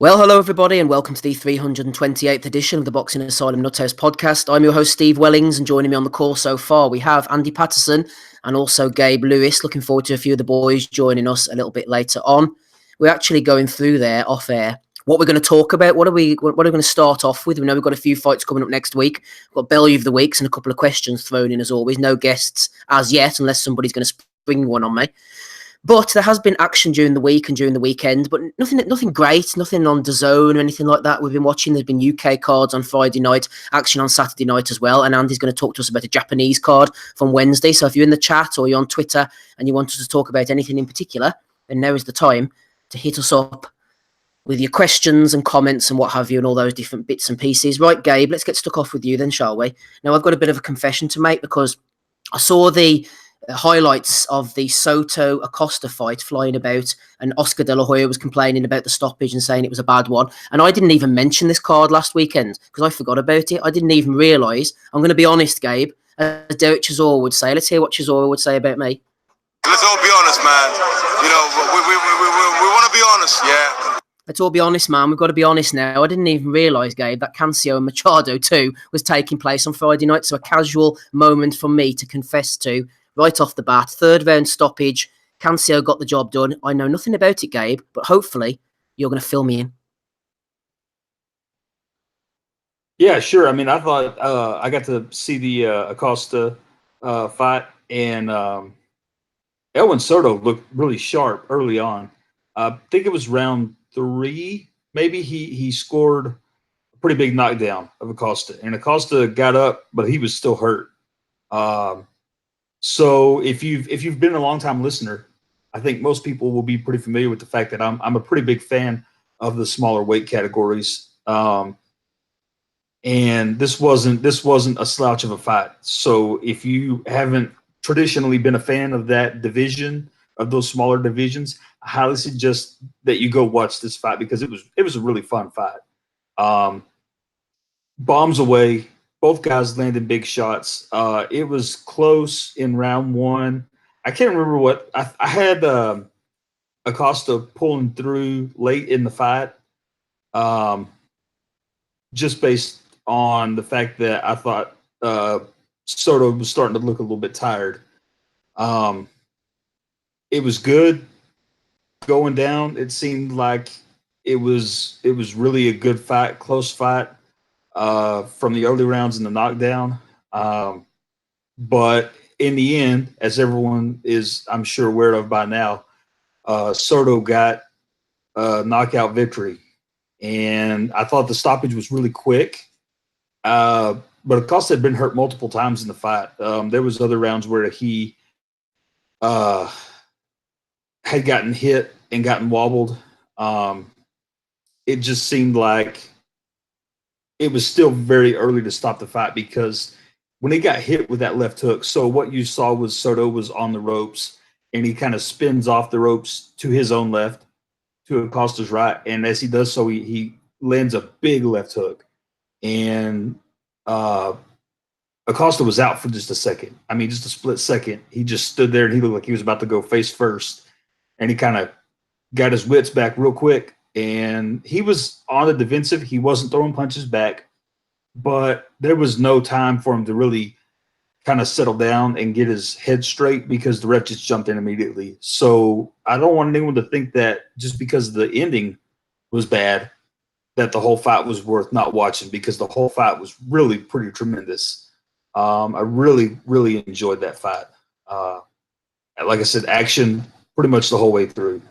Well, hello everybody, and welcome to the 328th edition of the Boxing Asylum Nuthouse podcast. I'm your host, Steve Wellings, and joining me on the call so far, we have Andy Patterson and also Gabe Lewis. Looking forward to a few of the boys joining us a little bit later on. We're actually going through there, off air, what we're going to talk about. What are we going to start off with? We know we've got a few fights coming up next week. We've got Belly of the Weeks and a couple of questions thrown in as always. No guests as yet, unless somebody's going to spring one on me. But there has been action during the week and during the weekend, but nothing great, nothing on DAZN or anything like that. We've been watching. There's been UK cards on Friday night, action on Saturday night as well. And Andy's going to talk to us about a Japanese card from Wednesday. So if you're in the chat or you're on Twitter and you want us to talk about anything in particular, then now is the time to hit us up with your questions and comments and what have you and all those different bits and pieces. Right, Gabe, let's get stuck off with you then, shall we? Now, I've got a bit of a confession to make because I saw the highlights of the Soto Acosta fight flying about, and Oscar De La Hoya was complaining about the stoppage and saying it was a bad one. And I didn't even mention this card last weekend because I forgot about it. I didn't even realise. I'm going to be honest, Gabe, as Derek Chisora would say. Let's hear what Chisora would say about me. Let's all be honest, man. You know, we want to be honest, yeah. Let's all be honest, man. We've got to be honest now. I didn't even realise, Gabe, that Cancio and Machado too was taking place on Friday night. So a casual moment for me to confess to right off the bat. Third round stoppage. Cancio got the job done. I know nothing about it, Gabe, but hopefully you're going to fill me in. Yeah, sure. I mean, I thought I got to see the Acosta fight, and Elwin Soto looked really sharp early on. I think it was round 3, maybe. He scored a pretty big knockdown of Acosta, and Acosta got up, but he was still hurt. So if you've been a long time listener, I think most people will be pretty familiar with the fact that I'm a pretty big fan of the smaller weight categories. And this wasn't a slouch of a fight. So if you haven't traditionally been a fan of that division, of those smaller divisions, I highly suggest that you go watch this fight because it was a really fun fight. Bombs away. Both guys landed big shots. It was close in round 1. I can't remember what I had. Acosta pulling through late in the fight, just based on the fact that I thought Soto was starting to look a little bit tired. It was good going down. It seemed like it was really a good fight, close fight. From the early rounds and the knockdown. But in the end, as everyone is, I'm sure, aware of by now, Soto got a knockout victory. And I thought the stoppage was really quick. But Acosta had been hurt multiple times in the fight. There was other rounds where he had gotten hit and gotten wobbled. It just seemed like it was still very early to stop the fight because when he got hit with that left hook, so what you saw was Soto was on the ropes and he kind of spins off the ropes to his own left, to Acosta's right. And as he does so, he lands a big left hook. And Acosta was out for just a second. I mean, just a split second. He just stood there and he looked like he was about to go face first. And he kind of got his wits back real quick. And he was on the defensive. He wasn't throwing punches back, but there was no time for him to really kind of settle down and get his head straight because the ref just jumped in immediately. So I don't want anyone to think that just because the ending was bad, that the whole fight was worth not watching, because the whole fight was really pretty tremendous. I really, really enjoyed that fight. Like I said, action pretty much the whole way through.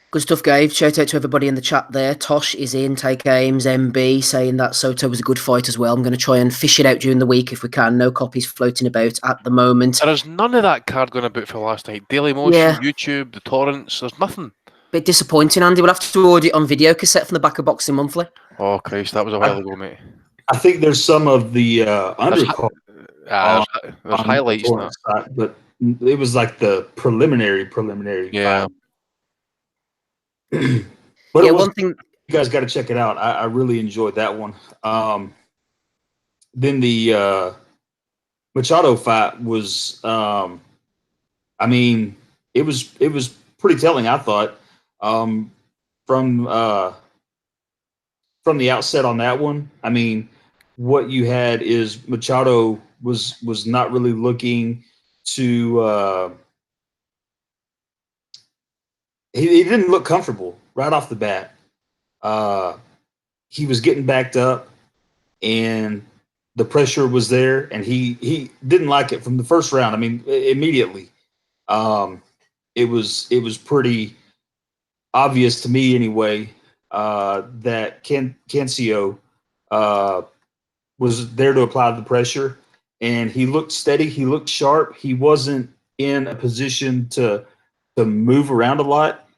Good stuff, Gabe. Shout out to everybody in the chat there. Tosh is in, Take Ames, MB, saying that Soto was a good fight as well. I'm going to try and fish it out during the week if we can. No copies floating about at the moment. There's none of that card going about for last night. Daily Motion, YouTube, the torrents, there's nothing. Bit disappointing, Andy. We'll have to order it on video cassette from the back of Boxing Monthly. Oh, Christ, that was a while ago, mate. I think there's some of the undercard. There's highlights now. But it was like the preliminary. Yeah. But yeah, one thing you guys got to check it out. I really enjoyed that one. Then the Machado fight was, I mean, it was pretty telling, I thought, from the outset on that one. I mean, what you had is Machado was not really looking to. He didn't look comfortable right off the bat. He was getting backed up, and the pressure was there, and he didn't like it from the first round. I mean, immediately. It was pretty obvious to me anyway that Cancio was there to apply the pressure, and he looked steady. He looked sharp. He wasn't in a position to move around a lot.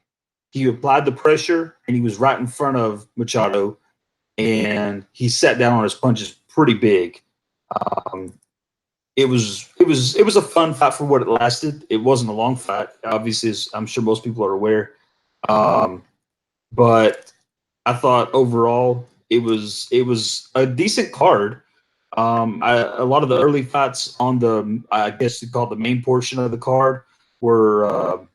He applied the pressure, and he was right in front of Machado, and he sat down on his punches pretty big. It was a fun fight for what it lasted. It wasn't a long fight, obviously, as I'm sure most people are aware. But I thought overall it was a decent card. A lot of the early fights on the, I guess you call it the main portion of the card, were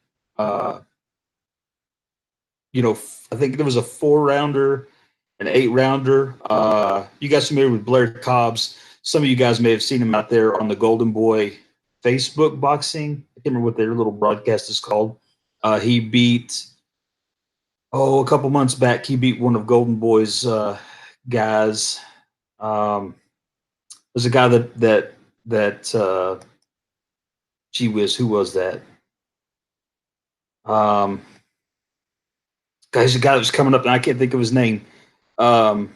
I think there was a 4-rounder, an 8-rounder. You guys familiar with Blair Cobbs? Some of you guys may have seen him out there on the Golden Boy Facebook boxing. I can't remember what their little broadcast is called. He beat, a couple months back, he beat one of Golden Boy's guys. There's a guy that gee whiz, who was that? Guy's a guy that was coming up, and I can't think of his name. Was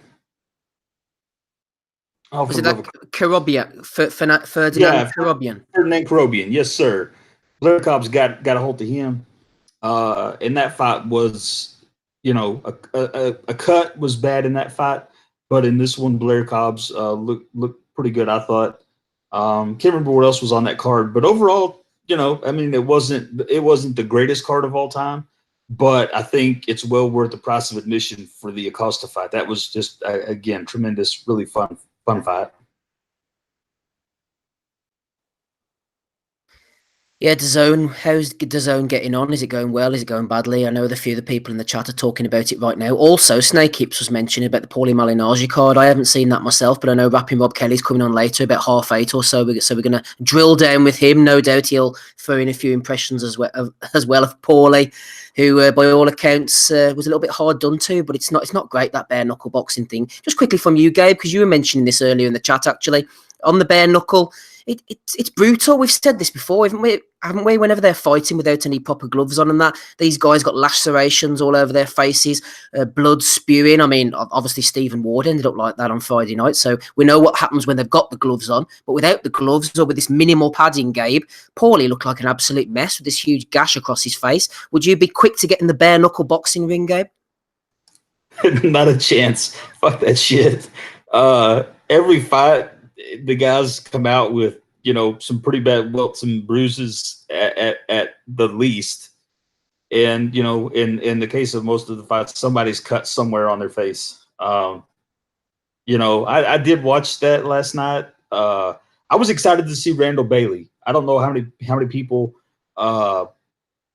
it that Karobian? Ferdinand Karobian? Ferdinand Karobian, yes, sir. Blair Cobb's got a hold of him. And that fight was, a cut was bad in that fight, but in this one, Blair Cobb's looked pretty good, I thought. Can't remember what else was on that card, but overall, I mean, it wasn't the greatest card of all time, but I think it's well worth the price of admission for the Acosta fight. That was just, again, tremendous, really fun fight. Yeah, DAZN, how's DAZN getting on? Is it going well? Is it going badly? I know a few of the people in the chat are talking about it right now. Also, Snake Hips was mentioning about the Paulie Malignaggi card. I haven't seen that myself, but I know Rapping Rob Kelly's coming on later, about 8:30 or so. So we're going to drill down with him. No doubt he'll throw in a few impressions as well of Paulie, who, by all accounts, was a little bit hard done to, but it's not great, that bare knuckle boxing thing. Just quickly from you, Gabe, because you were mentioning this earlier in the chat, actually, on the bare knuckle. It's brutal. We've said this before, haven't we? Whenever they're fighting without any proper gloves on and that, these guys got lacerations all over their faces, blood spewing. I mean, obviously Stephen Ward ended up like that on Friday night, so we know what happens when they've got the gloves on. But without the gloves or with this minimal padding, Gabe, Paulie looked like an absolute mess with this huge gash across his face. Would you be quick to get in the bare knuckle boxing ring, Gabe? Not a chance. Fuck that shit. Every fight, the guys come out with, some pretty bad welts and bruises at the least. And, in the case of most of the fights, somebody's cut somewhere on their face. I did watch that last night. I was excited to see Randall Bailey. I don't know how many people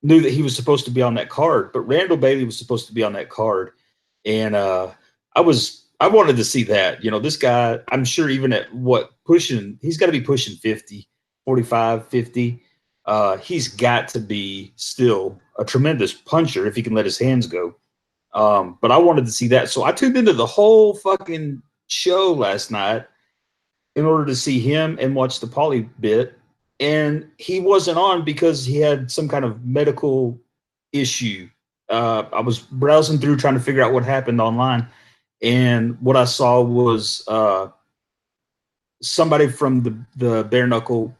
knew that he was supposed to be on that card, but Randall Bailey was supposed to be on that card. And I wanted to see that. This guy, I'm sure even at he's got to be pushing 50, 45, 50. He's got to be still a tremendous puncher if he can let his hands go. But I wanted to see that. So I tuned into the whole fucking show last night in order to see him and watch the Paulie bit. And he wasn't on because he had some kind of medical issue. I was browsing through trying to figure out what happened online. And what I saw was somebody from the bare-knuckle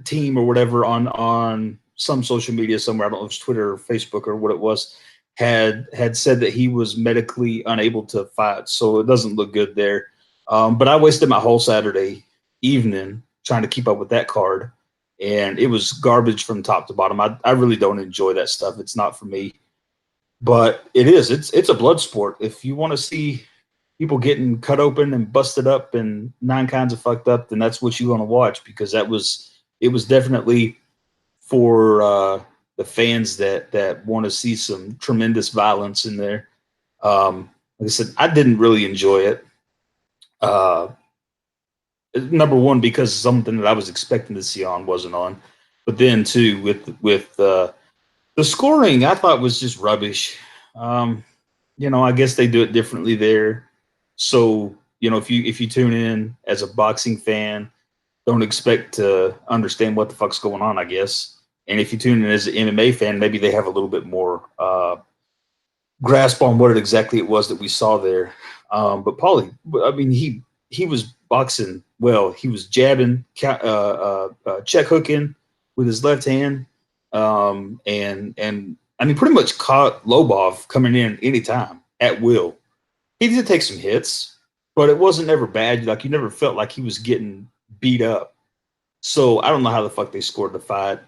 team or whatever on some social media somewhere, I don't know if it's Twitter or Facebook or what it was, had said that he was medically unable to fight. So it doesn't look good there. But I wasted my whole Saturday evening trying to keep up with that card. And it was garbage from top to bottom. I really don't enjoy that stuff. It's not for me. But it's a blood sport. If you want to see people getting cut open and busted up and 9 kinds of fucked up, then that's what you want to watch, because it was definitely for fans that want to see some tremendous violence in there. Like I said, I didn't really enjoy it. Number one, because something that I was expecting to see wasn't on, but then too with the scoring, I thought was just rubbish. I guess they do it differently there. So if you tune in as a boxing fan, don't expect to understand what the fuck's going on, I guess. And if you tune in as an MMA fan, maybe they have a little bit more grasp on what exactly it was that we saw there. But Paulie, I mean, he was boxing well. He was jabbing, check hooking with his left hand, and I mean, pretty much caught Lobov coming in anytime at will. He did take some hits, but it wasn't ever bad. Like, you never felt like he was getting beat up. So I don't know how the fuck they scored the fight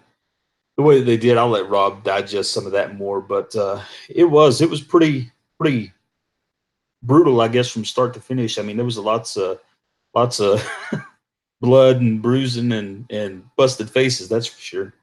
the way that they did. I'll let Rob digest some of that more, but it was pretty brutal, I guess, from start to finish. I mean, there was lots of blood and bruising and busted faces, that's for sure.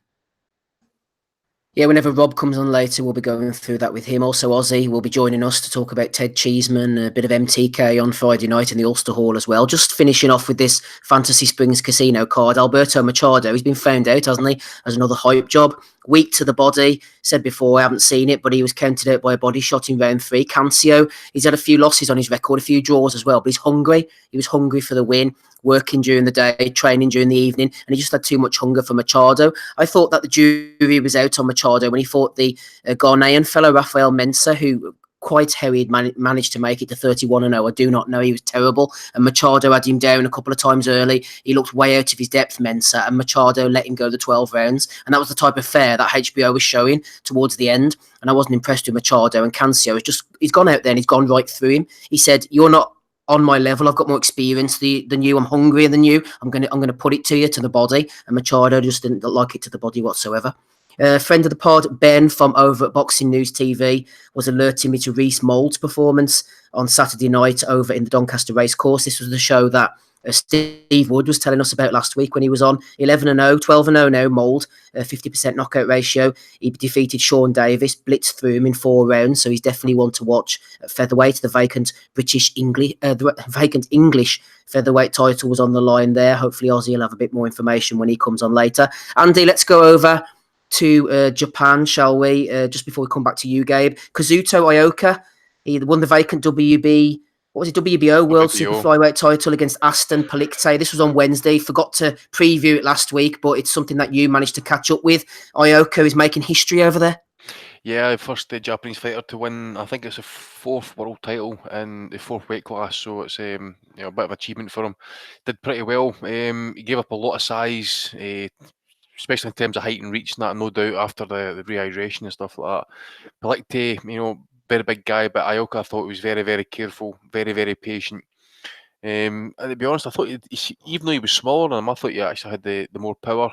Yeah, whenever Rob comes on later, we'll be going through that with him. Also, Ozzy will be joining us to talk about Ted Cheeseman, a bit of MTK on Friday night in the Ulster Hall as well. Just finishing off with this Fantasy Springs Casino card. Alberto Machado, he's been found out, hasn't he, as another hype job. Weak to the body. Said before, I haven't seen it, but he was counted out by a body shot in round 3. Cancio, he's had a few losses on his record, a few draws as well, but he's hungry. He was hungry for the win, working during the day, training during the evening, and he just had too much hunger for Machado. I thought that the jury was out on Machado when he fought the Ghanaian fellow, Rafael Mensah, who quite how he'd managed to make it to 31-0. I do not know. He was terrible. And Machado had him down a couple of times early. He looked way out of his depth, Mensah, and Machado let him go the 12 rounds. And that was the type of fare that HBO was showing towards the end. And I wasn't impressed with Machado. And Cancio, he's gone out there and he's gone right through him. He said, "You're not on my level. I've got more experience than you. I'm hungrier than you. I'm gonna put it to you, to the body." And Machado just didn't like it to the body whatsoever. Friend of the pod, Ben from over at Boxing News TV, was alerting me to Reece Mould's performance on Saturday night over in the Doncaster Racecourse. This was the show that Steve Wood was telling us about last week when he was on. 11-0, 12-0 now, Mould, 50% knockout ratio. He defeated Sean Davis, blitzed through him in 4 rounds, so he's definitely one to watch at featherweight. The vacant English featherweight title was on the line there. Hopefully Ozzy will have a bit more information when he comes on later. Andy, let's go over to Japan, shall we? Just before we come back to you, Gabe. Kazuto Ioka, he won the vacant WBO World Super Flyweight title against Aston Palikte. This was on Wednesday. Forgot to preview it last week, but it's something that you managed to catch up with. Ioka is making history over there. Yeah, first Japanese fighter to win. I think it's the 4th world title in the 4th weight class, so it's a bit of achievement for him. Did pretty well. He gave up a lot of size, especially in terms of height and reach, and that, no doubt, after the rehydration and stuff like that. Palikte, very big guy, but Ioka, I thought he was very, very careful, very, very patient. And to be honest, I thought even though he was smaller than him, I thought he actually had the more power.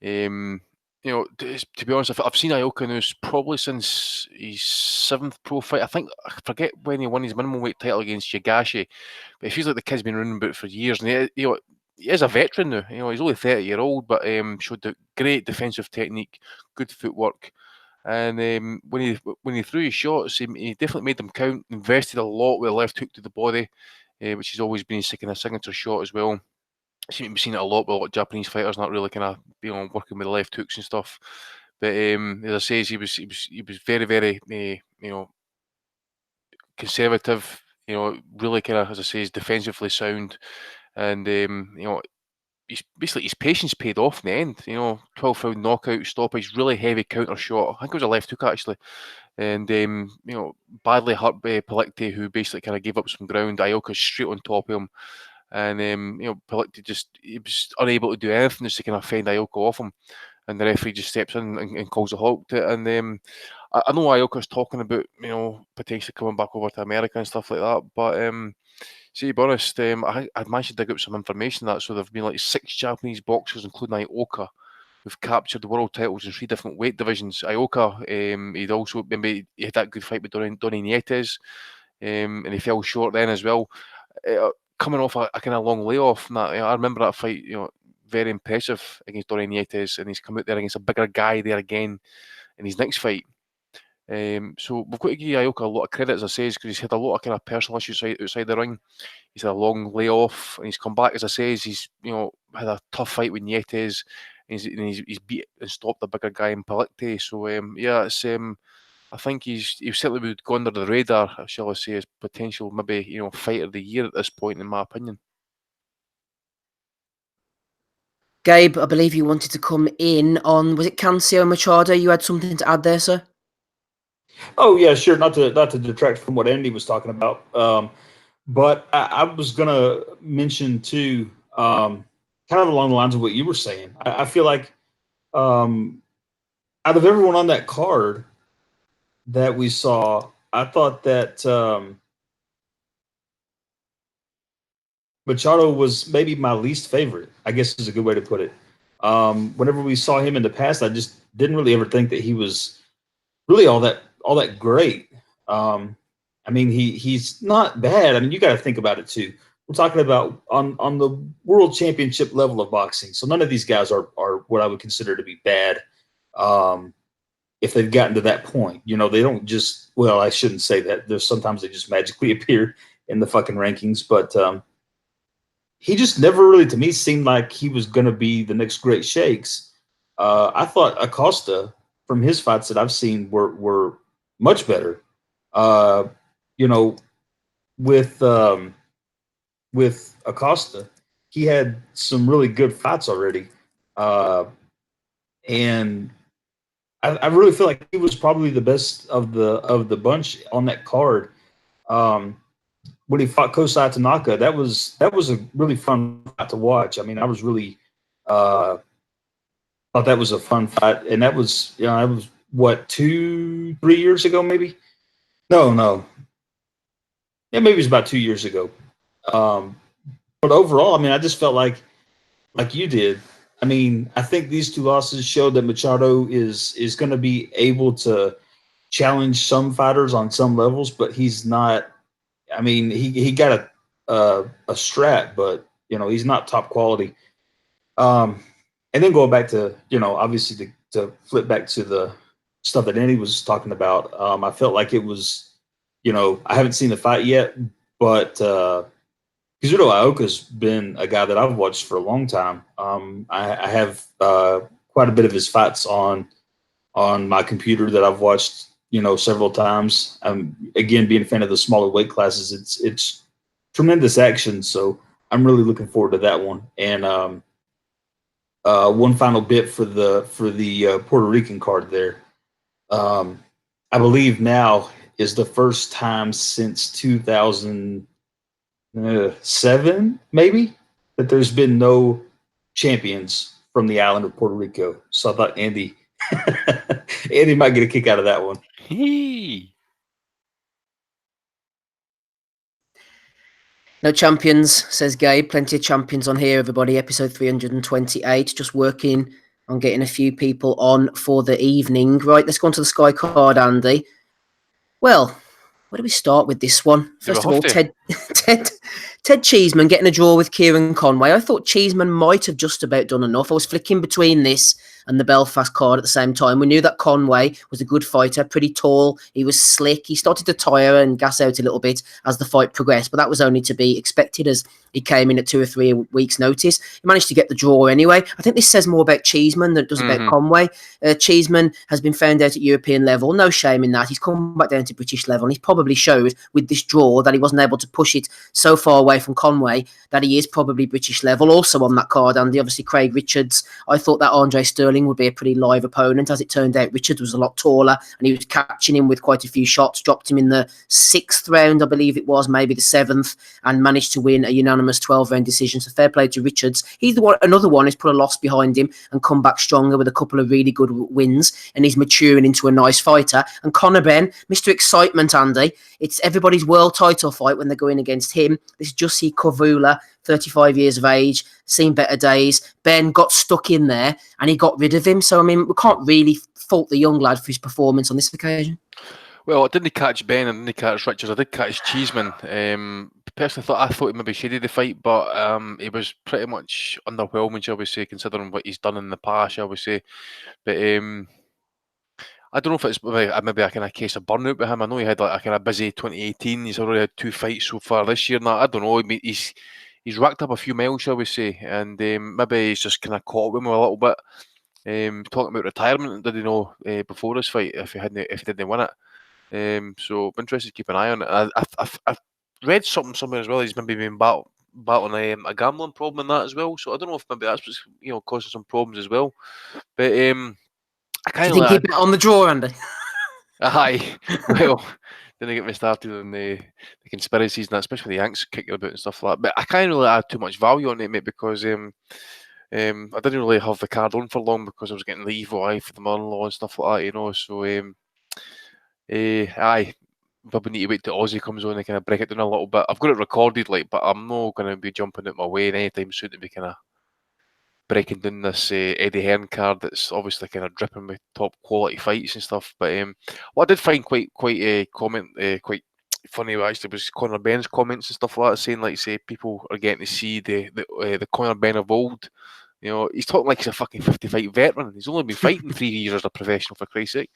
To be honest, I've seen Ioka now probably since his 7th pro fight. I forget when he won his minimum weight title against Yagashi, but it feels like the kid's been running about for years. And he is a veteran now. He's only 30-year-old, but showed the great defensive technique, good footwork. And when he threw his shots, he definitely made them count. Invested a lot with a left hook to the body, which has always been his signature shot as well. We've seen it a lot with a lot of Japanese fighters not really kind of working with the left hooks and stuff. But as I say, he was very, very conservative. Really kind of, as I say, is defensively sound, and his patience paid off in the end. 12-round knockout, stoppage, really heavy counter shot. I think it was a left hook actually, and badly hurt by Palikte, who basically kind of gave up some ground. Ioka straight on top of him, and Palikte he was unable to do anything just to kind of fend Ioka off him, and the referee just steps in and calls a halt to it. And I know Ioka's talking about potentially coming back over to America and stuff like that, but see, to be honest, I'd managed to dig up some information on that. So there have been like 6 Japanese boxers, including Ioka, who've captured the world titles in 3 different weight divisions. Ioka, he'd also he had that good fight with Donny Nietes, and he fell short then as well. Coming off a kind of long layoff, and that, I remember that fight, very impressive against Donny Nietes, and he's come out there against a bigger guy there again. in his next fight. So we've got to give Ioka a lot of credit, as I say, because he's had a lot of kind of personal issues outside the ring. He's had a long layoff, and he's come back, as I say. He's had a tough fight with Nietes, and he's beat and stopped the bigger guy in Palikte. So it's I think he certainly would go under the radar, shall I say, as potential maybe fighter of the year at this point, in my opinion. Gabe, I believe you wanted to come in on, was it Cancio and Machado? You had something to add there, sir? Oh yeah, sure. Not to detract from what Andy was talking about, but I was gonna mention too, kind of along the lines of what you were saying. I feel like out of everyone on that card that we saw, I thought that Machado was maybe my least favorite, I guess is a good way to put it. Whenever we saw him in the past, I just didn't really ever think that he was really all that great. I mean, he's not bad. I mean, you got to think about it too. We're talking about on the world championship level of boxing. So none of these guys are what I would consider to be bad. If they've gotten to that point, they don't just, well, I shouldn't say that. There's sometimes they just magically appear in the fucking rankings, but he just never really, to me, seemed like he was going to be the next great Shakes. I thought Acosta, from his fights that I've seen, were much better. With Acosta, he had some really good fights already, and I really feel like he was probably the best of the bunch on that card. When he fought Kosai Tanaka, that was a really fun fight to watch. I mean, I was really thought that was a fun fight, and that was what, 2-3 years ago, maybe? No, yeah, maybe it was about 2 years ago. But overall, I mean, I just felt like you did. I mean, I think these two losses showed that Machado is going to be able to challenge some fighters on some levels, but he's not. I mean, he got a strap, but he's not top quality. And then going back to obviously to flip back to the stuff that Andy was talking about, I felt like it was, I haven't seen the fight yet, but Kazuto Ioka's been a guy that I've watched for a long time. I have quite a bit of his fights on my computer that I've watched several times. Again, being a fan of the smaller weight classes, it's tremendous action. So I'm really looking forward to that one. And one final bit for the Puerto Rican card there. I believe now is the first time since 2007, maybe, that there's been no champions from the island of Puerto Rico. So I thought Andy might get a kick out of that one. No champions, says Gabe. Plenty of champions on here, everybody. Episode 328. Just working on getting a few people on for the evening. Right, let's go on to the Sky card, Andy. Well, where do we start with this one? First of all, Ted Cheeseman getting a draw with Kieran Conway. I thought Cheeseman might have just about done enough. I was flicking between this and the Belfast card at the same time. We knew that Conway was a good fighter, pretty tall. He was slick. He started to tire and gas out a little bit as the fight progressed, but that was only to be expected as he came in at 2 or 3 weeks' notice. He managed to get the draw anyway. I think this says more about Cheeseman than it does about Conway. Cheeseman has been found out at European level. No shame in that. He's come back down to British level, and he's probably showed with this draw that he wasn't able to push it so far away from Conway that he is probably British level. Also on that card, Andy, obviously Craig Richards. I thought that Andre Sterling would be a pretty live opponent. As it turned out, Richards was a lot taller, and he was catching him with quite a few shots. Dropped him in the 6th round, I believe it was, maybe the 7th, and managed to win a unanimous 12-round decision. So fair play to Richards. He's another one who's put a loss behind him and come back stronger with a couple of really good wins, and he's maturing into a nice fighter. And Conor Benn, Mr. Excitement, Andy. It's everybody's world title fight when they're going against him. This is Jussi Kovula, 35 years of age, seen better days. Ben got stuck in there and he got rid of him. So, I mean, we can't really fault the young lad for his performance on this occasion. Well, I didn't catch Ben, I didn't catch Richards, I did catch Cheeseman. Personally, I thought he maybe shaded the fight, but he was pretty much underwhelming, shall we say, considering what he's done in the past, shall we say. But I don't know if it's maybe a kind of case of burnout with him. I know he had like a kind of busy 2018. He's already had 2 fights so far this year. Now I don't know. I mean, he's racked up a few miles, shall we say, and maybe he's just kind of caught with him a little bit. Talking about retirement, did he know before this fight if he didn't win it? So I'm interested to keep an eye on it. I've read something somewhere as well. He's maybe been battling a gambling problem in that as well. So I don't know if maybe that's what's causing some problems as well. But I kind Do you of think he'd bet on the draw, Andy? aye. Well, then they get me started on the conspiracies and that, especially the Yanks kicking about and stuff like that. But I can't really add too much value on it, mate, because I didn't really have the card on for long because I was getting the evil eye for the mother-in-law and stuff like that, So aye, probably need to wait till Aussie comes on and kind of break it down a little bit. I've got it recorded, but I'm not going to be jumping out my way anytime soon to be kind of breaking down this Eddie Hearn card that's obviously kind of dripping with top quality fights and stuff. But what I did find quite quite funny actually was Conor Benn's comments and stuff like that, saying say people are getting to see the Conor Benn of old. He's talking like he's a fucking 50-fight veteran. He's only been fighting 3 years as a professional, for Christ's sake.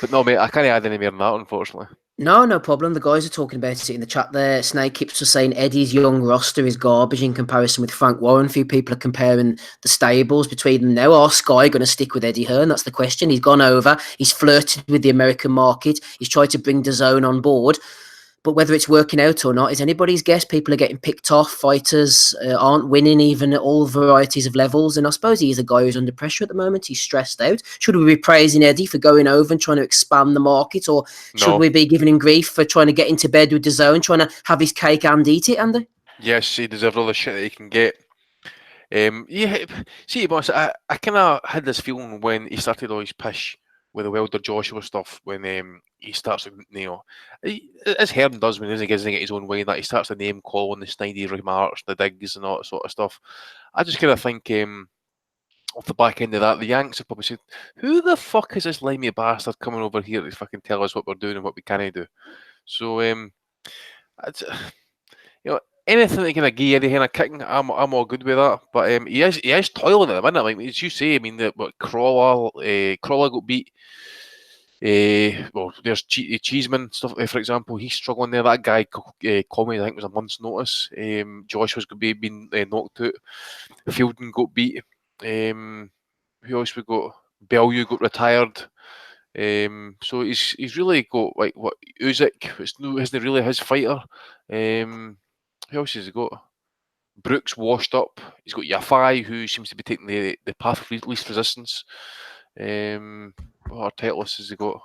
But no, mate, I can't add any more than that, unfortunately. No problem. The guys are talking about it in the chat there. Snake Kips was saying Eddie's young roster is garbage in comparison with Frank Warren. A few people are comparing the stables between them now. Are Sky going to stick with Eddie Hearn? That's the question. He's gone over. He's flirted with the American market. He's tried to bring DAZN on board. But whether it's working out or not is anybody's guess. People are getting picked off. Fighters aren't winning even at all varieties of levels. And I suppose he is a guy who's under pressure at the moment. He's stressed out. Should we be praising Eddie for going over and trying to expand the market? Or should we be giving him grief for trying to get into bed with DAZN, trying to have his cake and eat it, Andy? Yes, he deserves all the shit that he can get. Yeah, see, boss, I kind of had this feeling when he started all his pish with the Wilder Joshua stuff, when he starts, as Hearn does when he doesn't get his own way, that he starts to name calling, the snidey remarks, the digs and all that sort of stuff. I just kind of think off the back end of that, the Yanks have probably said, who the fuck is this limey bastard coming over here to fucking tell us what we're doing and what we can't do? So, anything that kind of give Eddie Hearn a kicking, I'm all good with that. But he is toiling at the minute. Like as you say, I mean, Crawler got beat. Well, there's Cheeseman stuff. For example, he's struggling there. That guy, Commey, I think was a month's notice. Joshua's been knocked out. Fielding got beat. Who else we got? Bellew got retired. So he's really got like what Usyk, which isn't really his fighter. Who else has he got? Brooks washed up. He's got Yafai, who seems to be taking the path of least resistance. What other titles has he got?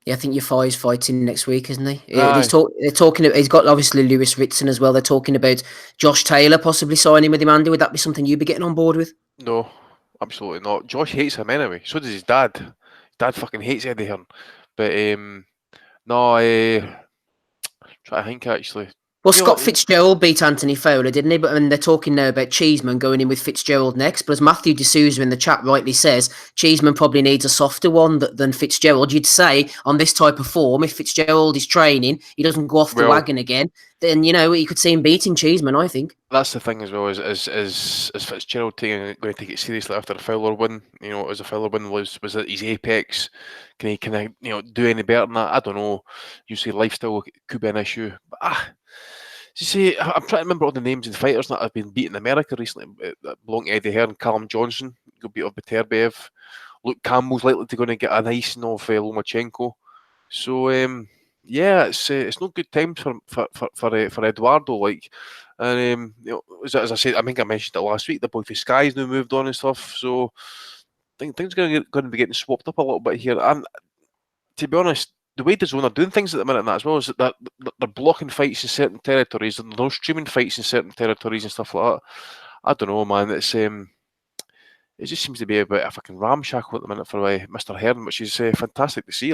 Yeah, I think Yafai's fighting next week, isn't he? They're talking. He's got obviously Lewis Ritson as well. They're talking about Josh Taylor possibly signing with him. Andy, would that be something you'd be getting on board with? No, absolutely not. Josh hates him anyway. So does his dad. His dad fucking hates Eddie Hearn. But no, try to think actually. Well, Scott Fitzgerald beat Anthony Fowler, didn't he? But they're talking now about Cheeseman going in with Fitzgerald next. But as Matthew D'Souza in the chat rightly says, Cheeseman probably needs a softer one than Fitzgerald. You'd say on this type of form, if Fitzgerald is training, he doesn't go off the wagon again, then you could see him beating Cheeseman, I think. That's the thing as well, is Fitzgerald going to take it seriously after a Fowler win? As a Fowler win was at his apex. Can he do any better than that? I don't know. You say lifestyle could be an issue. But you see, I'm trying to remember all the names of the fighters that have been beaten in America recently. That belong to Eddie Hearn. Callum Johnson got beat off Beterbiev. Luke Campbell's likely to going to get an icing off Lomachenko. So yeah, it's not good times for Eduardo. And as I said, I think I mentioned it last week. The boy for Sky's now moved on and stuff. So I think things are going to be getting swapped up a little bit here. And to be honest, the way DAZN are doing things at the minute and that as well is that they're blocking fights in certain territories and they're streaming fights in certain territories and stuff like that. I don't know, man. It just seems to be a bit of a fucking ramshackle at the minute for Mr. Hearn, which is fantastic to see.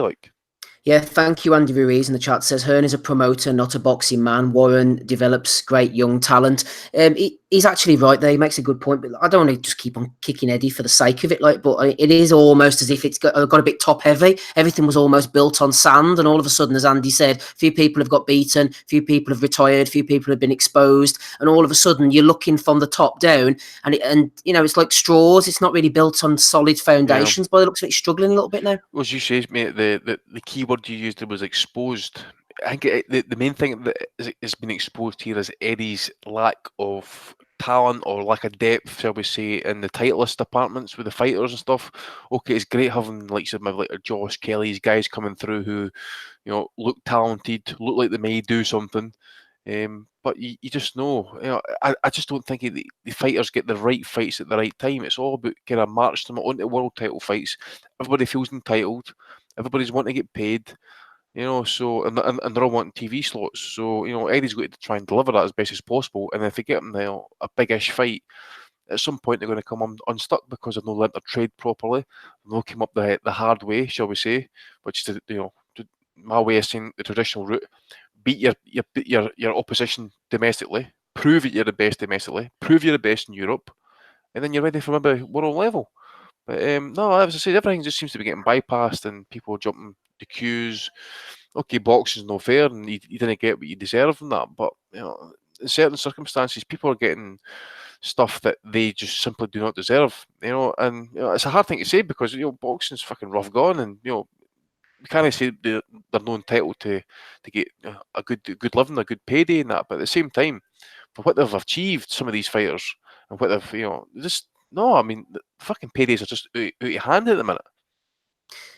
Yeah, thank you, Andy Ruiz in the chat says Hearn is a promoter, not a boxing man. Warren develops great young talent. He he's actually right there. He makes a good point, but I don't want to just keep on kicking Eddie for the sake of it. Like, but it is almost as if it's got a bit top heavy. Everything was almost built on sand, and all of a sudden, as Andy said, a few people have got beaten, a few people have retired, a few people have been exposed, and all of a sudden, you're looking from the top down, and it's like straws. It's not really built on solid foundations. By the looks of it, it's struggling a little bit now. Well, as you say, mate, the key word you used was exposed. I think the main thing that has been exposed here is Eddie's lack of talent or lack of depth, shall we say, in the titleist departments with the fighters and stuff. Okay, it's great having like Josh Kelly's guys coming through who, look talented, look like they may do something. But you just know, I just don't think the fighters get the right fights at the right time. It's all about kind of march them onto world title fights. Everybody feels entitled. Everybody's wanting to get paid. So and they're all wanting TV slots. So Eddie's got to try and deliver that as best as possible. And if they get them a big-ish fight, at some point they're going to come unstuck because they've not learnt their trade properly. They'll come up the hard way, shall we say, which is my way of saying the traditional route. Beat your opposition domestically. Prove that you're the best domestically. Prove you're the best in Europe, and then you're ready for maybe world level. But no, as I say, everything just seems to be getting bypassed, and people jumping the queues. Okay, boxing's no fair, and you didn't get what you deserve from that. But in certain circumstances, people are getting stuff that they just simply do not deserve. And it's a hard thing to say because boxing's fucking rough gone, and you can't say they're not entitled to get a good living, a good payday, and that. But at the same time, for what they've achieved, some of these fighters, and what they've just no, I mean, the fucking paydays are just out of hand at the minute.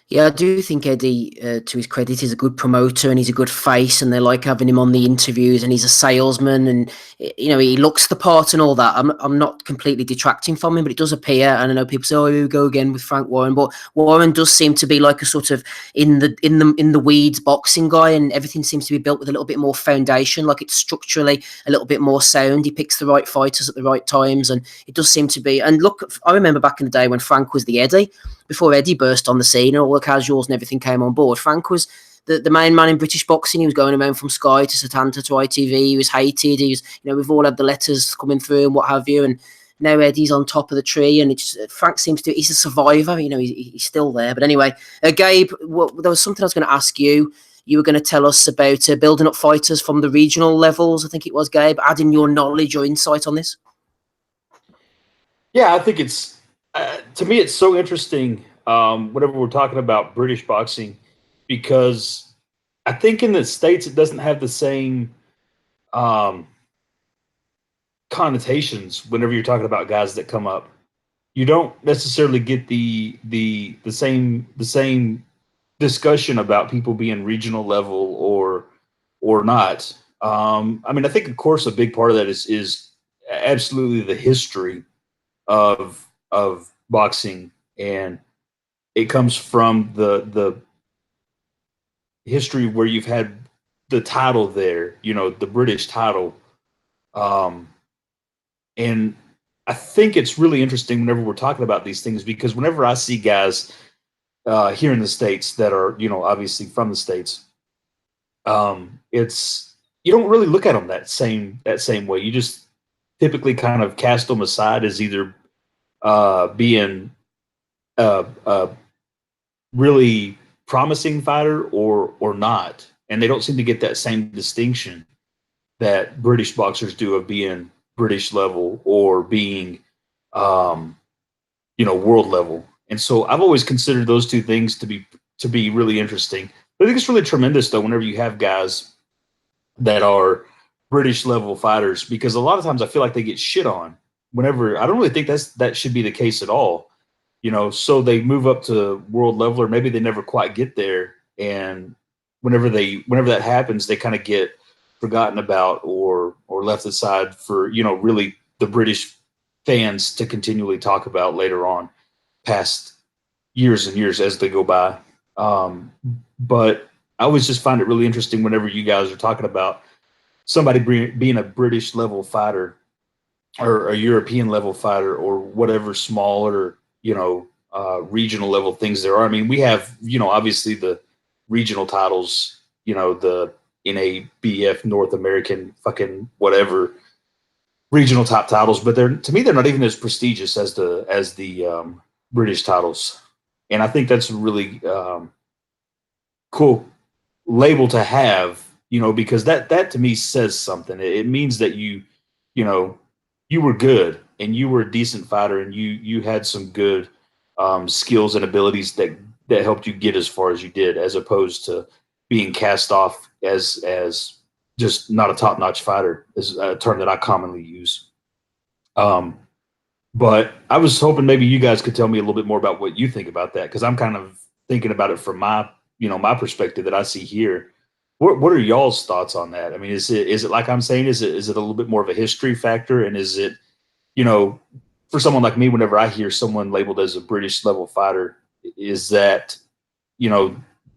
Yeah, I do think Eddie, to his credit, is a good promoter and he's a good face, and they like having him on the interviews, and he's a salesman, and he looks the part and all that. I'm not completely detracting from him, but it does appear, and I know people say, "Oh, here we go again with Frank Warren," but Warren does seem to be like a sort of in the weeds boxing guy, and everything seems to be built with a little bit more foundation, like it's structurally a little bit more sound. He picks the right fighters at the right times, and it does seem to be. And look, I remember back in the day when Frank was the Eddie. Before Eddie burst on the scene and all the casuals and everything came on board, Frank was the main man in British boxing. He was going around from Sky to Satanta to ITV. He was hated. He was, we've all had the letters coming through and what have you. And now Eddie's on top of the tree, and Frank seems to, he's a survivor. He's still there. But anyway, Gabe, there was something I was going to ask you. You were going to tell us about building up fighters from the regional levels, I think it was, Gabe, adding your knowledge or insight on this. Yeah, I think it's, to me, it's so interesting whenever we're talking about British boxing, because I think in the States it doesn't have the same connotations whenever you're talking about guys that come up. You don't necessarily get the same discussion about people being regional level or not. I mean, I think, of course, a big part of that is absolutely the history of boxing, and it comes from the history where you've had the title there, the British title. And I think it's really interesting whenever we're talking about these things, because whenever I see guys here in the States that are, obviously from the States, you don't really look at them that same way. You just typically kind of cast them aside as either being a really promising fighter or not, and they don't seem to get that same distinction that British boxers do of being British level or being world level. And so I've always considered those two things to be really interesting. But I think it's really tremendous though whenever you have guys that are British level fighters, because a lot of times I feel like they get shit on. Whenever I don't really think that should be the case at all, so they move up to world level, or maybe they never quite get there, and whenever that happens, they kind of get forgotten about or left aside for really the British fans to continually talk about later on, past years and years as they go by. But I always just find it really interesting whenever you guys are talking about somebody being a British level fighter or a European level fighter or whatever smaller, regional level things there are. I mean, we have, obviously the regional titles, the NABF, North American fucking whatever regional top titles, but to me they're not even as prestigious as the British titles, and I think that's a really cool label to have, because that to me says something. It means that you were good and you were a decent fighter and you had some good skills and abilities that helped you get as far as you did, as opposed to being cast off as just not a top-notch fighter, is a term that I commonly use. But I was hoping maybe you guys could tell me a little bit more about what you think about that, because I'm kind of thinking about it from my perspective that I see here. What are y'all's thoughts on that? I mean, is it like I'm saying, is it a little bit more of a history factor? And is it, for someone like me, whenever I hear someone labeled as a British level fighter, is that,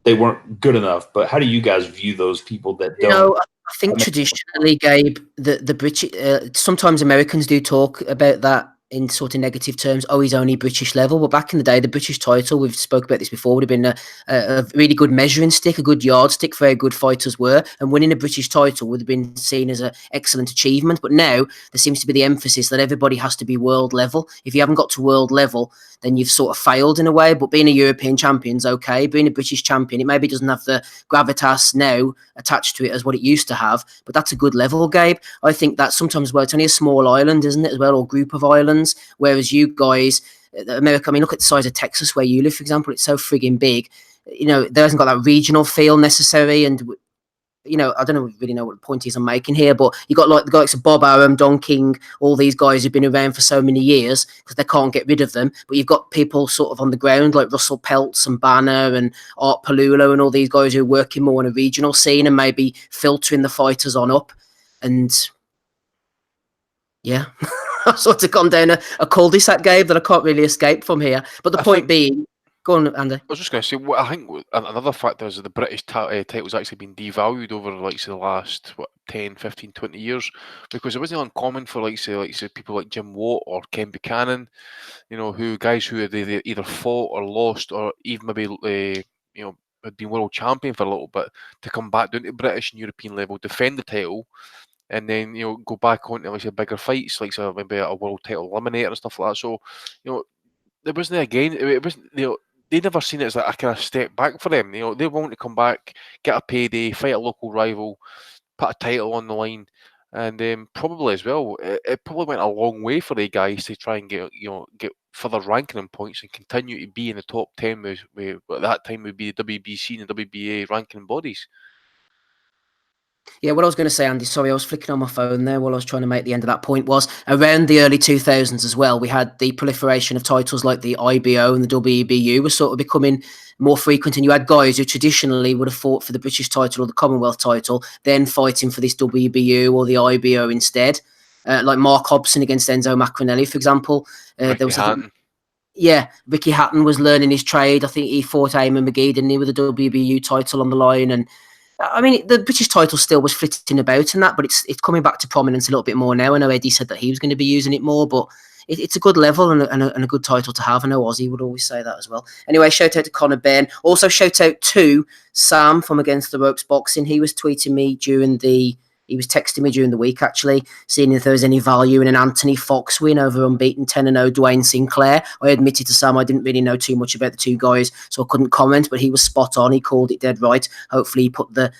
they weren't good enough? But how do you guys view those people that don't? I think traditionally, Gabe, the British, sometimes Americans do talk about that in sort of negative terms. Oh, he's only British level. But back in the day, the British title, we've spoke about this before, would have been a really good measuring stick, a good yardstick for how good fighters were. And winning a British title would have been seen as an excellent achievement. But now there seems to be the emphasis that everybody has to be world level. If you haven't got to world level, then you've sort of failed in a way. But being a European champion's okay. Being a British champion, it maybe doesn't have the gravitas now attached to it as what it used to have. But that's a good level, Gabe. I think that sometimes, well, it's only a small island, isn't it, as well, or group of islands. Whereas you guys, America, I mean, look at the size of Texas where you live, for example. It's so frigging big. There hasn't got that regional feel necessary. And, I don't really know what the point is I'm making here, but you got like the guys like Bob Arum, Don King, all these guys who've been around for so many years because they can't get rid of them. But you've got people sort of on the ground like Russell Peltz and Banner and Art Palulo and all these guys who are working more on a regional scene and maybe filtering the fighters on up. And yeah, I've sort of gone down a cul-de-sac, Gabe, that I can't really escape from here. But the point being, go on, Andy. I was just going to say, I think another factor is that the British title's actually been devalued over the last 10, 15, 20 years, because it wasn't uncommon for say people like Jim Watt or Ken Buchanan, guys who had either fought or lost or even maybe had been world champion for a little bit, to come back down to British and European level, defend the title, and then go back on to bigger fights, maybe a world title eliminator and stuff like that. So there wasn't, again, it wasn't, they never seen it as like a kind of step back for them. They want to come back, get a payday, fight a local rival, put a title on the line, and probably as well, it probably went a long way for the guys to try and get further ranking points and continue to be in the top 10 with at that time would be the WBC and the WBA ranking bodies. Yeah, what I was going to say, Andy, sorry, I was flicking on my phone there while I was trying to make the end of that point, was around the early 2000s as well, we had the proliferation of titles like the IBO and the WBU were sort of becoming more frequent, and you had guys who traditionally would have fought for the British title or the Commonwealth title, then fighting for this WBU or the IBO instead, like Mark Hobson against Enzo Macronelli, for example. There was Ricky Hatton was learning his trade. I think he fought Eamon McGee, didn't he, with the WBU title on the line. And I mean, the British title still was flitting about in that, but it's coming back to prominence a little bit more now. I know Eddie said that he was going to be using it more, but it's a good level and a good title to have. I know Ozzy would always say that as well. Anyway, shout out to Conor Benn. Also, shout out to Sam from Against the Ropes Boxing. He was tweeting me he was texting me during the week, actually, seeing if there was any value in an Anthony Fox win over unbeaten 10-0 Dwayne Sinclair. I admitted to Sam I didn't really know too much about the two guys, so I couldn't comment, but he was spot on. He called it dead right. Hopefully he put the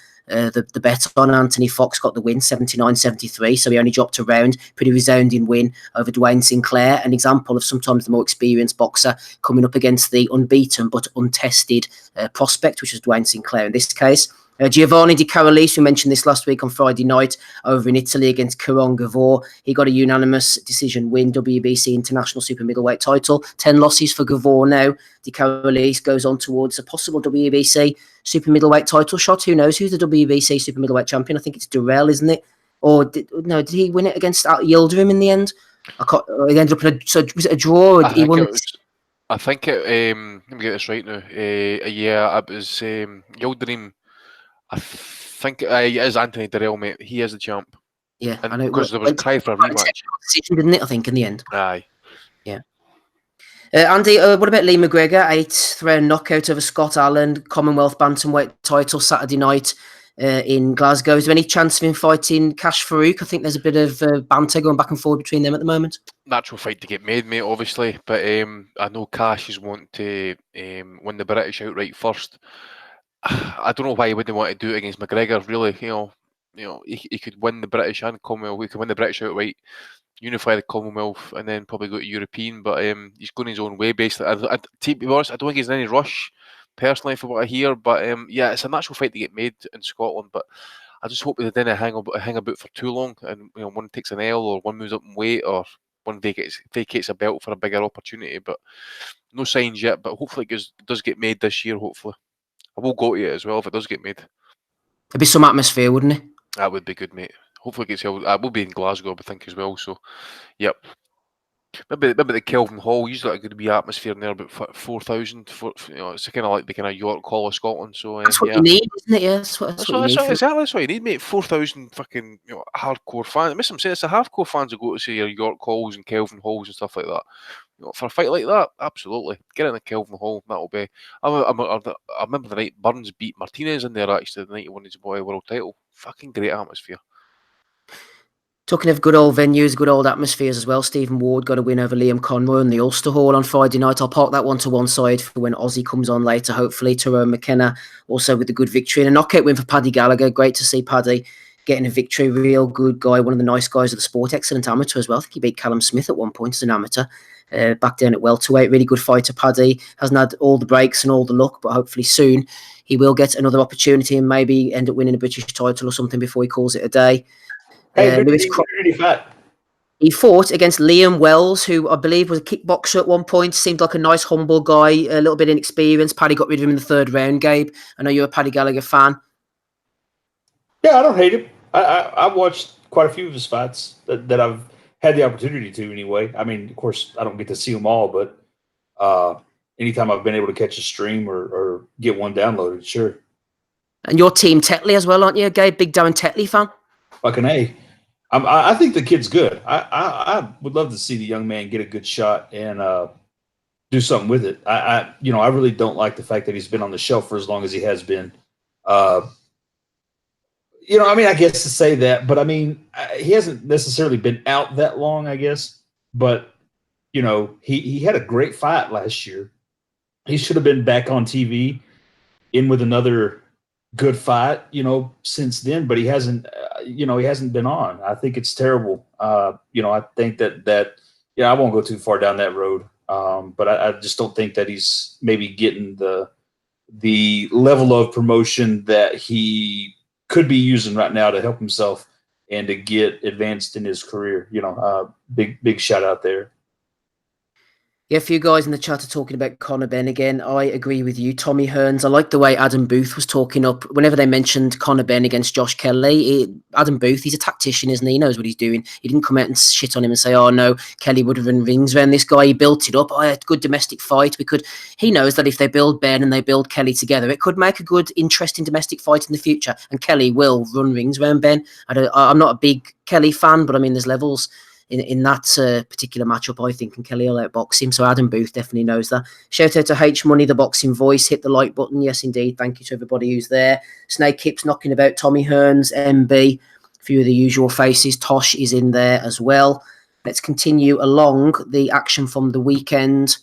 bet on. Anthony Fox got the win, 79-73, so he only dropped a round. Pretty resounding win over Dwayne Sinclair, an example of sometimes the more experienced boxer coming up against the unbeaten but untested prospect, which was Dwayne Sinclair in this case. Giovanni Di Carolis, we mentioned this last week on Friday night over in Italy against Caron Gavor. He got a unanimous decision win, WBC International Super Middleweight title. 10 losses for Gavor now. Di Carolis goes on towards a possible WBC Super Middleweight title shot. Who knows who's the WBC Super Middleweight champion? I think it's Durrell, isn't it? Or did he win it against Yildirim in the end? It ended up in was it a draw? I think it let me get this right now. It was Yildirim. I think it is Anthony Durrell, mate. He is the champ. Yeah, and I know. Because there was a cry for a rematch. Decision, didn't it? I think in the end. Aye. Yeah. Andy, what about Lee McGregor? 8th round knockout over Scott Allen, Commonwealth bantamweight title Saturday night. in Glasgow. Is there any chance of him fighting Cash Farouk? I think there's a bit of banter going back and forth between them at the moment. Natural fight to get made, mate, obviously. But I know Cash is wanting to win the British outright first. I don't know why he wouldn't want to do it against McGregor, really. He could win the British and Commonwealth. He could win the British outright, unify the Commonwealth, and then probably go to European. But he's going his own way, basically. To be honest, I don't think he's in any rush, personally, for what I hear. But yeah, it's a natural fight to get made in Scotland. But I just hope they didn't hang about for too long, and one takes an L, or one moves up in weight, or one vacates a belt for a bigger opportunity. But no signs yet. But hopefully it does get made this year. Hopefully, I will go to it as well if it does get made. There'd be some atmosphere, wouldn't it? That would be good, mate. Hopefully it gets held. I will be in Glasgow, I think, as well. So, yep. Maybe the Kelvin Hall. Usually a good wee atmosphere in there, about 4,000. It's kind of like the kind of York Hall of Scotland. So that's what you need, isn't it? Yeah, that's what you need. Exactly, that's what you need, mate. 4,000 fucking hardcore fans. I miss them saying it's the hardcore fans who go to see your York Halls and Kelvin Halls and stuff like that. For a fight like that, absolutely. Get in the Kelvin Hall. That'll be. I remember the night Burns beat Martinez in there. Actually, the night he won his world title. Fucking great atmosphere. Talking of good old venues, good old atmospheres as well, Stephen Ward got a win over Liam Conroy in the Ulster Hall on Friday night. I'll park that one to one side for when Aussie comes on later, hopefully. Tyrone McKenna also with a good victory. And a knockout win for Paddy Gallagher. Great to see Paddy getting a victory. Real good guy, one of the nice guys of the sport. Excellent amateur as well. I think he beat Callum Smith at one point as an amateur. Back down at welterweight. Really good fighter, Paddy. Hasn't had all the breaks and all the luck, but hopefully soon he will get another opportunity and maybe end up winning a British title or something before he calls it a day. Hey, he fought against Liam Wells, who I believe was a kickboxer at one point. Seemed like a nice, humble guy, a little bit inexperienced. Paddy got rid of him in the third round, Gabe. I know you're a Paddy Gallagher fan. Yeah, I don't hate him. I've watched quite a few of his fights that I've had the opportunity to anyway. I mean, of course, I don't get to see them all, but anytime I've been able to catch a stream or get one downloaded, sure. And you're Team Tetley as well, aren't you, Gabe? Big Darren Tetley fan? Fucking A. I think the kid's good. I would love to see the young man get a good shot and do something with it. I really don't like the fact that he's been on the shelf for as long as he has been. I guess to say that, but I mean, he hasn't necessarily been out that long, I guess. But, he had a great fight last year. He should have been back on TV in with another good fight, since then, but he hasn't been on. I think it's terrible. I think that I won't go too far down that road. But I just don't think that he's maybe getting the level of promotion that he could be using right now to help himself and to get advanced in his career. Big shout out there. Yeah, a few guys in the chat are talking about Conor Benn again. I agree with you. Tommy Hearns. I like the way Adam Booth was talking up. Whenever they mentioned Conor Benn against Josh Kelly, Adam Booth, he's a tactician, isn't he? He knows what he's doing. He didn't come out and shit on him and say, oh, no, Kelly would have run rings around this guy. He built it up. Oh, a good domestic fight. He knows that if they build Benn and they build Kelly together, it could make a good, interesting domestic fight in the future. And Kelly will run rings around Benn. I'm not a big Kelly fan, but I mean, there's levels in that particular matchup, I think, and Kelly will outbox him. So Adam Booth definitely knows that. Shout out to H Money, the boxing voice. Hit the like button. Yes, indeed. Thank you to everybody who's there. Snake keeps knocking about. Tommy Hearns, MB, a few of the usual faces. Tosh is in there as well. Let's continue along the action from the weekend.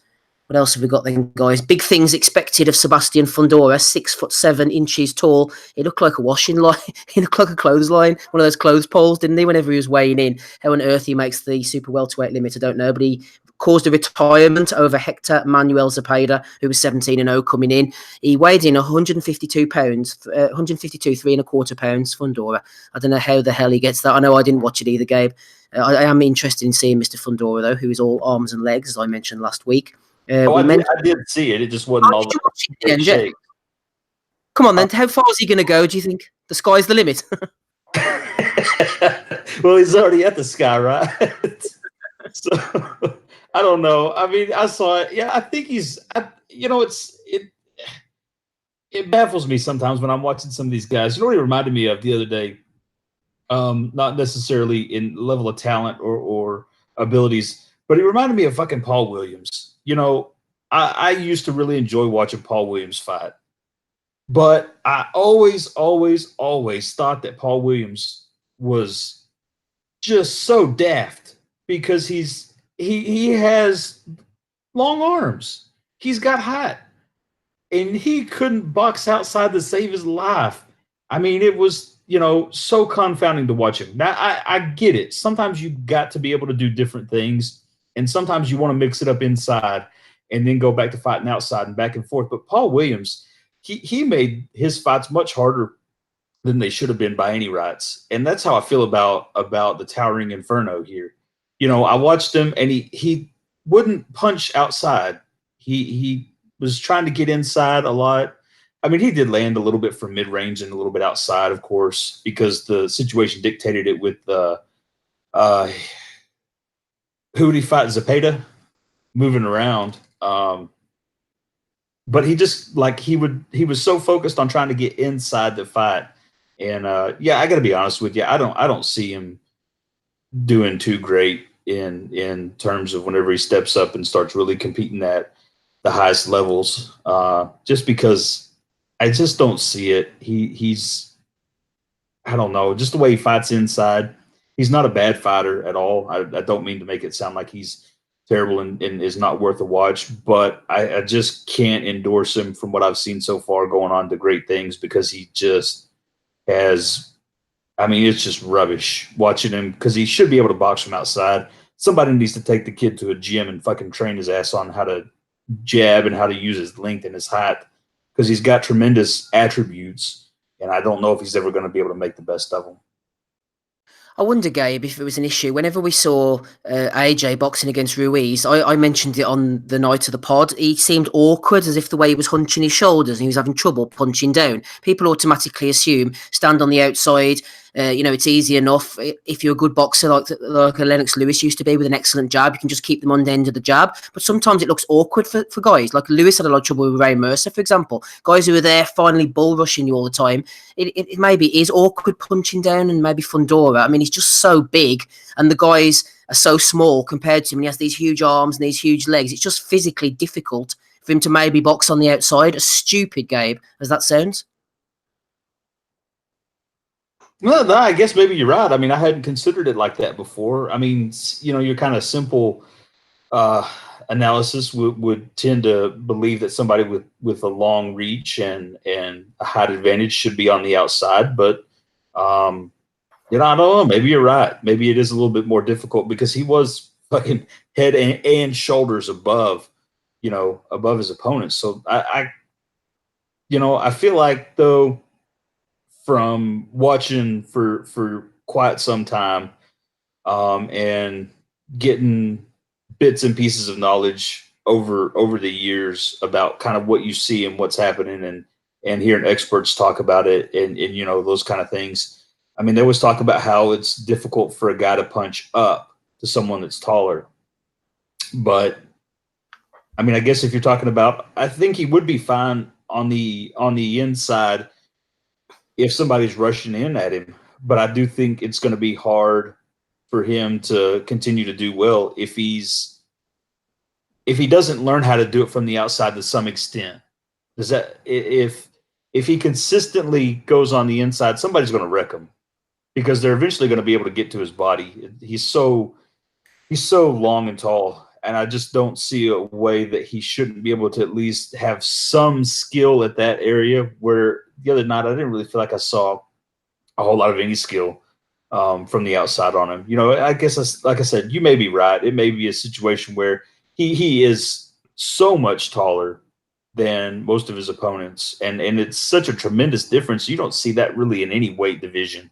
What else have we got then, guys? Big things expected of Sebastian Fundora, 6'7" tall. He looked like a washing line. He looked like a clothesline, one of those clothes poles, didn't he, whenever he was weighing in? How on earth he makes the super welterweight limit, I don't know. But he caused a retirement over Hector Manuel Zepeda, who was 17-0 coming in. He weighed in 152 pounds, 152, 3¼ pounds, Fundora. I don't know how the hell he gets that. I know I didn't watch it either, Gabe. I am interested in seeing Mr. Fundora, though, who is all arms and legs, as I mentioned last week. I did see it. It just wasn't all that shape. Come on, then. How far is he going to go, do you think? The sky's the limit. Well, he's already at the sky, right? So, I don't know. I mean, I saw it. Yeah, I think he's, it baffles me sometimes when I'm watching some of these guys. You know what he reminded me of the other day? Not necessarily in level of talent or abilities, but he reminded me of fucking Paul Williams. I used to really enjoy watching Paul Williams fight. But I always thought that Paul Williams was just so daft because he has long arms. He's got height. And he couldn't box outside to save his life. I mean, it was, so confounding to watch him. Now, I get it. Sometimes you got to be able to do different things, and sometimes you want to mix it up inside and then go back to fighting outside and back and forth. But Paul Williams, he made his fights much harder than they should have been by any rights. And that's how I feel about the Towering Inferno here. I watched him, and he wouldn't punch outside. He was trying to get inside a lot. I mean, he did land a little bit from mid-range and a little bit outside, of course, because the situation dictated it with who did he fight? Zepeda moving around. But he just he was so focused on trying to get inside the fight. And I got to be honest with you, I don't see him doing too great in terms of whenever he steps up and starts really competing at the highest levels, just because I just don't see it. He's I don't know, just the way he fights inside. He's not a bad fighter at all. I don't mean to make it sound like he's terrible and is not worth a watch, but I just can't endorse him from what I've seen so far going on to great things, because he just has, I mean, it's just rubbish watching him, because he should be able to box from outside. Somebody needs to take the kid to a gym and fucking train his ass on how to jab and how to use his length and his height, because he's got tremendous attributes, and I don't know if he's ever going to be able to make the best of them. I wonder, Gabe, if it was an issue. Whenever we saw AJ boxing against Ruiz, I mentioned it on the night of the pod. He seemed awkward, as if the way he was hunching his shoulders and he was having trouble punching down. People automatically assume stand on the outside. It's easy enough. If you're a good boxer like Lennox Lewis used to be, with an excellent jab, you can just keep them on the end of the jab. But sometimes it looks awkward for guys. Like Lewis had a lot of trouble with Ray Mercer, for example. Guys who are there finally bull rushing you all the time. It maybe is awkward punching down, and maybe Fundora. I mean, he's just so big, and the guys are so small compared to him. And he has these huge arms and these huge legs. It's just physically difficult for him to maybe box on the outside. As stupid, Gabe, as that sounds. Well, no, I guess maybe you're right. I mean, I hadn't considered it like that before. I mean, your kind of simple analysis would tend to believe that somebody with a long reach and a height advantage should be on the outside. But, I don't know. Maybe you're right. Maybe it is a little bit more difficult, because he was fucking head and shoulders above his opponents. So I feel like, though, from watching for quite some time, and getting bits and pieces of knowledge over the years about kind of what you see and what's happening, and hearing experts talk about it, and those kind of things. I mean, they always talk about how it's difficult for a guy to punch up to someone that's taller. But I mean, I guess if you're talking about, I think he would be fine on the inside if somebody's rushing in at him. But I do think it's going to be hard for him to continue to do well if he doesn't learn how to do it from the outside to some extent. Does that, if he consistently goes on the inside, somebody's going to wreck him, because they're eventually going to be able to get to his body. He's so long and tall, and I just don't see a way that he shouldn't be able to at least have some skill at that area, where the other night I didn't really feel like I saw a whole lot of any skill from the outside on him. I guess, like I said, you may be right. It may be a situation where he is so much taller than most of his opponents, and it's such a tremendous difference. You don't see that really in any weight division.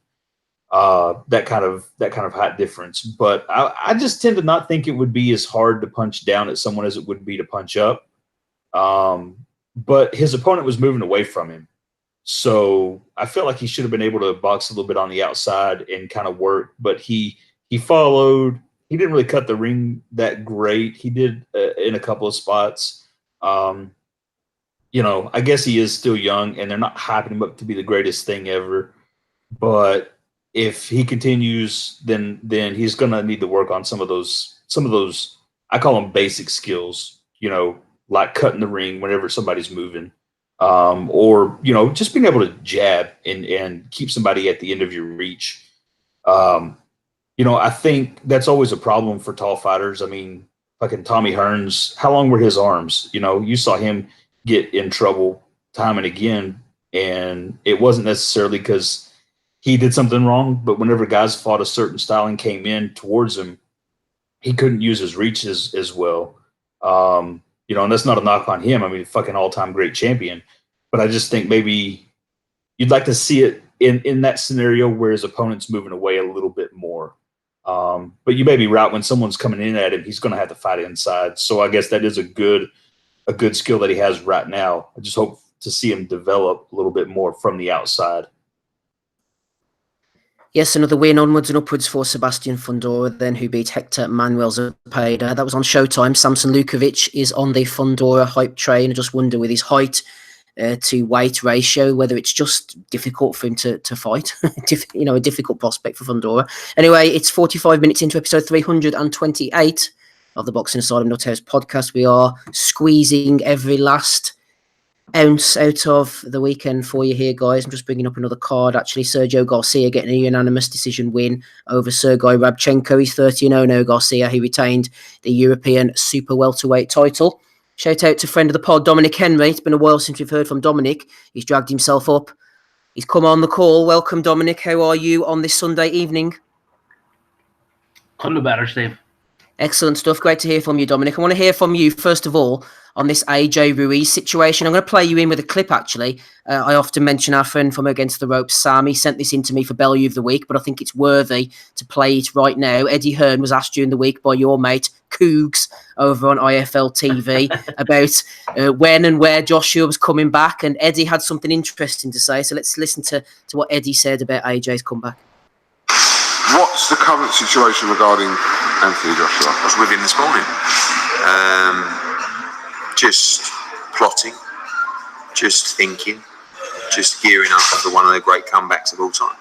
That kind of height difference. But I just tend to not think it would be as hard to punch down at someone as it would be to punch up. But his opponent was moving away from him, so I felt like he should have been able to box a little bit on the outside and kind of work. But he followed. He didn't really cut the ring that great. He did in a couple of spots. I guess he is still young, and they're not hyping him up to be the greatest thing ever. But if he continues, then he's going to need to work on some of those, I call them basic skills, like cutting the ring whenever somebody's moving, or, just being able to jab and keep somebody at the end of your reach. I think that's always a problem for tall fighters. I mean, fucking Tommy Hearns, how long were his arms? You saw him get in trouble time and again, and it wasn't necessarily because he did something wrong, but whenever guys fought a certain style and came in towards him, he couldn't use his reach as well. And that's not a knock on him. I mean, fucking all-time great champion. But I just think maybe you'd like to see it in that scenario where his opponent's moving away a little bit more. But you may be right, when someone's coming in at him, he's going to have to fight inside. So I guess that is a good skill that he has right now. I just hope to see him develop a little bit more from the outside. Yes, another win onwards and upwards for Sebastian Fundora, then, who beat Hector Manuel Zepeda. That was on Showtime. Samson Lukovic is on the Fundora hype train. I just wonder, with his height to weight ratio, whether it's just difficult for him to fight. A difficult prospect for Fundora. Anyway, it's 45 minutes into episode 328 of the Boxing Asylum Nuthouse podcast. We are squeezing every last ounce out of the weekend for you here, guys. I'm just bringing up another card. Actually, Sergio Garcia getting a unanimous decision win over Sergei Rabchenko. He's 30-0 now, Garcia. He retained the European super welterweight title. Shout out to friend of the pod, Dominic Henry. It's been a while since we've heard from Dominic. He's dragged himself up. He's come on the call. Welcome, Dominic. How are you on this Sunday evening? Couldn't be better, Steve. Excellent stuff. Great to hear from you, Dominic. I want to hear from you, first of all, on this AJ Ruiz situation. I'm going to play you in with a clip, actually. I often mention our friend from Against the Ropes, Sam. He sent this in to me for Bellew of the Week, but I think it's worthy to play it right now. Eddie Hearn was asked during the week by your mate, Cougs, over on IFL TV, about when and where Joshua was coming back, and Eddie had something interesting to say. So let's listen to what Eddie said about AJ's comeback. What's the current situation regarding Anthony Joshua? I was with him this morning. Just plotting, just thinking, just gearing up for one of the great comebacks of all time.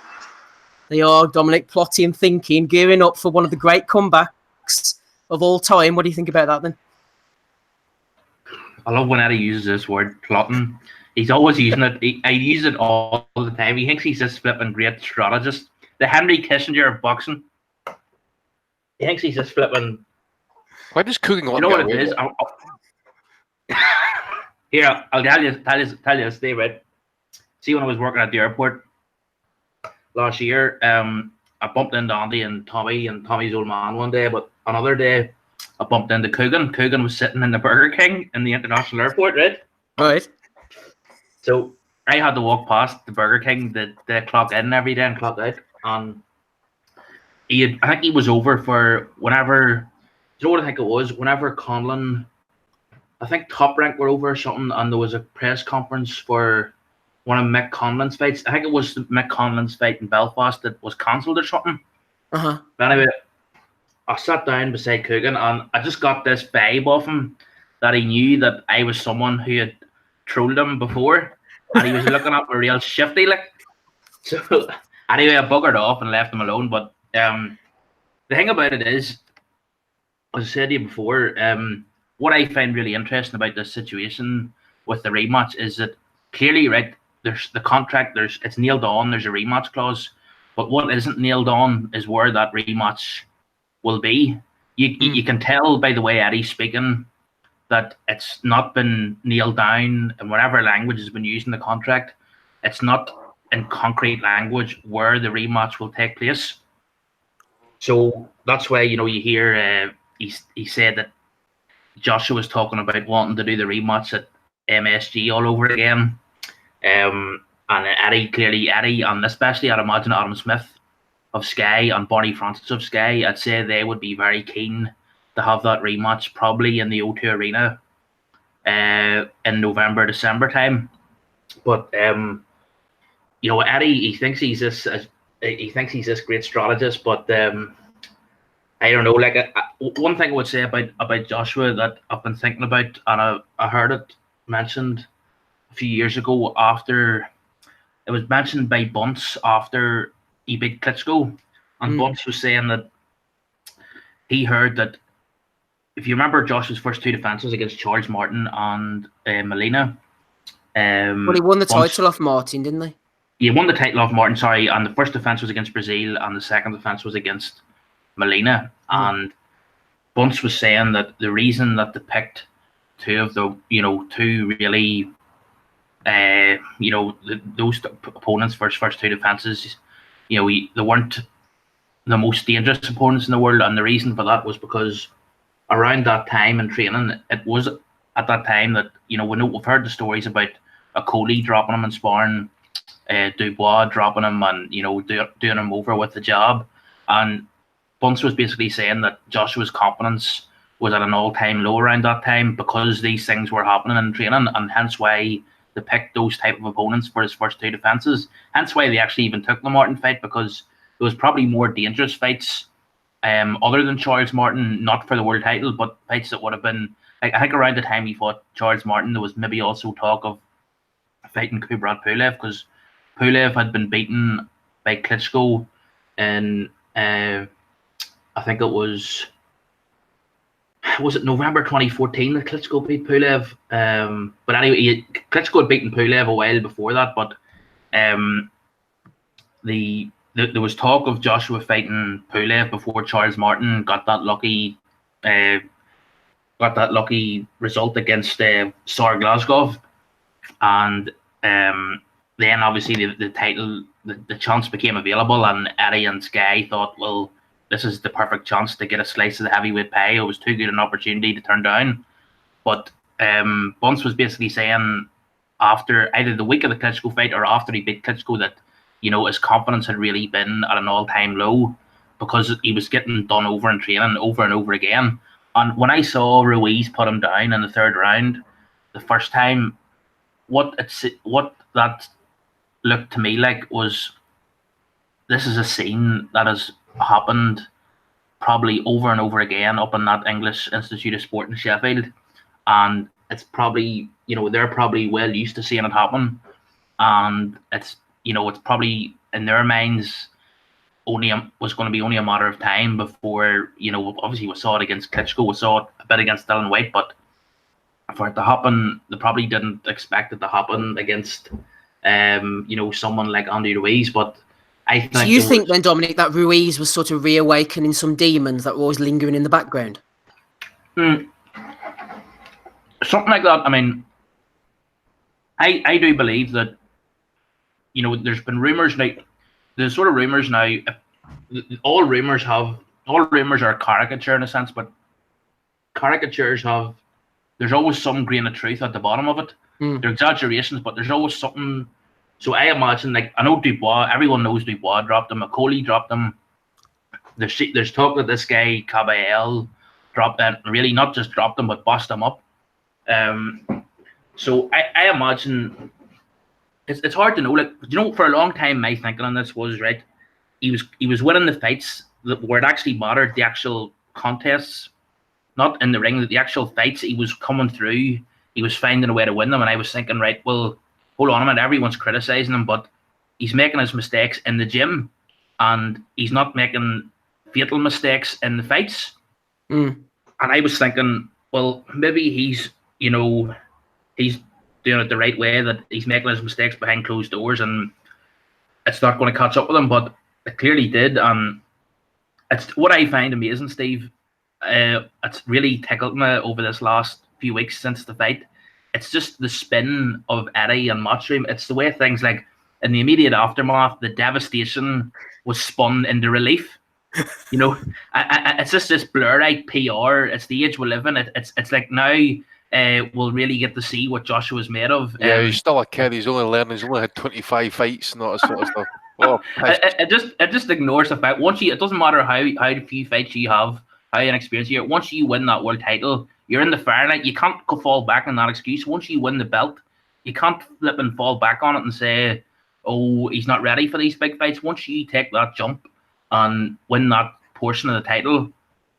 They are, Dominic, plotting, thinking, gearing up for one of the great comebacks of all time. What do you think about that, then? I love when Eddie uses this word, plotting. He's always using it. I use it all the time. He thinks he's this flipping great strategist. The Henry Kissinger of boxing. He thinks he's just flipping. Why does cooking on? You know what it is? Here, I'll tell you, Steve, right? See, when I was working at the airport last year, I bumped into Andy and Tommy and Tommy's old man one day, but another day I bumped into Coogan. Coogan was sitting in the Burger King in the international airport, right? Right. So I had to walk past the Burger King that clock in every day and clock out. And I think he was over for whenever, you know what I think it was? Whenever Conlon, I think Top Rank were over or something, and there was a press conference for one of Mick Conlon's fights. I think it was Mick Conlon's fight in Belfast that was cancelled or something. Uh-huh. But anyway, I sat down beside Coogan, and I just got this vibe off him that he knew that I was someone who had trolled him before, and he was looking at me real shifty, like. So anyway, I buggered off and left him alone. But the thing about it is, as I said to you before, what I find really interesting about this situation with the rematch is that clearly, right, there's the contract, it's nailed on, there's a rematch clause, but what isn't nailed on is where that rematch will be. You can tell by the way Eddie's speaking that it's not been nailed down, and whatever language has been used in the contract, it's not in concrete language where the rematch will take place. So that's why, you hear he said that Joshua was talking about wanting to do the rematch at MSG all over again. And Eddie, and especially I'd imagine Adam Smith of Sky and Barney Francis of Sky, I'd say they would be very keen to have that rematch probably in the O2 Arena in November, December time. But Eddie, he thinks he's this great strategist, but I don't know. Like one thing I would say about Joshua that I've been thinking about, and I heard it mentioned a few years ago after it was mentioned by Bunce after he beat Klitschko, and Bunce was saying that he heard that if you remember Joshua's first two defenses against Charles Martin and Molina, Well, he won the Bunce- title off Martin, didn't he? He won the title off Martin, sorry, and the first defence was against Brazil, and the second defence was against Molina. And Bunce was saying that the reason that they picked two of the, two really, those opponents for his first two defences, they weren't the most dangerous opponents in the world, and the reason for that was because around that time in training, it was at that time that we've heard the stories about Coley dropping him in sparring, Dubois dropping him, and doing him over with the jab, and Bunce was basically saying that Joshua's confidence was at an all-time low around that time because these things were happening in training, and hence why they picked those type of opponents for his first two defences. Hence why they actually even took the Martin fight, because there was probably more dangerous fights other than Charles Martin, not for the world title, but fights that would have been, like, I think around the time he fought Charles Martin, there was maybe also talk of fighting Kubrat Pulev, because Pulev had been beaten by Klitschko in, I think it was it November 2014 that Klitschko beat Pulev? But anyway, Klitschko had beaten Pulev a while before that, but there was talk of Joshua fighting Pulev before Charles Martin got that lucky result against Sar Glasgow, and then obviously the title, the chance became available, and Eddie and Sky thought, well, this is the perfect chance to get a slice of the heavyweight pie. It was too good an opportunity to turn down. But Bunce was basically saying after either the week of the Klitschko fight or after he beat Klitschko that his confidence had really been at an all-time low because he was getting done over in training over and over again. And when I saw Ruiz put him down in the third round the first time, what that looked to me like was, this is a scene that has happened probably over and over again up in that English Institute of Sport in Sheffield, and it's probably they're probably well used to seeing it happen, and it's probably in their minds was going to be only a matter of time before obviously we saw it against Klitschko, we saw it a bit against Dylan White, but for it to happen, they probably didn't expect it to happen against someone like Andy Ruiz. But I think, so you think then, Dominic, that Ruiz was sort of reawakening some demons that were always lingering in the background? Something like that. I mean, I do believe that there's been rumors now. There's sort of rumors now. All rumors are caricature in a sense, but caricatures have, there's always some grain of truth at the bottom of it. They're exaggerations, but there's always something. So I imagine, like, I know Dubois, everyone knows Dubois dropped him, Coley dropped him. There's talk that this guy Caballel dropped that, really not just dropped him, but bossed him up. So I imagine it's hard to know. Like, for a long time, my thinking on this was, right, he was winning the fights where it actually mattered, the actual contests, not in the ring, the actual fights. He was coming through, he was finding a way to win them, and I was thinking, right, well, hold on a minute, everyone's criticizing him, but he's making his mistakes in the gym, and he's not making fatal mistakes in the fights. And I was thinking, well, maybe he's doing it the right way, that he's making his mistakes behind closed doors, and it's not going to catch up with him, but it clearly did. And it's what I find amazing, Steve. It's really tickled me over this last few weeks since the fight. It's just the spin of Eddie and Matchroom. It's the way things, like, in the immediate aftermath, the devastation was spun into relief. It's just this blur-eyed PR. It's the age we live in. It's like now we'll really get to see what Joshua's made of. Yeah, he's still a kid. He's only learning. He's only had 25 fights, not that sort of stuff. Oh, it just ignores the fact, it doesn't matter how few fights you have, how inexperienced you are. Once you win that world title, you're in the Fahrenheit. You can't fall back on that excuse. Once you win the belt, you can't flip and fall back on it and say, oh, he's not ready for these big fights. Once you take that jump and win that portion of the title,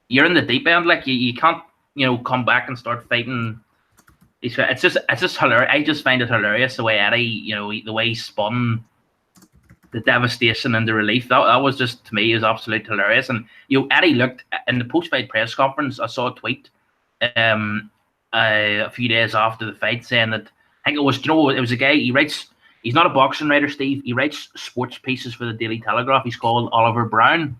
you're in the deep end. Like, you can't, come back and start fighting. It's just hilarious. I just find it hilarious the way Eddie, the way he spun the devastation and the relief. That was just, to me, is absolutely hilarious. And Eddie looked in the post-fight press conference. I saw a tweet a few days after the fight saying that I think it was, it was a guy, he's not a boxing writer, Steve. He writes sports pieces for the Daily Telegraph. He's called Oliver Brown.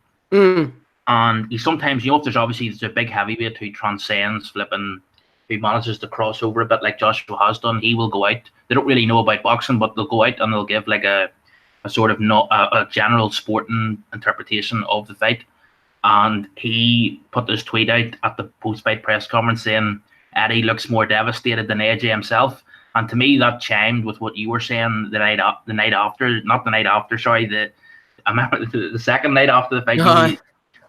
And he sometimes, if there's a big heavyweight who transcends flipping, who manages to cross over a bit like Joshua has done, he will go out. They don't really know about boxing, but they'll go out and they'll give like a sort of a general sporting interpretation of the fight. And he put this tweet out at the post-fight press conference saying Eddie looks more devastated than AJ himself. And to me, that chimed with what you were saying the night after. I remember the second night after the fight.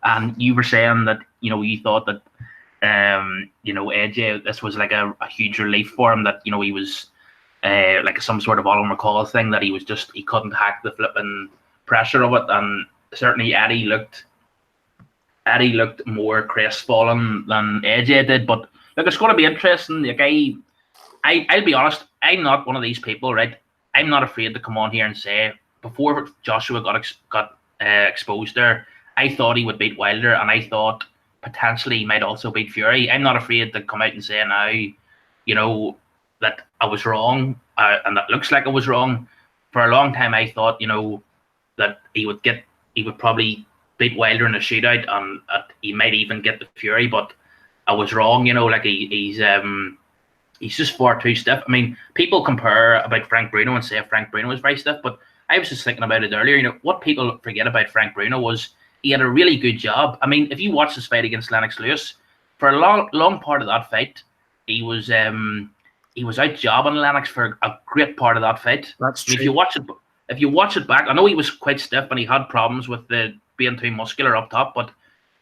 And you were saying that, you thought that, AJ, this was like a huge relief for him, that, he was like some sort of Oliver McCall thing, that he couldn't hack the flipping pressure of it. And certainly Eddie looked more crestfallen than AJ did. But look, it's going to be interesting. Like I'll be honest, I'm not one of these people, right? I'm not afraid to come on here and say, before Joshua got exposed there, I thought he would beat Wilder, and I thought potentially he might also beat Fury. I'm not afraid to come out and say now, that I was wrong, and that looks like I was wrong. For a long time, I thought, that he would probably beat Wilder in a shootout, and he might even get the Fury, but I was wrong. Like he's just far too stiff. I mean, people compare about Frank Bruno and say Frank Bruno was very stiff, but I was just thinking about it earlier. What people forget about Frank Bruno was he had a really good job. I mean, if you watch this fight against Lennox Lewis, for a long part of that fight, he was out jobbing Lennox for a great part of that fight. That's true. If you watch it back, I know he was quite stiff and he had problems with the being too muscular up top, but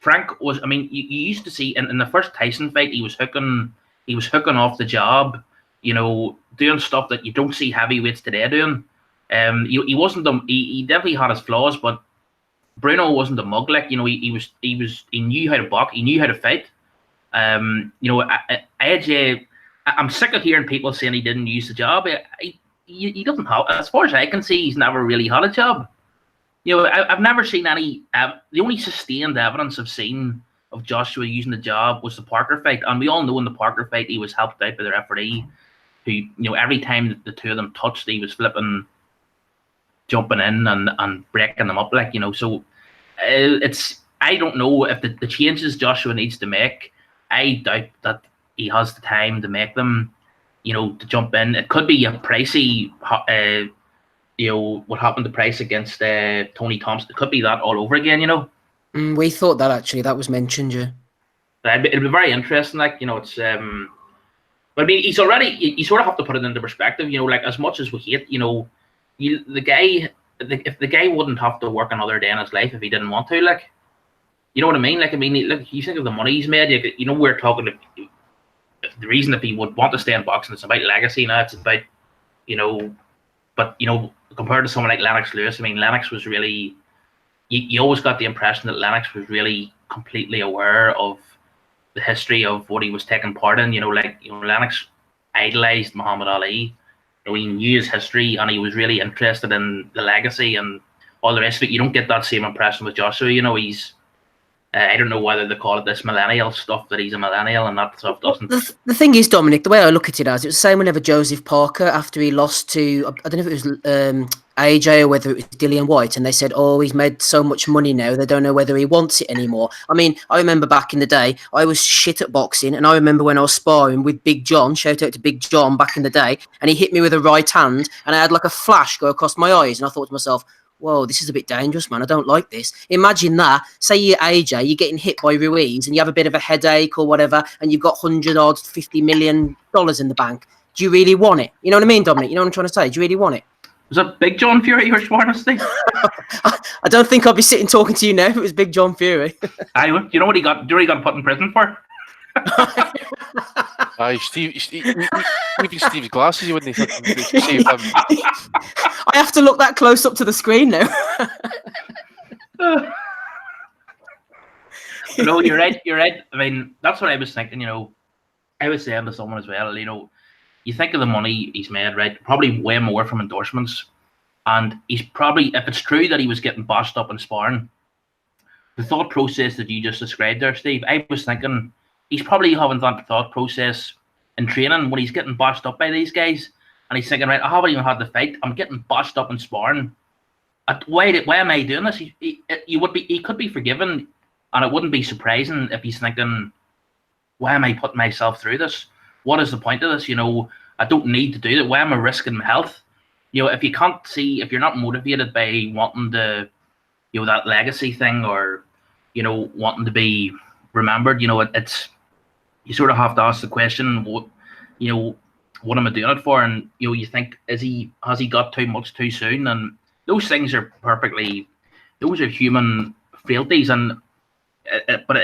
Frank was. I mean, you used to see in the first Tyson fight, he was hooking off the job, doing stuff that you don't see heavyweights today doing. He wasn't he definitely had his flaws, but Bruno wasn't a mug. Like, he knew how to box, he knew how to fight. AJ, I'm sick of hearing people saying he didn't use the job. He doesn't have, as far as I can see, he's never really had a job. I've never seen any. The only sustained evidence I've seen of Joshua using the job was the Parker fight, and we all know in the Parker fight he was helped out by the referee, who every time the two of them touched, he was flipping, jumping in and breaking them up, So it's, I don't know if the changes Joshua needs to make, I doubt that he has the time to make them, to jump in. It could be a pricey, what happened to Price against Tony Thompson. It could be that all over again, We thought that actually, that was mentioned, yeah. It'll be very interesting, it's but I mean, you sort of have to put it into perspective, as much as we hate, if the guy wouldn't have to work another day in his life if he didn't want to, you know what I mean? Look, you think of the money he's made, we're talking the reason if he would want to stay in boxing, it's about legacy now, it's about, but compared to someone like Lennox Lewis, I mean, Lennox was really, you always got the impression that Lennox was really completely aware of the history of what he was taking part in. Lennox idolized Muhammad Ali. He knew his history and he was really interested in the legacy and all the rest of it. You don't get that same impression with Joshua. He's, I don't know whether they call it this millennial stuff, that he's a millennial and that stuff doesn't. The thing is, Dominic, the way I look at it as, it was the same whenever Joseph Parker, after he lost to, I don't know if it was AJ or whether it was Dillian White, and they said, oh, he's made so much money now, they don't know whether he wants it anymore. I mean, I remember back in the day, I was shit at boxing, and I remember when I was sparring with Big John, shout out to Big John back in the day, and he hit me with a right hand, and I had like a flash go across my eyes, and I thought to myself, whoa, this is a bit dangerous, man. I don't like this. Imagine that. Say you're AJ, you're getting hit by Ruiz and you have a bit of a headache or whatever, and you've got $150 million in the bank. Do you really want it? You know what I mean, Dominic? You know what I'm trying to say? Do you really want it? Was that Big John Fury you were sworn to say? I don't think I'd be sitting talking to you now if it was Big John Fury. You know what he got? Do you know what he got put in prison for? Steve, even Steve's glasses, you wouldn't have saved him. I have to look that close up to the screen now. No, you're right. I mean, that's what I was thinking. I was saying to someone as well. You think of the money he's made, right? Probably way more from endorsements, and he's probably, if it's true that he was getting bashed up in sparring, the thought process that you just described there, Steve, I was thinking he's probably having that thought process in training when he's getting bashed up by these guys. and he's thinking, right, I haven't even had the fight. I'm getting bashed up in sparring. Why am I doing this? He could be forgiven, and it wouldn't be surprising if he's thinking, why am I putting myself through this? What is the point of this? I don't need to do that. Why am I risking my health? If you can't see, if you're not motivated by wanting to, that legacy thing, or, wanting to be remembered, it's, you sort of have to ask the question, what am I doing it for? And, you think, has he got too much too soon? And those things are those are human frailties. And but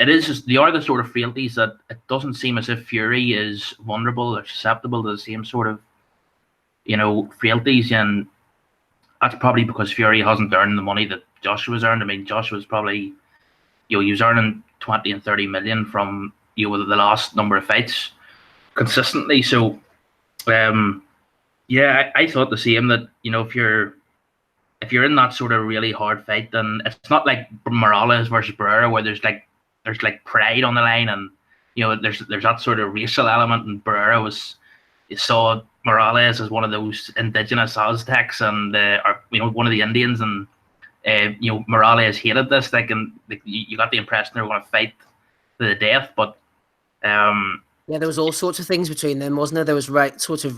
they are the sort of frailties that it doesn't seem as if Fury is vulnerable or susceptible to the same sort of, frailties. And that's probably because Fury hasn't earned the money that Joshua's earned. I mean, Joshua's probably, he was earning 20 and 30 million from, the last number of fights consistently. So, I thought the same, that, if you're in that sort of really hard fight, then it's not like Morales versus Barrera, where there's pride on the line, and there's that sort of racial element. And Barrera you saw Morales as one of those indigenous Aztecs, and one of the Indians, and Morales hated this. And you got the impression they were going to fight to the death, but yeah, there was all sorts of things between them, wasn't there? There was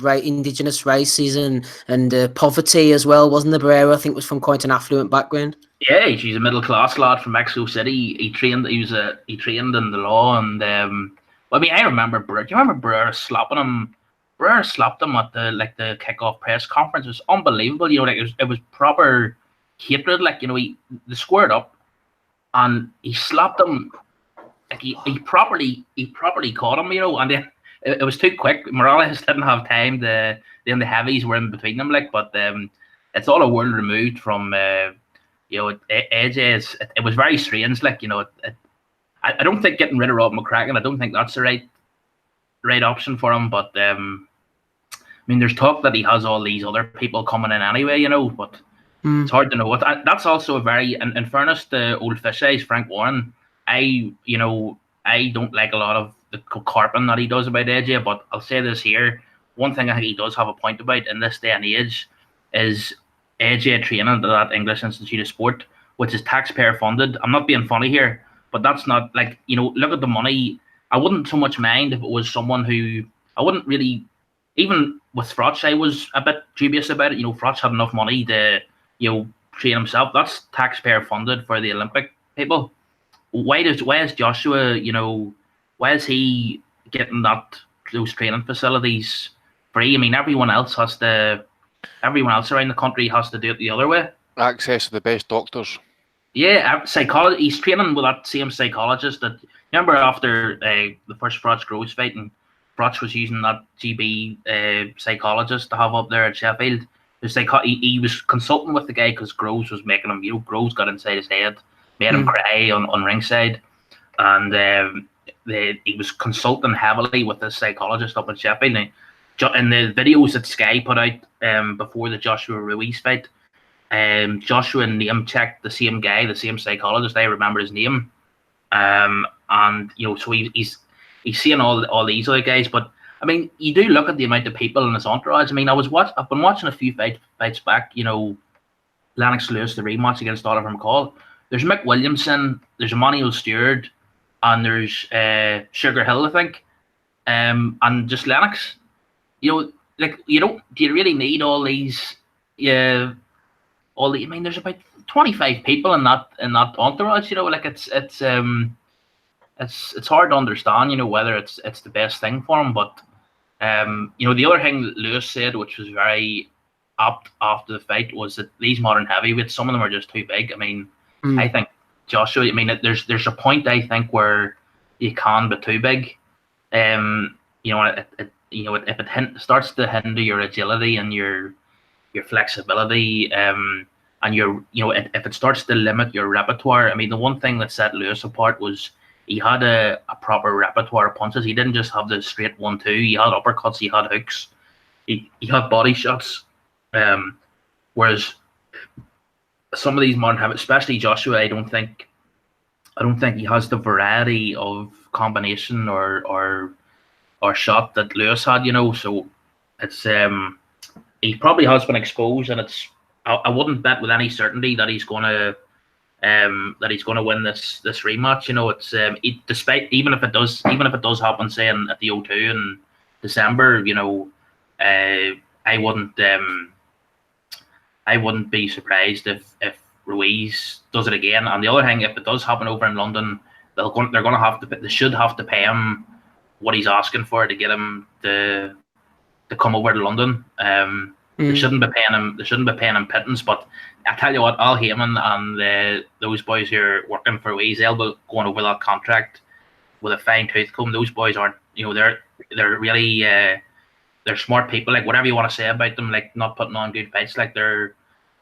indigenous races and poverty as well, wasn't there? Barrera, I think, was from quite an affluent background. Yeah, he's a middle class lad from Mexico City. He trained in the law, and I remember Barrera. Do you remember Barrera slapping him? Barrera slapped him at the kickoff press conference. It was unbelievable. It was proper hatred. They squared up, and he slapped him. He properly caught him, and then it was too quick. Morales didn't have time. The heavies were in between them, but it's all a world removed from AJ. It was very strange, I don't think getting rid of Rob McCracken, I don't think that's the right option for him. But there's talk that he has all these other people coming in anyway, but it's hard to know. That's also a very, in fairness to old fish eyes, Frank Warren, I don't like a lot of the carping that he does about AJ, but I'll say this here. One thing I think he does have a point about in this day and age is AJ training at that English Institute of Sport, which is taxpayer funded. I'm not being funny here, but that's not look at the money. I wouldn't so much mind if it was someone who, I wouldn't really, even with Frotch, I was a bit dubious about it. Frotch had enough money to, train himself. That's taxpayer funded for the Olympic people. Why is Joshua, why is he getting those training facilities free? I mean, everyone else around the country has to do it the other way. Access to the best doctors. Yeah, psychology. He's training with that same psychologist that, remember after the first Frotch Groves fight, and Frotch was using that GB psychologist to have up there at Sheffield. He was consulting with the guy because Groves was making him, Groves got inside his head, made him cry on ringside, and he was consulting heavily with this psychologist up in Sheffield. And the videos that Sky put out before the Joshua Ruiz fight, Joshua name checked the same guy, the same psychologist. I remember his name, and so he's seeing all these other guys. But I mean, you do look at the amount of people in his entourage. I mean, I've been watching a few fights back. Lennox Lewis, the rematch against Oliver McCall. There's Mick Williamson, there's Emmanuel Stewart, and there's Sugar Hill, I think, and just Lennox. Do you really need all these? I mean, there's about 25 people in that entourage. It's hard to understand. Whether it's the best thing for him. But the other thing that Lewis said, which was very apt after the fight, was that these modern heavyweights, some of them are just too big. I mean, I think Joshua. I mean, there's a point I think where you can be too big. If it starts to hinder your agility and your flexibility, and if it starts to limit your repertoire. I mean, the one thing that set Lewis apart was he had a proper repertoire of punches. He didn't just have the straight 1-2. He had uppercuts. He had hooks. He had body shots. Whereas some of these modern, especially Joshua, I don't think he has the variety of combination or shot that Lewis had. So it's he probably has been exposed, and I wouldn't bet with any certainty that he's gonna win this rematch. You know, it's despite even if it does happen, say at the O2 in December, you know, I wouldn't be surprised if Ruiz does it again. And the other thing, if it does happen over in London, they should have to pay him what he's asking for to get him to come over to London. They shouldn't be paying him pittance. But I tell you what, Al Heyman and those boys who are working for Ruiz, they'll be going over that contract with a fine tooth comb. Those boys aren't, you know, they're really they're smart people. Like, whatever you want to say about them, like not putting on good fights, like they're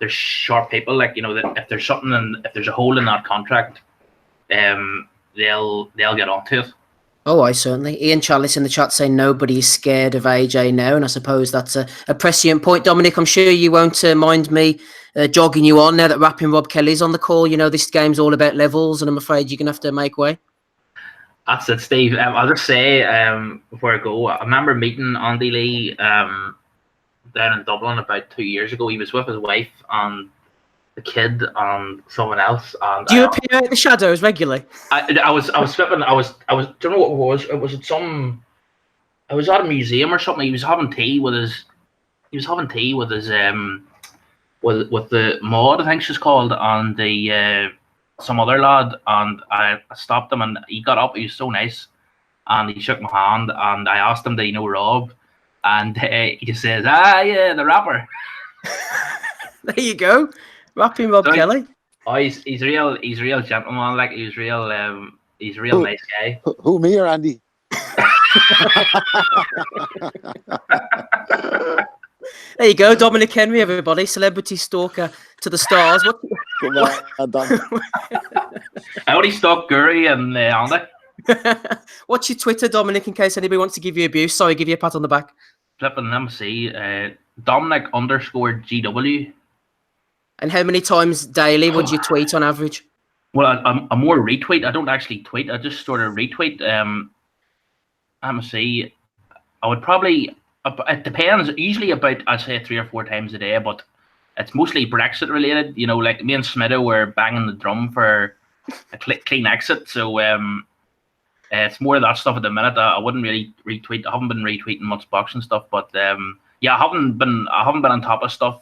sharp people. Like, you know, that if there's something if there's a hole in that contract, they'll get onto it. Oh, I certainly. Ian Chalice in the chat saying nobody is scared of AJ now, and I suppose that's a prescient point. Dominic, I'm sure you won't mind me jogging you on now that Rapping Rob Kelly's on the call. You know, this game's all about levels, and I'm afraid you're going to have to make way. That's it, Steve. I'll just say before I go, I remember meeting Andy Lee down in Dublin about 2 years ago. He was with his wife and the kid and someone else. And do you appear out the shadows regularly? I was flipping. I was. Do you know what it was? It was at some. I was at a museum or something. He was having tea with his. With the Maud, I think she's called, and the some other lad, and I stopped him, and he got up. He was so nice, and he shook my hand, and I asked him, "Do you know Rob?" And he just says, "Ah, yeah, the rapper." There you go. Rapping Rob Kelly. Oh, he's real gentleman. Like, he's a real nice guy. Who, me or Andy? There you go, Dominic Henry, everybody, celebrity stalker to the stars. I only stalk Guri and Andy. What's your Twitter, Dominic, in case anybody wants to give you abuse? Sorry, give you a pat on the back. Flipping, let me see. Dominic_GW. And how many times daily would you tweet on average? Well, I'm more retweet. I don't actually tweet. I just sort of retweet. Let me see. I would probably. It depends. Usually about, I'd say, 3 or 4 times a day, but it's mostly Brexit related. You know, like me and Smitho were banging the drum for a clean exit. So it's more of that stuff at the minute. I wouldn't really retweet. I haven't been retweeting much boxing stuff, but yeah, I haven't been on top of stuff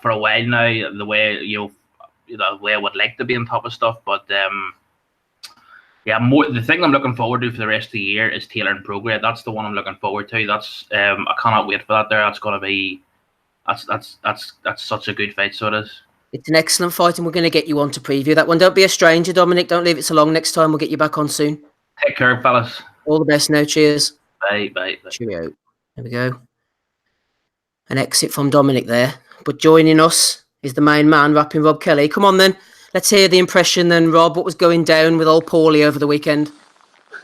for a while now. The way the way I would like to be on top of stuff, but yeah, the thing I'm looking forward to for the rest of the year is Taylor and Prograde. That's the one I'm looking forward to. That's I cannot wait for that. That's gonna be that's such a good fight. So it is. It's an excellent fight, and we're going to get you on to preview that one. Don't be a stranger, Dominic. Don't leave it so long. Next time, we'll get you back on soon. Take care, fellas. All the best now. Cheers. Bye. Cheerio. There we go. An exit from Dominic there. But joining us is the main man, Rapping Rob Kelly. Come on, then. Let's hear the impression then, Rob. What was going down with old Paulie over the weekend?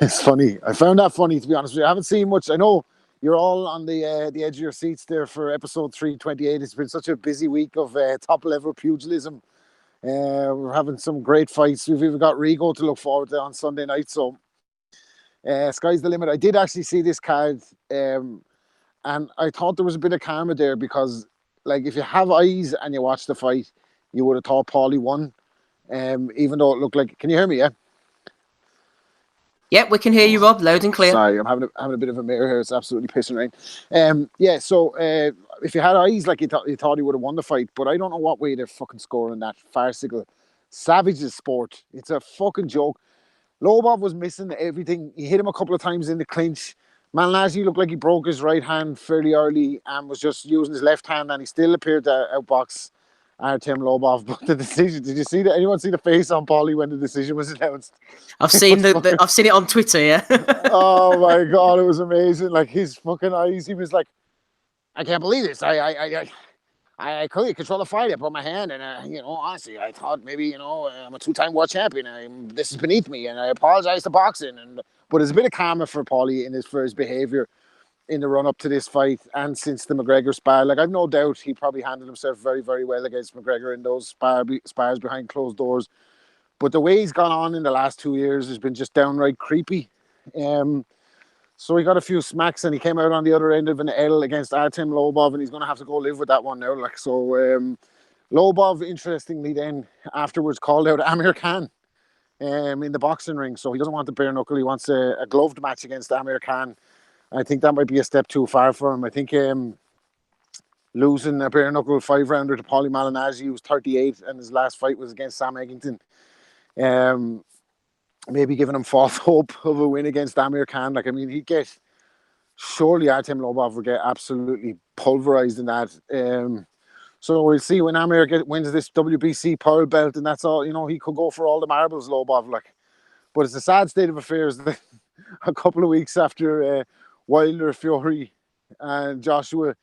It's funny. I found that funny, to be honest with you. I haven't seen much. I know you're all on the edge of your seats there for episode 328. It's been such a busy week of top-level pugilism. We're having some great fights. We've even got Rigo to look forward to on Sunday night. So sky's the limit. I did actually see this card, and I thought there was a bit of karma there because, like, if you have eyes and you watch the fight, you would have thought Paulie won, even though it looked like... Can you hear me, yeah? Yep, we can hear you, Rob, loud and clear. Sorry, I'm having a bit of a mirror here. It's absolutely pissing rain. Yeah, so if you had eyes, like you thought he would have won the fight, but I don't know what way they're fucking scoring that farcical Savage's sport. It's a fucking joke. Lobov was missing everything. He hit him a couple of times in the clinch. Manlazi looked like he broke his right hand fairly early and was just using his left hand, and he still appeared to outbox Artem Lobov. But the decision, did you see that? Anyone see the face on Paulie when the decision was announced? I've seen I've seen it on Twitter, yeah. Oh my god, it was amazing. Like, his fucking eyes, he was like, I can't believe this. I couldn't control the fight. I put my hand, and honestly, I thought maybe I'm a 2-time world champion. This is beneath me, and I apologize to boxing. But there's a bit of karma for Paulie for his behavior in the run up to this fight, and since the McGregor spar. Like, I've no doubt he probably handled himself very, very well against McGregor in those spars behind closed doors. But the way he's gone on in the last 2 years has been just downright creepy. So he got a few smacks and he came out on the other end of an L against Artem Lobov, and he's going to have to go live with that one now. Like, so Lobov, interestingly, then afterwards called out Amir Khan in the boxing ring. So he doesn't want the bare knuckle. He wants a gloved match against Amir Khan. I think that might be a step too far for him. I think losing a bare knuckle 5-rounder to Paulie Malignaggi, who was 38, and his last fight was against Sam Eglinton. Maybe giving him false hope of a win against Amir Khan. Like, I mean, surely Artem Lobov would get absolutely pulverized in that. So we'll see when Amir wins this WBC Pearl belt, and that's all. You know, he could go for all the marbles, Lobov. Like, but it's a sad state of affairs that a couple of weeks after Wilder, Fury, and Joshua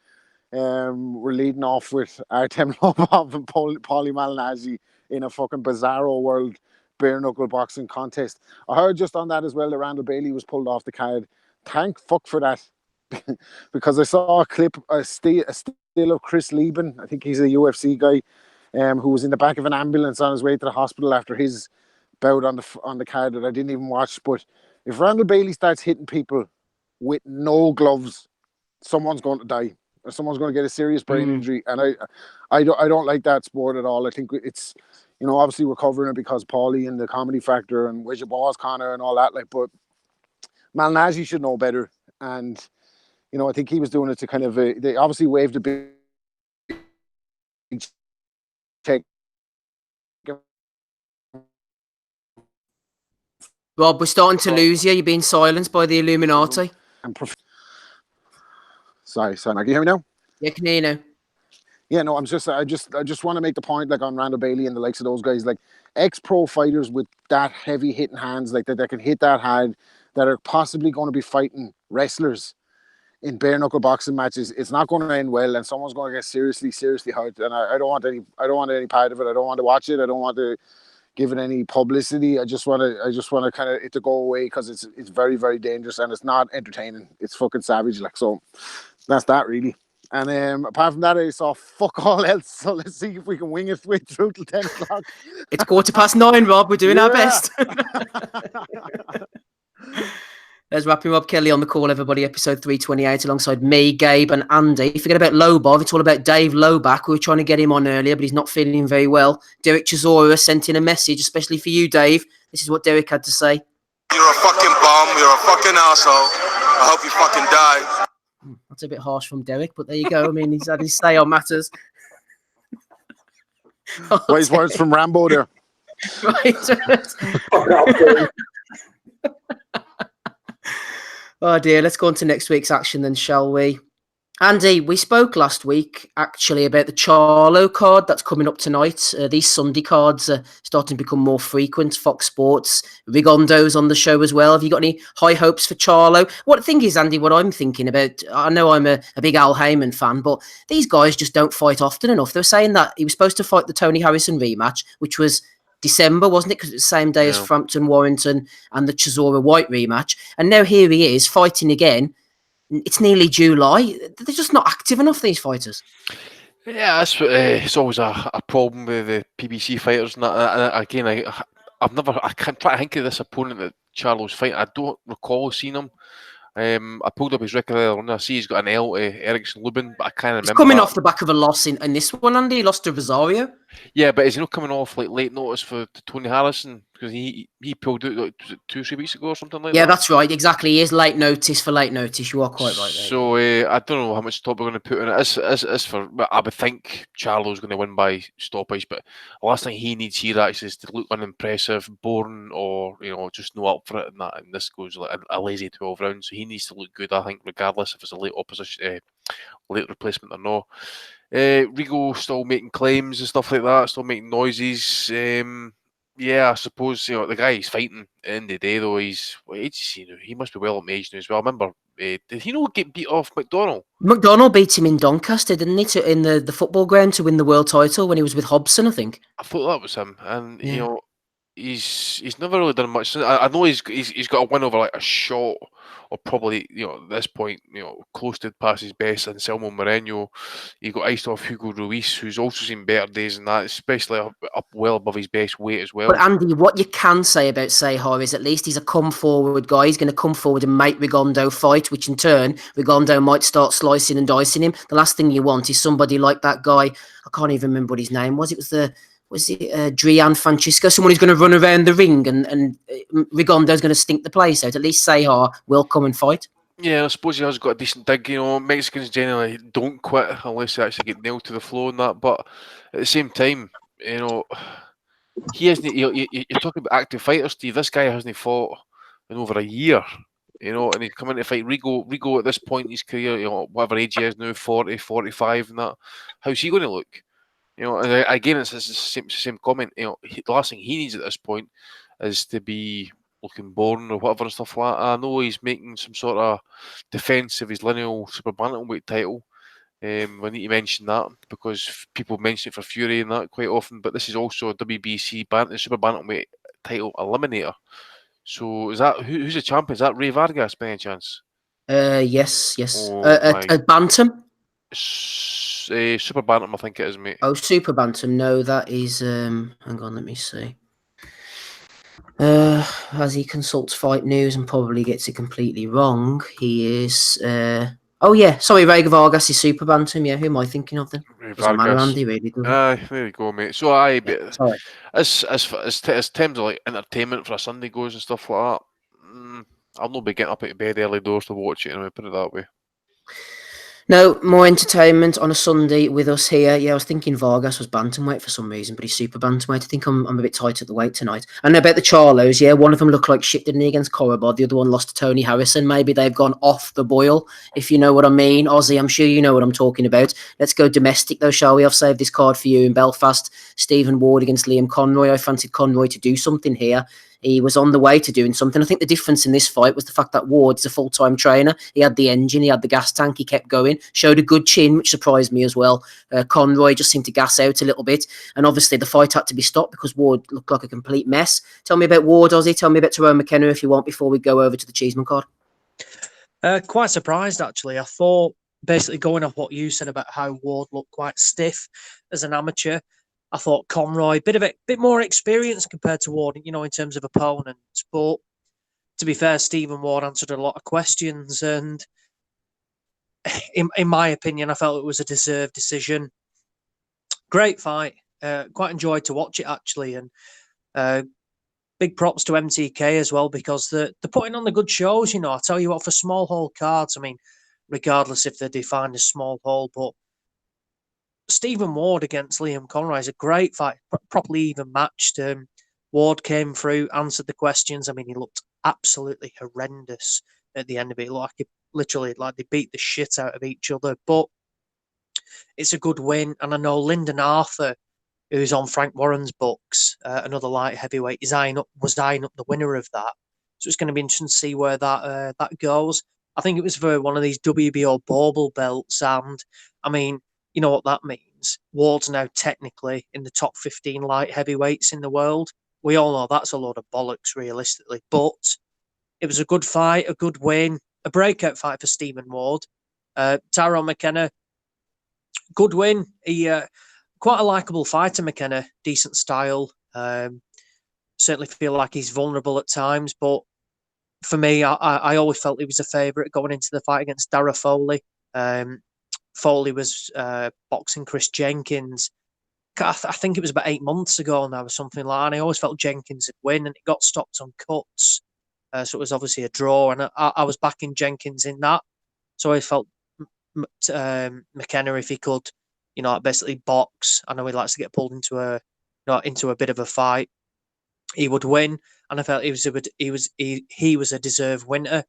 were leading off with Artem Lobov and Paulie Malignaggi in a fucking bizarro world bare knuckle boxing contest. I heard just on that as well that Randall Bailey was pulled off the card. Thank fuck for that. Because I saw a still of Chris Lieben. I think he's a UFC guy, who was in the back of an ambulance on his way to the hospital after his bout on the card that I didn't even watch. But if Randall Bailey starts hitting people with no gloves, someone's going to die, or someone's going to get a serious brain injury, and I don't like that sport at all. I think it's, you know, obviously we're covering it because Paulie and the comedy factor and where's your balls, Conor, and all that. Like, but Malignaggi should know better, and you know, I think he was doing it to kind of they obviously waved a big check. Rob, we're starting to lose you. You're being silenced by the Illuminati. Sorry, can you hear me now? Yeah, can hear you now. Yeah, no, I just want to make the point, like, on Randall Bailey and the likes of those guys, like ex-pro fighters with that heavy hitting hands, like that can hit that hard, that are possibly going to be fighting wrestlers in bare knuckle boxing matches. It's not going to end well, and someone's going to get seriously hurt. And I don't want any part of it. I don't want to watch it. I don't want to give it any publicity. I just want to kind of it to go away, because it's very, very dangerous, and it's not entertaining. It's fucking savage. Like, so that's that really. And apart from that, I saw fuck all else. So let's see if we can wing it through till 10 o'clock. It's 9:15, Rob. We're doing our best. There's rapping Rob Kelly on the call, everybody. Episode 328, alongside me, Gabe, and Andy. Forget about Lobov. It's all about Dave Loback. We were trying to get him on earlier, but he's not feeling very well. Derek Chisora sent in a message, especially for you, Dave. This is what Derek had to say. You're a fucking bum. You're a fucking asshole. I hope you fucking die. That's a bit harsh from Derek, but there you go. I mean, he's had his say on matters. Wise words from Rambo there. Right. Oh dear, let's go on to next week's action then, shall we? Andy, we spoke last week actually about the Charlo card that's coming up tonight. These Sunday cards are starting to become more frequent. Fox Sports, Rigondo's on the show as well. Have you got any high hopes for Charlo? What the thing is, Andy, what I'm thinking about, I know I'm a big Al Heyman fan, but these guys just don't fight often enough. They were saying that he was supposed to fight the Tony Harrison rematch, which was December, wasn't it? Because it was the same day as Frampton Warrington and the Chisora White rematch. And now here he is fighting again. It's nearly July. They're just not active enough, these fighters. Yeah, that's it's always a problem with the PBC fighters. And again, I can't try to think of this opponent that Charlo's fighting. I don't recall seeing him. I pulled up his record earlier on. I see he's got an L to Ericsson Lubin, but I can't remember. He's coming off the back of a loss in this one, Andy. He lost to Rosario. Yeah, but is he not coming off like late notice for Tony Harrison? Because he pulled out like, 2-3 weeks ago or something like that. Yeah, that's right. Exactly. He is late notice for late notice. You are quite right there. So I don't know how much thought we're going to put in it. As for, I would think Charlo's going to win by stoppage, but the last thing he needs here actually is to look unimpressive, boring, or just no up for it. And this goes like a lazy 12 rounds. So he needs to look good, I think, regardless if it's a late opposition, late replacement or not. Rigo still making claims and stuff like that, still making noises. Yeah, I suppose the guy he's fighting at the end of the day, though, he must be well up age now as well. I remember, did he not get beat off McDonald? McDonald beat him in Doncaster, didn't he, in the football ground to win the world title when he was with Hobson, I think. I thought that was him, and he's never really done much. I know he's got a win over like a shot, or probably at this point close to past his best. And Selmo Moreno, he got iced off Hugo Ruiz, who's also seen better days than that, especially up well above his best weight as well. But Andy, what you can say about Sehar is at least he's a come forward guy. He's going to come forward and make Rigondo fight, which in turn Rigondo might start slicing and dicing him. The last thing you want is somebody like that guy. I can't even remember what his name was. Was it Drian Francisco? Someone who's going to run around the ring and Rigondo's going to stink the place out. At least Sehar will come and fight. Yeah, I suppose he has got a decent dig. Mexicans generally don't quit unless they actually get nailed to the floor and that. But at the same time, he hasn't. You're talking about active fighters, Steve. This guy hasn't fought in over a year. And he's coming to fight Rigo at this point in his career. Whatever age he is now, 40, 45, and that. How's he going to look? And again, it's the same comment. The last thing he needs at this point is to be looking boring or whatever and stuff like that. I know he's making some sort of defence of his lineal super bantamweight title. We need to mention that because people mention it for Fury and that quite often. But this is also a WBC super bantamweight title eliminator. So is that who's the champion? Is that Ray Vargas by any chance? Yes. A bantam. Super bantam, I think it is, mate. Oh, super bantam. No, that is. Hang on, let me see. As he consults Fight News and probably gets it completely wrong, he is. Oh yeah, sorry, Ray Vargas is super bantam. Yeah, who am I thinking of then? Doesn't matter, Andy, really. There we go, mate. So as terms of like entertainment for a Sunday goes and stuff like that, I'll not be getting up out of bed early doors to watch it. Put it that way. No, more entertainment on a Sunday with us here. Yeah, I was thinking Vargas was bantamweight for some reason, but he's super bantamweight. I think I'm a bit tight at the weight tonight. And about the Charlos, yeah, one of them looked like shit, didn't he, against Korobov? The other one lost to Tony Harrison. Maybe they've gone off the boil, if you know what I mean. Ozzy, I'm sure you know what I'm talking about. Let's go domestic, though, shall we? I've saved this card for you in Belfast. Stephen Ward against Liam Conroy. I fancied Conroy to do something here. He was on the way to doing something. I think the difference in this fight was the fact that Ward is a full-time trainer. He had the engine, he had the gas tank, he kept going, showed a good chin, which surprised me as well. Conroy just seemed to gas out a little bit. And obviously the fight had to be stopped because Ward looked like a complete mess. Tell me about Ward, Ozzy. Tell me about Tyrone McKenna if you want before we go over to the Cheeseman card. Quite surprised, actually. I thought, basically going off what you said about how Ward looked quite stiff as an amateur, I thought Conroy, bit more experience compared to Ward, in terms of opponents. But to be fair, Stephen Ward answered a lot of questions, and in my opinion, I felt it was a deserved decision. Great fight. Quite enjoyed to watch it, actually, and big props to MTK as well, because they're putting on the good shows. I tell you what, for small hole cards, regardless if they're defined as small hole, but Stephen Ward against Liam Conroy is a great fight, properly even matched. Ward came through, answered the questions. He looked absolutely horrendous at the end of it. Literally, they beat the shit out of each other. But it's a good win. And I know Lyndon Arthur, who's on Frank Warren's books, another light heavyweight, was eyeing up the winner of that. So it's going to be interesting to see where that goes. I think it was for one of these WBO bauble belts. And, you know what that means. Ward's now technically in the top 15 light heavyweights in the world. We all know that's a load of bollocks, realistically. But it was a good fight, a good win, a breakout fight for Stephen Ward. Tyrone McKenna, good win. He quite a likeable fighter, McKenna. Decent style. Certainly feel like he's vulnerable at times. But for me, I always felt he was a favourite going into the fight against Dara Foley. Foley was boxing Chris Jenkins. I think it was about 8 months ago now or something like that. And I always felt Jenkins would win, and it got stopped on cuts. So it was obviously a draw, and I was backing Jenkins in that. So I felt McKenna, if he could, basically box. I know he likes to get pulled into a bit of a fight. He would win, and I felt he was a deserved winner.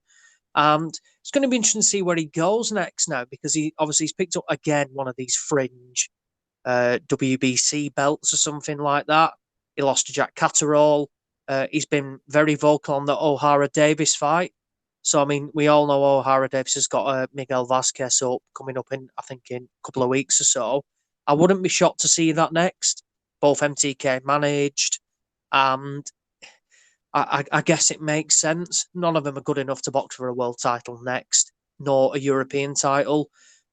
And it's going to be interesting to see where he goes next now, because he's picked up again one of these fringe WBC belts or something like that. He lost to Jack Catterall. He's been very vocal on the O'Hara Davis fight. So, we all know O'Hara Davis has got Miguel Vasquez coming up in a couple of weeks or so. I wouldn't be shocked to see that next. Both MTK managed. And I guess it makes sense. None of them are good enough to box for a world title next, nor a European title.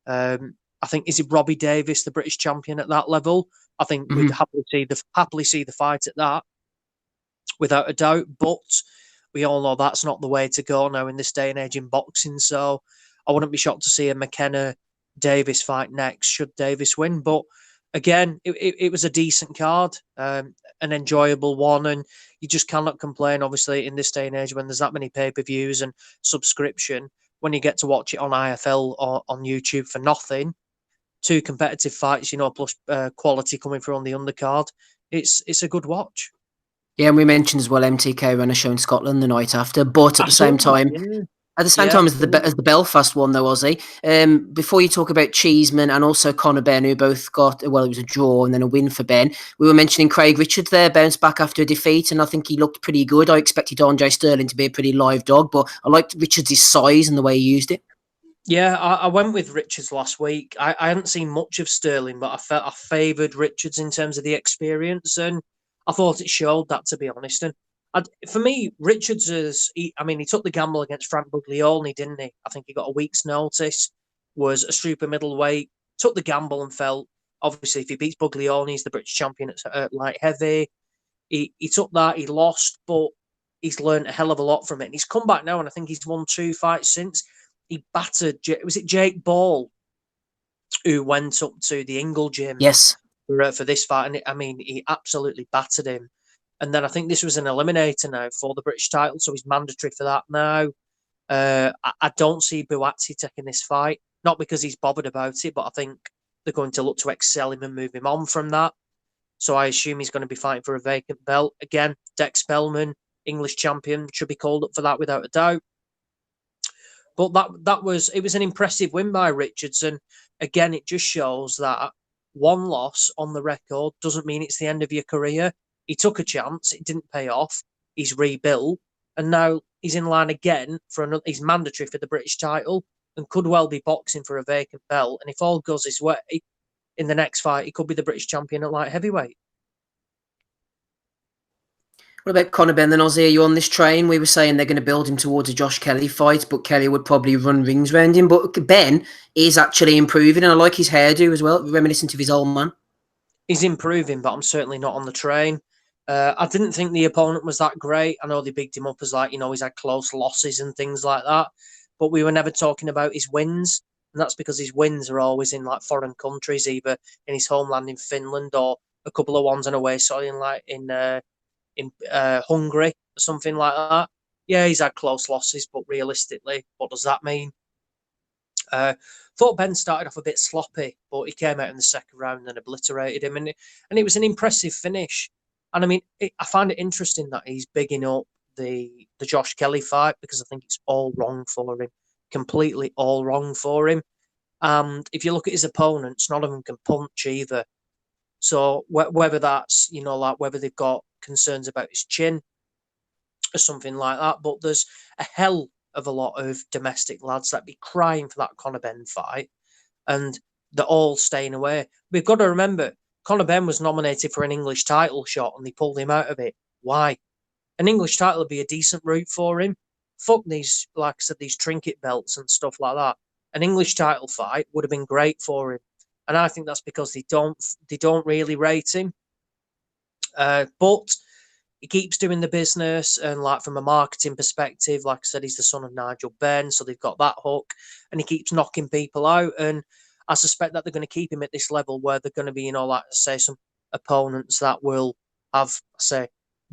I think, is it Robbie Davis, the British champion at that level? I think we'd happily see the fight at that, without a doubt. But we all know that's not the way to go now in this day and age in boxing. So I wouldn't be shocked to see a McKenna Davis fight next, should Davis win. But again, it was a decent card, an enjoyable one, and you just cannot complain, obviously, in this day and age when there's that many pay-per-views and subscription, when you get to watch it on IFL or on YouTube for nothing. Two competitive fights, plus quality coming through on the undercard. It's a good watch. Yeah, and we mentioned as well MTK ran a show in Scotland the night after, but at the same time, as the Belfast one, though, Ozzy. Before you talk about Cheeseman and also Conor Benn, who both got, it was a draw and then a win for Ben. We were mentioning Craig Richards there, bounced back after a defeat, and I think he looked pretty good. I expected Andre Sterling to be a pretty live dog, but I liked Richards' size and the way he used it. Yeah, I went with Richards last week. I hadn't seen much of Sterling, but I favoured Richards in terms of the experience, and I thought it showed that, to be honest. And for me, Richards he took the gamble against Frank Buglioni, didn't he? I think he got a week's notice, was a super middleweight, took the gamble and felt, obviously, if he beats Buglioni, he's the British champion at light heavy. He took that, he lost, but he's learned a hell of a lot from it. And he's come back now, and I think he's won 2 fights since. He battered, was it Jake Ball, who went up to the Ingle gym for this fight? And he absolutely battered him. And then I think this was an eliminator now for the British title, so he's mandatory for that now. I don't see Buatsi taking this fight, not because he's bothered about it, but I think they're going to look to excel him and move him on from that. So I assume he's going to be fighting for a vacant belt. Again, Dex Spellman, English champion, should be called up for that without a doubt. But it was an impressive win by Richards. And again, it just shows that one loss on the record doesn't mean it's the end of your career. He took a chance. It didn't pay off. He's rebuilt. And now he's in line again for another. He's mandatory for the British title and could well be boxing for a vacant belt. And if all goes his way, in the next fight, he could be the British champion at light heavyweight. What about Conor Benn then, Ozzy? Are you on this train? We were saying they're going to build him towards a Josh Kelly fight, but Kelly would probably run rings around him. But Ben is actually improving, and I like his hairdo as well, reminiscent of his old man. He's improving, but I'm certainly not on the train. I didn't think the opponent was that great. I know they bigged him up as he's had close losses and things like that, but we were never talking about his wins. And that's because his wins are always in foreign countries, either in his homeland in Finland or a couple of ones on away soil in Hungary or something like that. Yeah, he's had close losses, but realistically, what does that mean? Thought Ben started off a bit sloppy, but he came out in the second round and obliterated him, and it was an impressive finish. And I find it interesting that he's bigging up the Josh Kelly fight, because I think it's all wrong for him, completely all wrong for him. And if you look at his opponents, none of them can punch either. So whether that's whether they've got concerns about his chin or something like that, but there's a hell of a lot of domestic lads that be crying for that Conor Benn fight, and they're all staying away. We've got to remember, Conor Benn was nominated for an English title shot and they pulled him out of it. Why? An English title would be a decent route for him. Fuck these, like I said, these trinket belts and stuff like that. An English title fight would have been great for him. And I think that's because they don't really rate him. But he keeps doing the business, and from a marketing perspective, like I said, he's the son of Nigel Benn, so they've got that hook, and he keeps knocking people out. And I suspect that they're going to keep him at this level where they're going to be, some opponents that will have,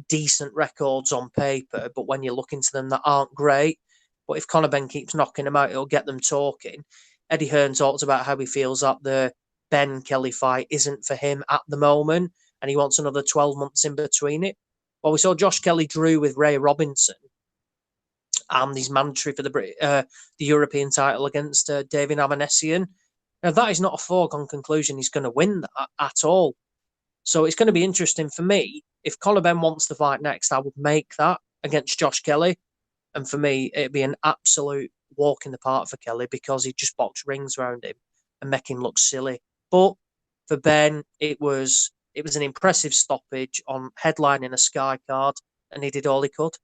decent records on paper, but when you look into them, that aren't great. But if Conor Benn keeps knocking them out, it'll get them talking. Eddie Hearn talked about how he feels that the Ben Kelly fight isn't for him at the moment, and he wants another 12 months in between it. Well, we saw Josh Kelly drew with Ray Robinson, and he's mandatory for the European title against David Avanesian. Now, that is not a foregone conclusion he's going to win that at all. So it's going to be interesting for me. If Conor Benn wants to fight next, I would make that against Josh Kelly. And for me, it'd be an absolute walk in the park for Kelly, because he'd just box rings around him and make him look silly. But for Ben, it was an impressive stoppage on headlining a Sky card and he did all he could.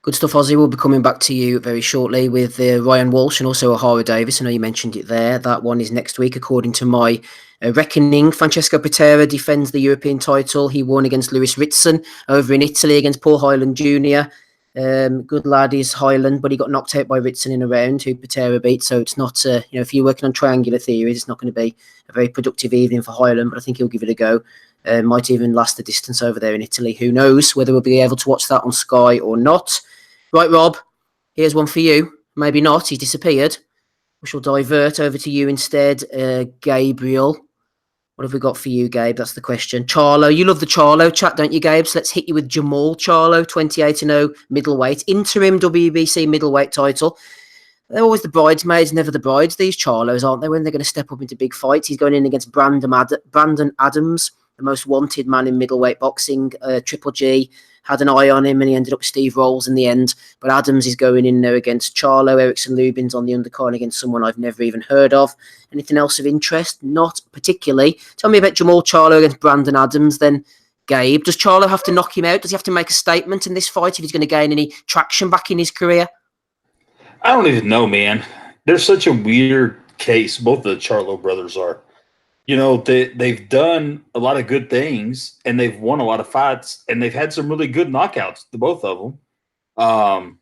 Good stuff, Ozzy. We'll be coming back to you very shortly with Ryan Walsh and also O'Hara Davis. I know you mentioned it there. That one is next week, according to my reckoning. Francesco Patera defends the European title. He won against Lewis Ritson over in Italy against Paul Hyland Jr. Good lad is Hyland, but he got knocked out by Ritson in a round, who Patera beat. So it's not, if you're working on triangular theories, it's not going to be a very productive evening for Hyland, but I think he'll give it a go. Might even last the distance over there in Italy. Who knows whether we'll be able to watch that on Sky or not. Right, Rob, here's one for you. Maybe not. He's disappeared. We shall divert over to you instead. Gabriel. What have we got for you, Gabe? That's the question. Charlo. You love the Charlo chat, don't you, Gabe? So let's hit you with Jamal Charlo, 28-0 middleweight. Interim WBC middleweight title. They're always the bridesmaids, never the brides. These Charlos, aren't they? When they're going to step up into big fights. He's going in against Brandon Adams, the most wanted man in middleweight boxing. Triple G had an eye on him and he ended up Steve Rolls in the end. But Adams is going in there against Charlo. Erickson Lubin's on the undercard against someone I've never even heard of. Anything else of interest? Not particularly. Tell me about Jamal Charlo against Brandon Adams then, Gabe. Does Charlo have to knock him out? Does he have to make a statement in this fight if he's going to gain any traction back in his career? I don't even know, man. They're such a weird case. Both the Charlo brothers are. You know, they've done a lot of good things, and they've won a lot of fights, and they've had some really good knockouts, the both of them.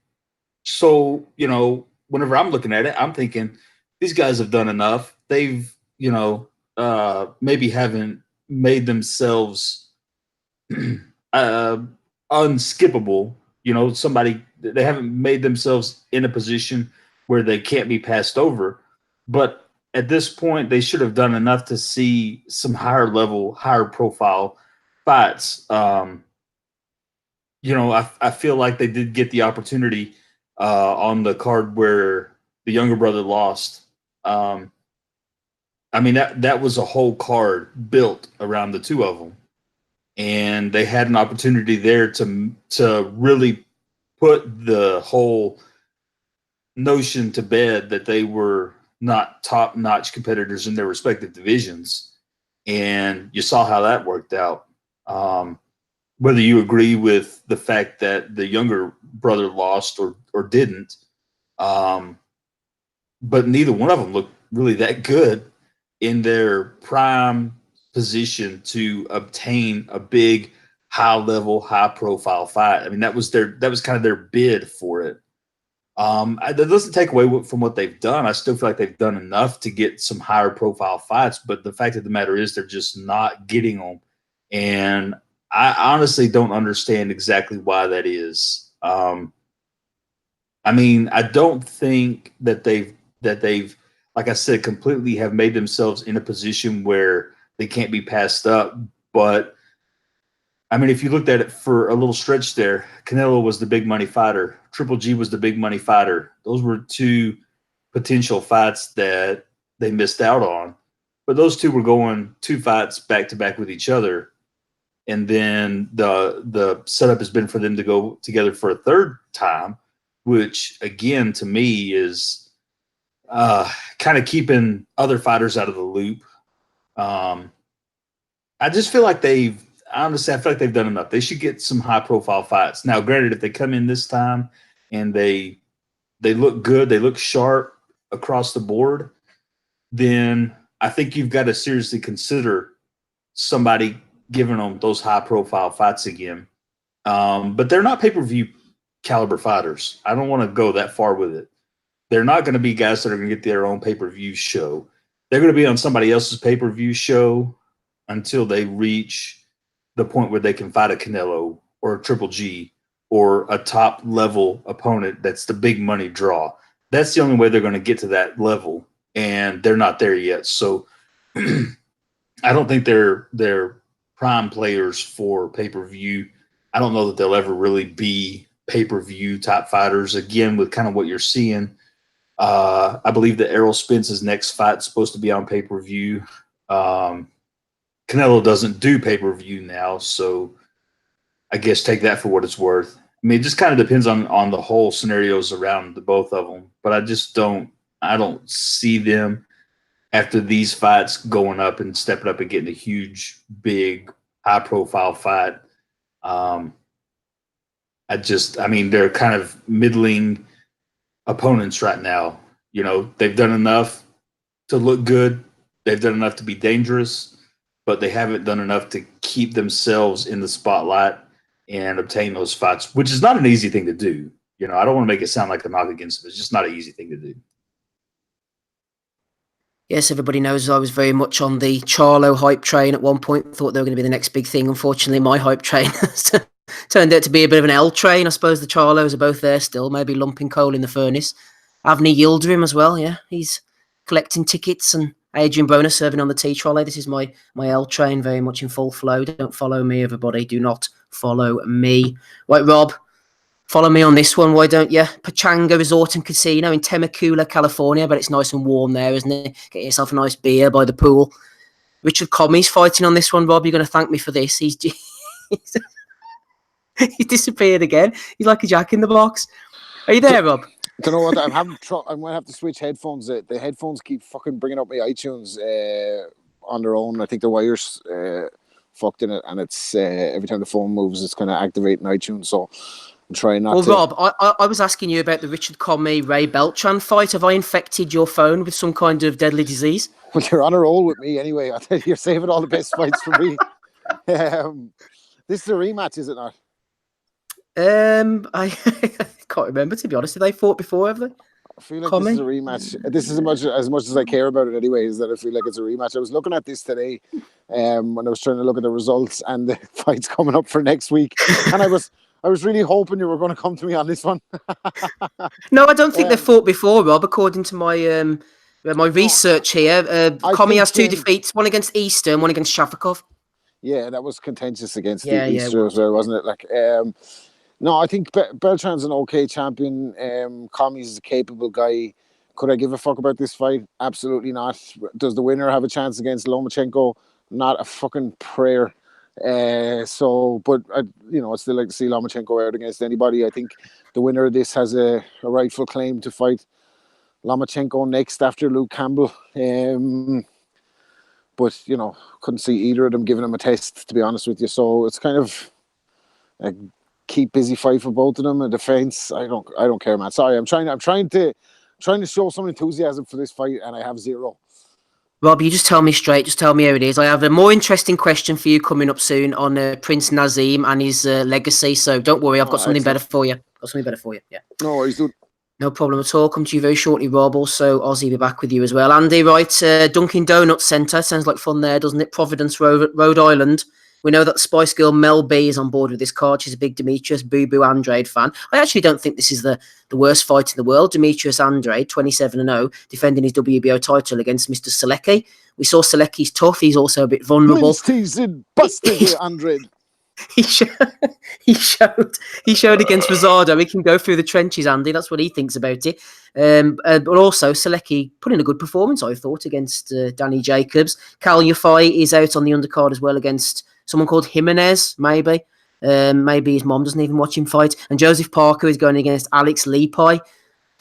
So, you know, whenever I'm looking at it, I'm thinking these guys have done enough. They've, maybe haven't made themselves unskippable. You know, they haven't made themselves in a position where they can't be passed over. But at this point, they should have done enough to see some higher level, higher profile fights. I feel like they did get the opportunity on the card where the younger brother lost. That was a whole card built around the two of them. And they had an opportunity there to really put the whole notion to bed that they were not top-notch competitors in their respective divisions. And you saw how that worked out. Whether you agree with the fact that the younger brother lost or didn't, but neither one of them looked really that good in their prime position to obtain a big, high-level, high-profile fight. I mean, that was kind of their bid for it. That doesn't take away from what they've done. I still feel like they've done enough to get some higher profile fights, but the fact of the matter is they're just not getting them. And I honestly don't understand exactly why that is. I don't think that they've, like I said, completely have made themselves in a position where they can't be passed up. But if you looked at it for a little stretch there, Canelo was the big money fighter. Triple G was the big money fighter. Those were two potential fights that they missed out on. But those two were going two fights back to back with each other. And then the setup has been for them to go together for a third time, which again, to me, is kind of keeping other fighters out of the loop. I just feel like I feel like they've done enough. They should get some high-profile fights. Now, granted, if they come in this time and they look good, they look sharp across the board, then I think you've got to seriously consider somebody giving them those high-profile fights again. But they're not pay-per-view caliber fighters. I don't want to go that far with it. They're not going to be guys that are going to get their own pay-per-view show. They're going to be on somebody else's pay-per-view show until they reach the point where they can fight a Canelo or a Triple G or a top level opponent that's the big money draw. That's the only way they're going to get to that level, and they're not there yet. So I don't think they're prime players for pay-per-view. I don't know that they'll ever really be pay-per-view type fighters. Again, with kind of what you're seeing, I believe that Errol Spence's next fight is supposed to be on pay-per-view. Canelo doesn't do pay-per-view now, so I guess take that for what it's worth. It just kind of depends on the whole scenarios around the both of them. But I don't see them after these fights going up and stepping up and getting a huge, big, high-profile fight. they're kind of middling opponents right now. You know, they've done enough to look good. They've done enough to be dangerous, but they haven't done enough to keep themselves in the spotlight and obtain those fights, which is not an easy thing to do. You know, I don't want to make it sound like a knock against them. It's just not an easy thing to do. Yes, everybody knows I was very much on the Charlo hype train at one point. Thought they were going to be the next big thing. Unfortunately, my hype train turned out to be a bit of an L train. I suppose the Charlos are both there still, maybe lumping coal in the furnace. Avni Yildirim as well, yeah. He's collecting tickets, and Adrian Broner serving on the T-trolley. This is my L train, very much in full flow. Don't follow me, everybody. Do not follow me. Right, Rob, follow me on this one, why don't you? Pachanga Resort and Casino in Temecula, California. But it's nice and warm there, isn't it? Get yourself a nice beer by the pool. Richard Commey's fighting on this one, Rob. You're going to thank me for this. He's he disappeared again. He's like a jack in the box. Are you there, Rob? Do you know what? I'm going to have to switch headphones. The headphones keep fucking bringing up my iTunes on their own. I think the wires fucked in it, and it's every time the phone moves, it's kind of activating iTunes. So I'm trying not to. Well, Rob, I was asking you about the Richard Commey Ray Beltran fight. Have I infected your phone with some kind of deadly disease? Well, you're on a roll with me anyway. I tell you, you're saving all the best fights for me. This is a rematch, is it not? I can't remember, to be honest. Have they fought before, have they? I feel like this is a rematch. This is as much as I care about it anyway, is that I feel like it's a rematch. I was looking at this today when I was trying to look at the results and the fights coming up for next week. And I was really hoping you were going to come to me on this one. No, I don't think they've fought before, Rob, according to my research here. Commey has 2 defeats, one against Easter and one against Shafikov. Yeah, that was contentious against Easter as well, wasn't it? No, I think Beltran's an okay champion. Commey's a capable guy. Could I give a fuck about this fight? Absolutely not. Does the winner have a chance against Lomachenko? Not a fucking prayer. But I'd still like to see Lomachenko out against anybody. I think the winner of this has a rightful claim to fight Lomachenko next after Luke Campbell. But couldn't see either of them giving him a test, to be honest with you. So it's kind of a keep busy fight for both of them. A defense, I don't care, man. Sorry, I'm trying to show some enthusiasm for this fight, and I have zero. Rob, you just tell me straight. Just tell me how it is. I have a more interesting question for you coming up soon on Prince Naseem and his legacy. So don't worry, I've got something better for you. Yeah. No worries, dude. No problem at all. Come to you very shortly, Rob. Also, Ozzy will be back with you as well. Andy, right? Dunkin' Donuts Centre. Sounds like fun there, doesn't it? Providence, Rhode Island. We know that Spice Girl Mel B is on board with this card. She's a big Demetrius Boo Andrade fan. I actually don't think this is the worst fight in the world. Demetrius Andrade, 27-0, defending his WBO title against Mr. Selecki. We saw Selecki's tough. He's also a bit vulnerable. Busted Andrade. He showed against Rosado. He can go through the trenches, Andy. That's what he thinks about it. But also, Selecki put in a good performance, I thought, against Danny Jacobs. Cal Yafai is out on the undercard as well against someone called Jimenez, maybe. Maybe his mom doesn't even watch him fight. And Joseph Parker is going against Alex Lepai.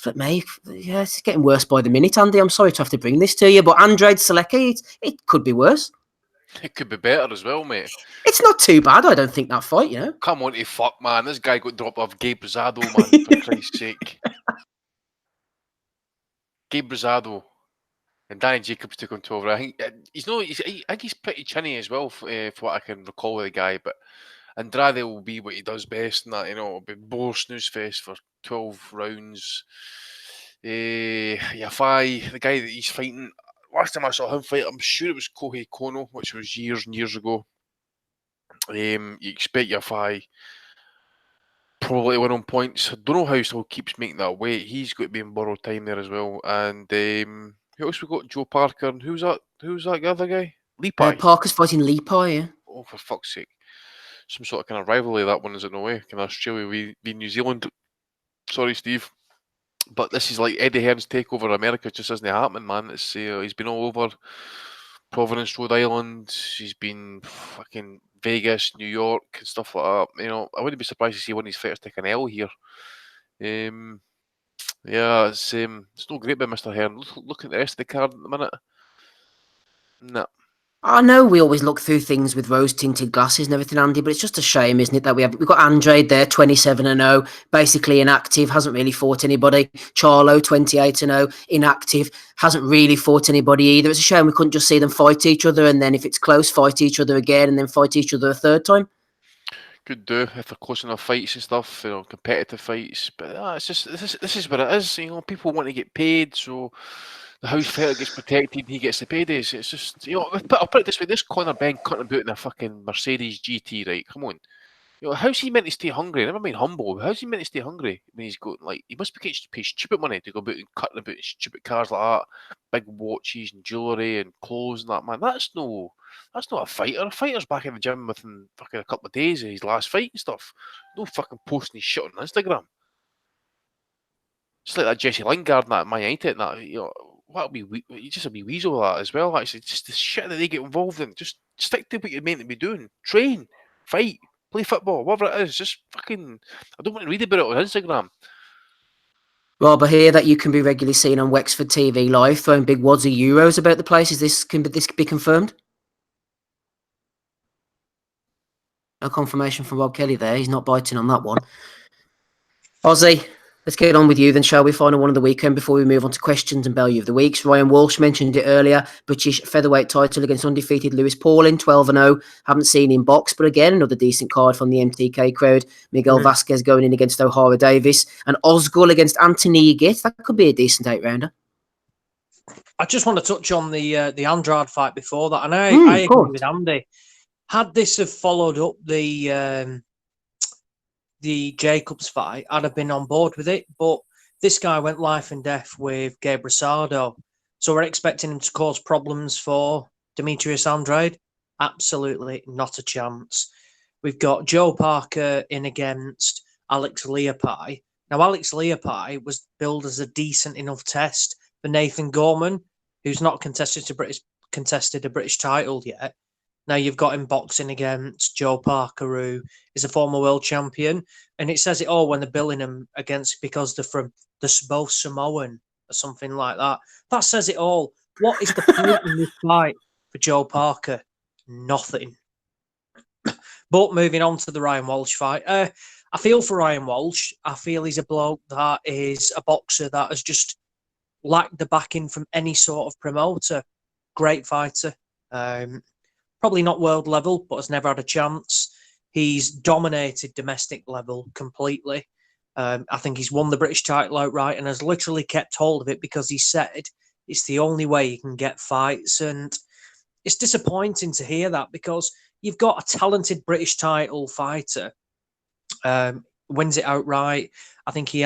But mate, yeah, it's getting worse by the minute, Andy. I'm sorry to have to bring this to you, but Andrade Selecki, it could be worse. It could be better as well, mate. It's not too bad, I don't think, that fight, Come on to fuck, man. This guy got dropped off Gabe Rosado, man, for Christ's sake. Gabe Rosado and Danny Jacobs took him to over. I think he's pretty chinny as well, for what I can recall with the guy, but Andrade will be what he does best, and that, it'll be bore snooze fest for 12 rounds. Yafai, the guy that he's fighting, last time I saw him fight, I'm sure it was Kohei Kono, which was years and years ago. You expect Yafai probably to win on points. I don't know how he still keeps making that weight. He's got to be in borrowed time there as well. And who else we got? Joe Parker. And who's that? Who's that other guy? Lepai. Parker's fighting Lepai, yeah. Oh, for fuck's sake. Some sort of kind of rivalry, that one, is it? No way. Kind of Australia v New Zealand. Sorry, Steve. But this is like Eddie Hearn's takeover America. It just isn't happening, man. It's he's been all over Providence, Rhode Island. He's been fucking Vegas, New York, and stuff like that. I wouldn't be surprised to see one of these fighters take an L here. Yeah, it's no great by Mr. Hearn. Look at the rest of the card at the minute. No. I know we always look through things with rose-tinted glasses and everything, Andy, but it's just a shame, isn't it, that we've got Andrade there, 27-0, basically inactive, hasn't really fought anybody. Charlo, 28-0, inactive, hasn't really fought anybody either. It's a shame we couldn't just see them fight each other, and then if it's close, fight each other again, and then fight each other a third time. Could do if they're close enough fights and stuff, competitive fights. But it's just this is what it is. People want to get paid, so the house fighter gets protected, he gets the paydays. It's just I'll put it this way: this Conor Benn cutting about in a fucking Mercedes GT, right? Come on. How's he meant to stay hungry? Never mind humble. How's he meant to stay hungry when he's got he must be getting paid stupid money to go about and cutting about stupid cars like that, big watches and jewellery and clothes and that, man. That's not a fighter. A fighter's back in the gym within fucking a couple of days of his last fight and stuff. No fucking posting his shit on Instagram. Just like that Jesse Lingard and that Man United and that, that'll be just a wee weasel of that as well. Actually, just the shit that they get involved in. Just stick to what you're meant to be doing. Train, fight, play football, whatever it is. Just fucking. I don't want to read about it on Instagram. Rob, I hear that you can be regularly seen on Wexford TV Live throwing big wads of euros about the place. Can this be confirmed? No confirmation from Rob Kelly there. He's not biting on that one. Ozzy, let's get on with you then, shall we? Final one of the weekend before we move on to questions and value of the weeks. Ryan Walsh mentioned it earlier. British featherweight title against undefeated Lewis Paulie, 12-0. Haven't seen him box, but again, another decent card from the MTK crowd. Miguel Vasquez going in against O'Hara Davis. And Ozgul against Anthony Yigit. That could be a decent 8-rounder. I just want to touch on the Andrade fight before that. And I agree with Andy. Had this have followed up the Jacobs fight, I'd have been on board with it. But this guy went life and death with Gabe Rosado. So we're expecting him to cause problems for Demetrius Andrade? Absolutely not a chance. We've got Joe Parker in against Alex Leapai. Now, Alex Leapai was billed as a decent enough test for Nathan Gorman, who's not contested a British title yet. Now you've got him boxing against Joe Parker, who is a former world champion. And it says it all when they're billing him against because they're both Samoan or something like that. That says it all. What is the point in this fight for Joe Parker? Nothing. But moving on to the Ryan Walsh fight. I feel for Ryan Walsh. I feel he's a bloke that is a boxer that has just lacked the backing from any sort of promoter. Great fighter. Probably not world level, but has never had a chance. He's dominated domestic level completely. I think he's won the British title outright and has literally kept hold of it because he said it's the only way he can get fights. And it's disappointing to hear that because you've got a talented British title fighter, wins it outright. I think he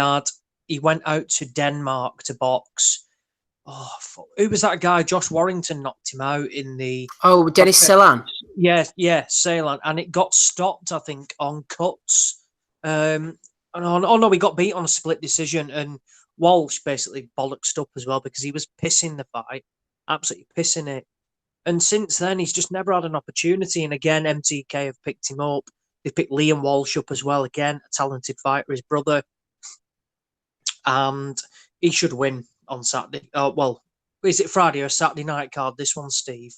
went out to Denmark to box. Oh, who was that guy? Josh Warrington knocked him out in the... Oh, Dennis Celan. Yeah, Celan. And it got stopped, I think, on cuts. Oh, no, he got beat on a split decision. And Walsh basically bollocksed up as well because he was pissing the fight. Absolutely pissing it. And since then, he's just never had an opportunity. And again, MTK have picked him up. They've picked Liam Walsh up as well. Again, a talented fighter, his brother. And he should win on Saturday. Well, is it Friday or Saturday night card, this one, Steve?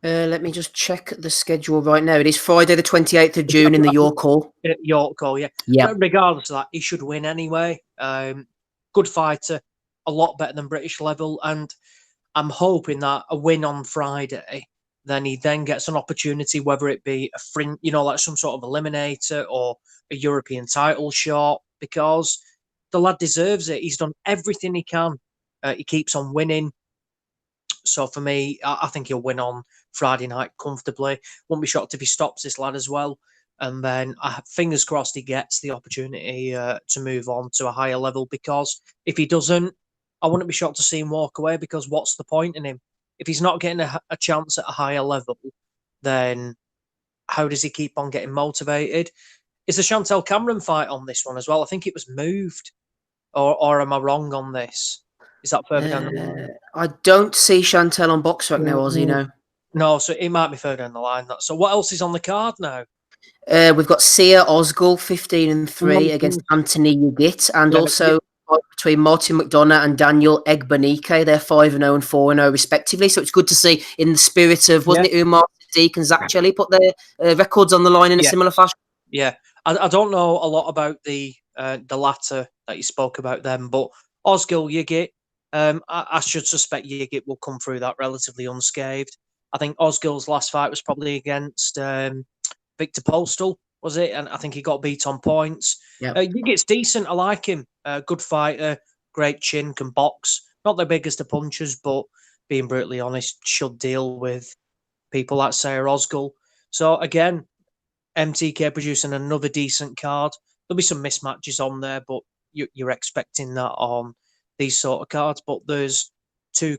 Let me just check the schedule right now. It is Friday the 28th of June in the York Hall. York Hall, yeah. But regardless of that, he should win anyway. Good fighter, a lot better than British level. And I'm hoping that a win on Friday, then he then gets an opportunity, whether it be a fringe, like some sort of eliminator or a European title shot, because the lad deserves it. He's done everything he can. He keeps on winning. So for me, I think he'll win on Friday night comfortably. Won't be shocked if he stops this lad as well. And then fingers crossed he gets the opportunity to move on to a higher level, because if he doesn't, I wouldn't be shocked to see him walk away, because what's the point in him? If he's not getting a chance at a higher level, then how does he keep on getting motivated? Is the Chantel Cameron fight on this one as well? I think it was moved. Or am I wrong on this? Is that further down the line? I don't see Chantel on box right now, Ozzy, no. No, so it might be further down the line. So what else is on the card now? We've got Sia Ozgul, 15-3 against Anthony Yigit, and also fight between Martin McDonough and Daniel Egbanike. They're 5-0 and 4-0 respectively. So it's good to see in the spirit of, wasn't it Umar Sadiq and Zach Chelly put their records on the line in a similar fashion? Yeah, I don't know a lot about the latter that you spoke about them, but Ozgil Yigit, I should suspect Yigit will come through that relatively unscathed. I think Ozgil's last fight was probably against Victor Postal, was it? And I think he got beat on points. Yeah, Yigit's decent. I like him. Good fighter, great chin, can box. Not the biggest of punchers, but being brutally honest, should deal with people like Sarah Ozgil. So again, MTK producing another decent card. There'll be some mismatches on there, but you're expecting that on these sort of cards. But there's two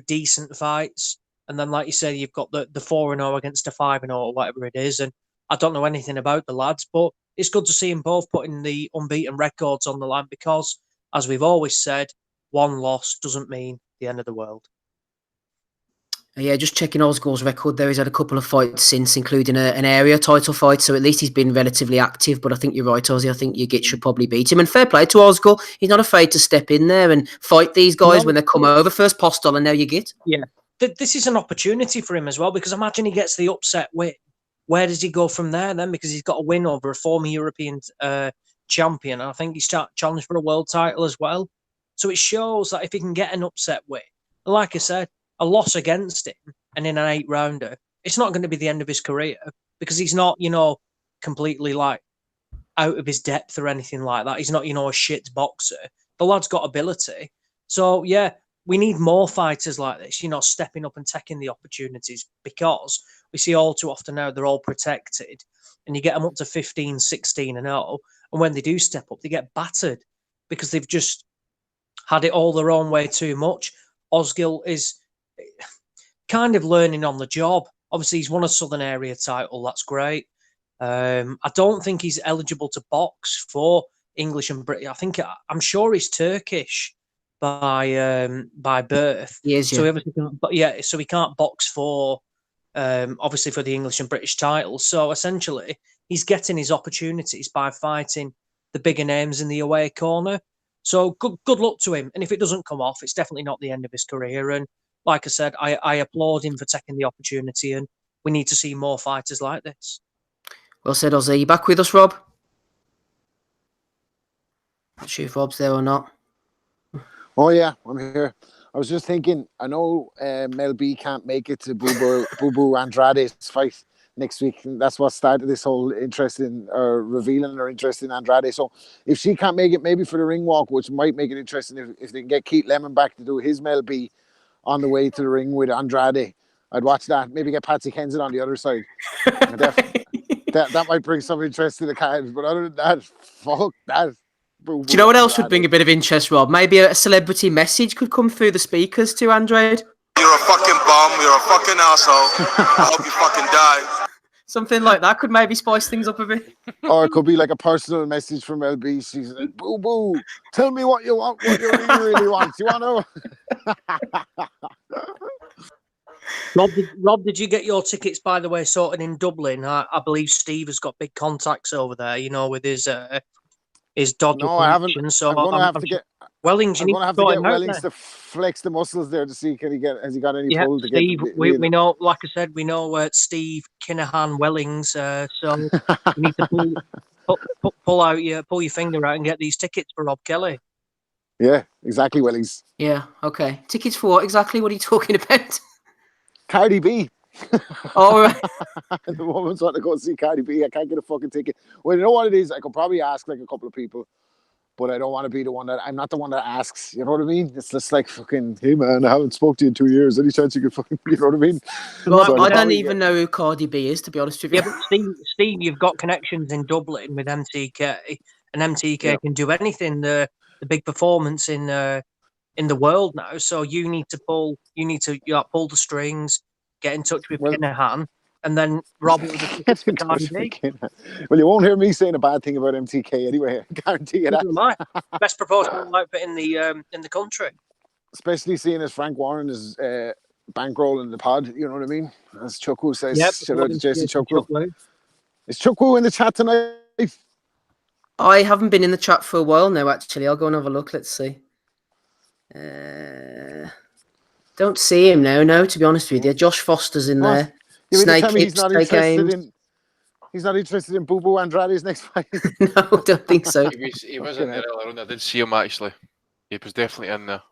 decent fights. And then, like you said, you've got the 4-0 against a 5-0 or whatever it is. And I don't know anything about the lads, but it's good to see them both putting the unbeaten records on the line because, as we've always said, one loss doesn't mean the end of the world. Yeah, just checking Ozgil's record there. He's had a couple of fights since, including an area title fight, so at least he's been relatively active. But I think you're right, Ozzy. I think Yigit should probably beat him. And fair play to Ozgil. He's not afraid to step in there and fight these guys when they come over. First Postal and now Yigit. Yeah. This is an opportunity for him as well, because imagine he gets the upset win. Where does he go from there then? Because he's got a win over a former European champion. And I think he's challenged for a world title as well. So it shows that if he can get an upset win, like I said, a loss against him and in an 8-rounder, it's not going to be the end of his career because he's not, completely like out of his depth or anything like that. He's not, a shit boxer. The lad's got ability. So, yeah, we need more fighters like this, stepping up and taking the opportunities because we see all too often now they're all protected and you get them up to 15, 16 and 0. And when they do step up, they get battered because they've just had it all their own way too much. Ozgil is kind of learning on the job. Obviously, he's won a Southern Area title. That's great. I don't think he's eligible to box for English and British. I'm sure he's Turkish by birth. He is, yeah. So he can't box for obviously for the English and British titles. So essentially, he's getting his opportunities by fighting the bigger names in the away corner. So good luck to him. And if it doesn't come off, it's definitely not the end of his career. And like I said, I applaud him for taking the opportunity, and we need to see more fighters like this. Well said, Ozzy. You back with us, Rob? Not sure if Rob's there or not. Oh, yeah, I'm here. I was just thinking, I know Mel B can't make it to Boo Andrade's fight next week. And that's what started this whole interest in, revealing her interest in Andrade. So if she can't make it, maybe for the ring walk, which might make it interesting if they can get Keith Lemon back to do his Mel B on the way to the ring with Andrade, I'd watch that. Maybe get Patsy Kensit on the other side. That might bring some interest to the cards. But other than that, fuck that. Do you know what else would bring a bit of interest, Rob? Maybe a celebrity message could come through the speakers to Andrade. You're a fucking bum. You're a fucking asshole. I hope you fucking die. Something like that could maybe spice things up a bit. Or it could be like a personal message from LB. She's like, Boo Boo, tell me what you want, what you really want. You want to? Rob, did you get your tickets, by the way, sorted in Dublin? I believe Steve has got big contacts over there, with his dodgy. No, I haven't. So I'm going to have to get Wellings. I'm going to have to get Wellings to flex the muscles there to see has he got any pull to Steve, get. We know, like I said, we know Steve Kinahan Wellings. So you need to pull your finger out and get these tickets for Rob Kelly. Yeah, exactly, Wellings. Yeah, okay. Tickets for what exactly? What are you talking about? Cardi B. All right. The woman's want to go see Cardi B. I can't get a fucking ticket. Well, you know what it is? I could probably ask like a couple of people, but I don't want to be the one I'm not the one that asks. You know what I mean? It's just like fucking, hey man, I haven't spoke to you in 2 years. Any chance you could fucking, you know what I mean? Well, so I don't even know who Cardi B is, to be honest with you. Yeah, but Steve, you've got connections in Dublin with MTK, and MTK can do anything. The big performance in the world now. So you need to pull the strings. Get in touch with Kinahan, and then Rob will just Well, you won't hear me saying a bad thing about MTK anyway. I guarantee you that. Best proportional outfit in the country. Especially seeing as Frank Warren is bankroll in the pod, you know what I mean? As Chukwu says, yep, shout out to Jesse Chukwu. Is Chukwu in the chat tonight? I haven't been in the chat for a while now, actually. I'll go and have a look. Let's see. Don't see him now, no, to be honest with you. Josh Foster's in there. You mean to Snake tell me he's not Snake interested Ames. in he's not interested in Boo Boo Andrade's next fight? No, I don't think so. He was in there earlier on. I did see him actually. He was definitely in there.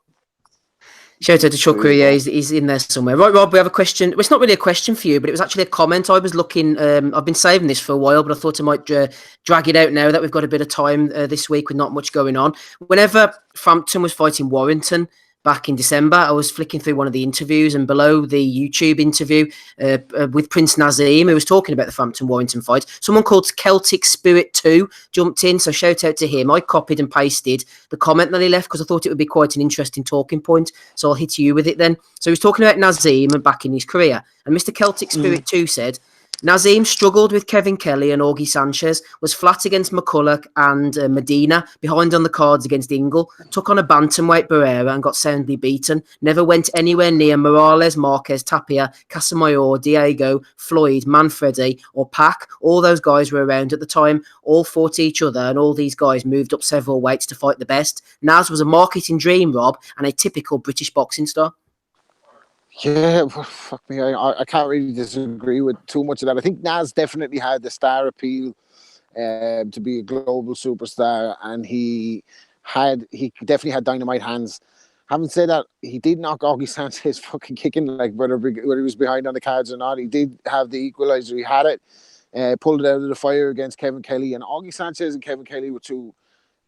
Shout out to Chucker, yeah, he's in there somewhere. Right, Rob, we have a question. Well, it's not really a question for you, but it was actually a comment. I was looking, I've been saving this for a while, but I thought I might drag it out now that we've got a bit of time this week with not much going on. Whenever Frampton was fighting Warrington back in December, I was flicking through one of the interviews, and below the YouTube interview with Prince Naseem, who was talking about the Frampton-Warrington fight, someone called Celtic Spirit 2 jumped in, so shout out to him. I copied and pasted the comment that he left because I thought it would be quite an interesting talking point, so I'll hit you with it then. So he was talking about Naseem and back in his career, and Mr. Celtic Spirit 2 said, Naseem struggled with Kevin Kelly and Augie Sanchez, was flat against McCulloch and Medina, behind on the cards against Ingle, took on a bantamweight Barrera and got soundly beaten, never went anywhere near Morales, Marquez, Tapia, Casamayor, Diego, Floyd, Manfredi or Pac. All those guys were around at the time, all fought each other, and all these guys moved up several weights to fight the best. Naz was a marketing dream, Rob, and a typical British boxing star. Yeah, well, fuck me. I can't really disagree with too much of that. I think Naz definitely had the star appeal to be a global superstar, and he definitely had dynamite hands. Having said that, he did knock Augie Sanchez fucking kicking, like whether he was behind on the cards or not. He did have the equalizer. He had it, pulled it out of the fire against Kevin Kelly, and Augie Sanchez and Kevin Kelly were two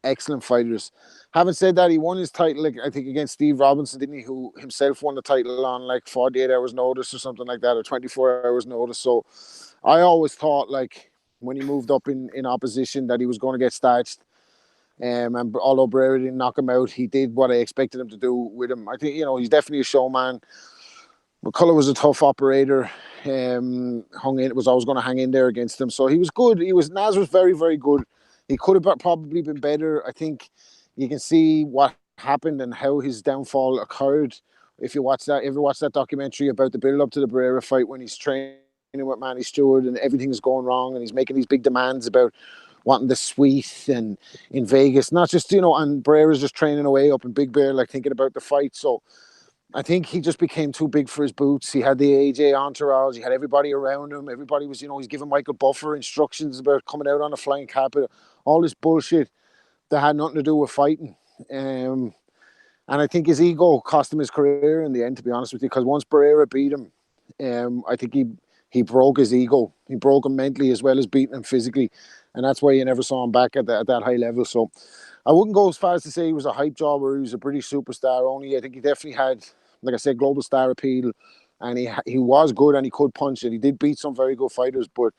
excellent fighters. Having said that, he won his title, like, I think, against Steve Robinson, didn't he? Who himself won the title on like 48 hours notice or something like that, or 24 hours notice. So I always thought, like, when he moved up in opposition, that he was going to get starched. And although Barrera didn't knock him out, he did what I expected him to do with him. I think, he's definitely a showman. McCullough was a tough operator. Was always going to hang in there against him. So he was good. Naz was very, very good. He could have probably been better. I think you can see what happened and how his downfall occurred. If you ever watch that documentary about the build-up to the Barrera fight, when he's training with Manny Stewart and everything's going wrong and he's making these big demands about wanting the suite and in Vegas, not just, and Barrera's just training away up in Big Bear, like thinking about the fight. So I think he just became too big for his boots. He had the AJ entourage. He had everybody around him. Everybody was, he's giving Michael Buffer instructions about coming out on a flying carpet. All this bullshit that had nothing to do with fighting. And I think his ego cost him his career in the end, to be honest with you, because once Barrera beat him, I think he broke his ego. He broke him mentally as well as beating him physically. And that's why you never saw him back at that high level. So I wouldn't go as far as to say he was a hype job or he was a British superstar only. I think he definitely had, like I said, global star appeal. And he was good and he could punch it. He did beat some very good fighters, but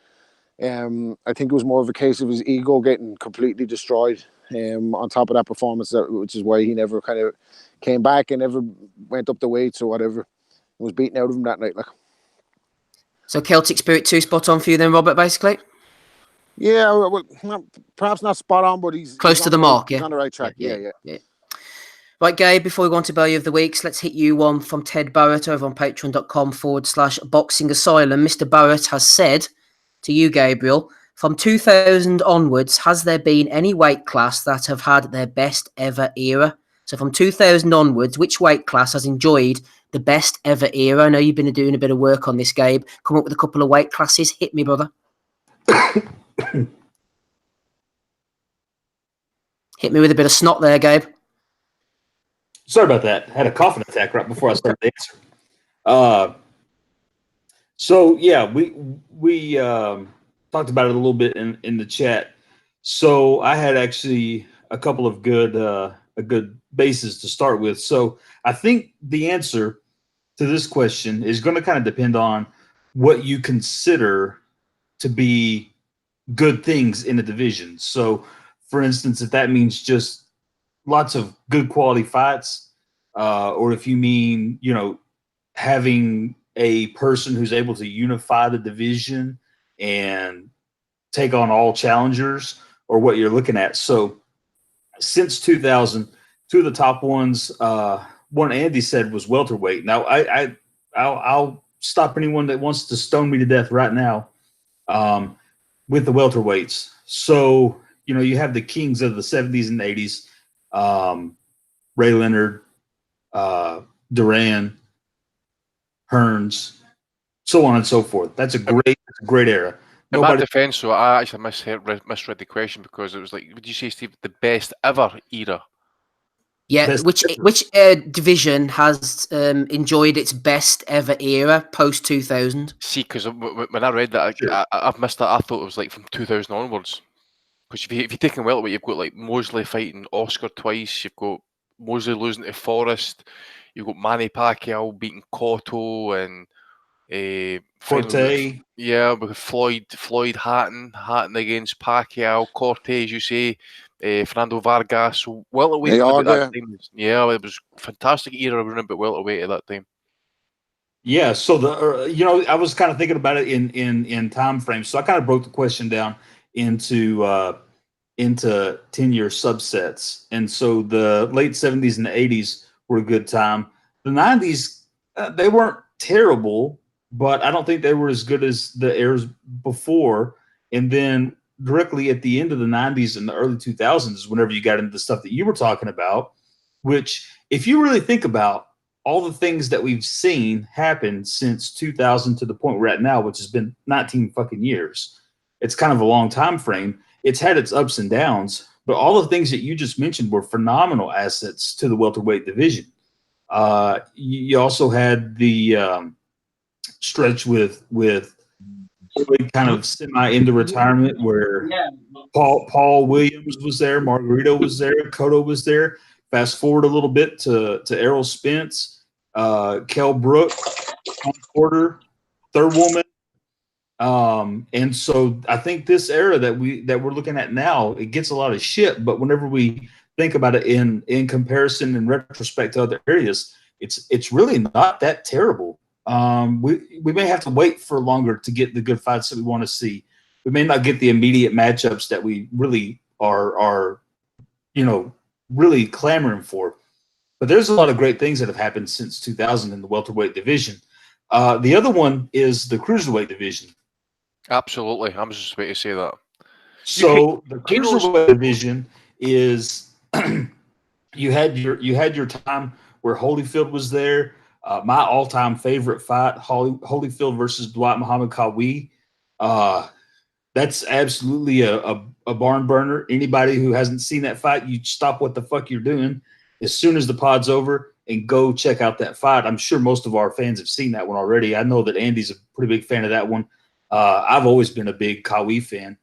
I think it was more of a case of his ego getting completely destroyed on top of that performance, which is why he never kind of came back and never went up the weights or whatever. He was beaten out of him that night. So Celtic Spirit 2 spot on for you then, Robert, basically? Yeah, well, perhaps not spot on, but he's close to the mark, he's on the right track. Yeah. Right, Gabe, before we go on to Value of the Weeks, let's hit you one from Ted Barrett over on patreon.com/Boxing Asylum. Mr. Barrett has said to you, Gabriel, from 2000 onwards, has there been any weight class that have had their best ever era? So from 2000 onwards, which weight class has enjoyed the best ever era? I know you've been doing a bit of work on this, Gabe. Come up with a couple of weight classes. Hit me, brother. Hit me with a bit of snot there, Gabe. Sorry about that. I had a coughing attack right before I started the answer. So yeah, we talked about it a little bit in the chat. So I had actually a couple of good bases to start with. So I think the answer to this question is going to kind of depend on what you consider to be good things in a division. So, for instance, if that means just lots of good quality fights, or if you mean, having a person who's able to unify the division and take on all challengers, or what you're looking at. So since 2000, two of the top ones, one Andy said was welterweight. Now I'll stop anyone that wants to stone me to death right now with the welterweights. So, you have the kings of the 70s and 80s, Ray Leonard, Duran, Hearns, so on and so forth. That's a great era. In my defence, so I actually misread the question because it was like, would you say, Steve, the best ever era? Yeah, which division has enjoyed its best ever era post 2000? See, because when I read that, I've missed that. I thought it was like from 2000 onwards. Because if you're taking welterweight, you've got like Mosley fighting Oscar twice. You've got Mosley losing to Forrest. You've got Manny Pacquiao beating Cotto and Forte. With Floyd Hatton against Pacquiao, Cortez, you say, Fernando Vargas. So welterweight at that time, it was a fantastic era running about welterweight at that time. Yeah, so I was kind of thinking about it in time frames. So I kind of broke the question down into 10-year subsets, and so the late 70s and the 80s were a good time. The 90s, they weren't terrible, but I don't think they were as good as the eras before. And then directly at the end of the 90s and the early 2000s is whenever you got into the stuff that you were talking about, which, if you really think about all the things that we've seen happen since 2000 to the point we're at now, which has been 19 fucking years. It's kind of a long time frame. It's had its ups and downs, but all the things that you just mentioned were phenomenal assets to the welterweight division. You also had the stretch with kind of semi into retirement where Paul Williams was there, Margarito was there, Cotto was there. Fast forward a little bit to Errol Spence, Kell Brook, Tom Porter, Third Woman. And so I think this era that we're looking at now, it gets a lot of shit, but whenever we think about it in comparison and retrospect to other areas, it's really not that terrible. We may have to wait for longer to get the good fights that we want to see. We may not get the immediate matchups that we really are really clamoring for. But there's a lot of great things that have happened since 2000 in the welterweight division. The other one is the cruiserweight division. Absolutely. I was just about to say that. So the cruiserweight division is you had your time where Holyfield was there. My all-time favorite fight, Holyfield versus Dwight Muhammad Qawi. That's absolutely a barn burner. Anybody who hasn't seen that fight, you stop what the fuck you're doing as soon as the pod's over and go check out that fight. I'm sure most of our fans have seen that one already. I know that Andy's a pretty big fan of that one. I've always been a big Qawi fan.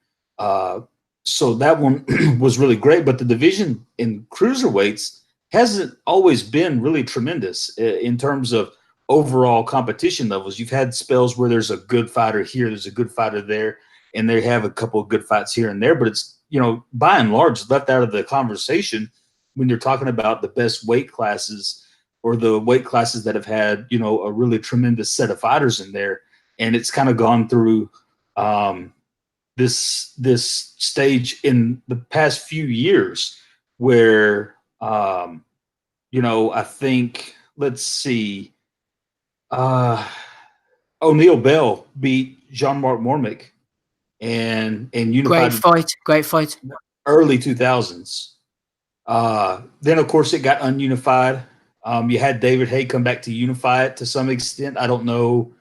So that one was really great. But the division in cruiserweights hasn't always been really tremendous in terms of overall competition levels. You've had spells where there's a good fighter here, there's a good fighter there, and they have a couple of good fights here and there, but it's, by and large, left out of the conversation when you're talking about the best weight classes or the weight classes that have had, a really tremendous set of fighters in there. And it's kind of gone through this stage in the past few years where, I think, let's see, O'Neal Bell beat Jean-Marc Mormick and unified. Great fight. Early 2000s. Then, of course, it got ununified. You had David Haye come back to unify it to some extent. I don't know.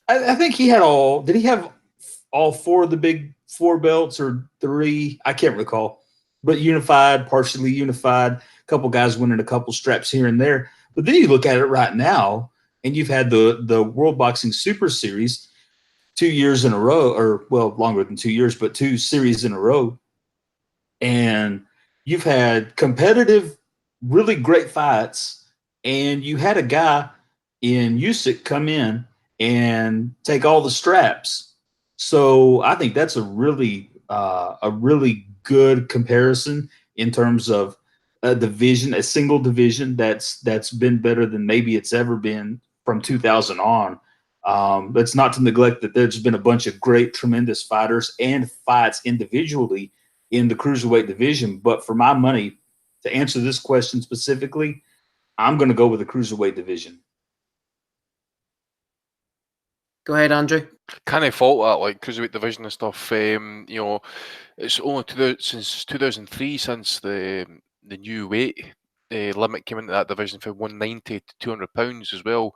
I think he had did he have all four of the big four belts or three? I can't recall. But unified, partially unified, a couple guys winning a couple straps here and there. But then you look at it right now, and you've had the World Boxing Super Series 2 years in a row, or, well, longer than 2 years, but 2 series in a row. And you've had competitive, really great fights, and you had a guy in Usyk come in and take all the straps. So I think that's a really good comparison in terms of a division, a single division that's been better than maybe it's ever been from 2000 on. That's not to neglect that there's been a bunch of great, tremendous fighters and fights individually in the cruiserweight division. But for my money, to answer this question specifically, I'm going to go with the cruiserweight division. Go ahead, Andrew. Can't fault that, like cruiserweight division and stuff. It's only since 2003 since the new weight limit came into that division from 190 to 200 pounds as well.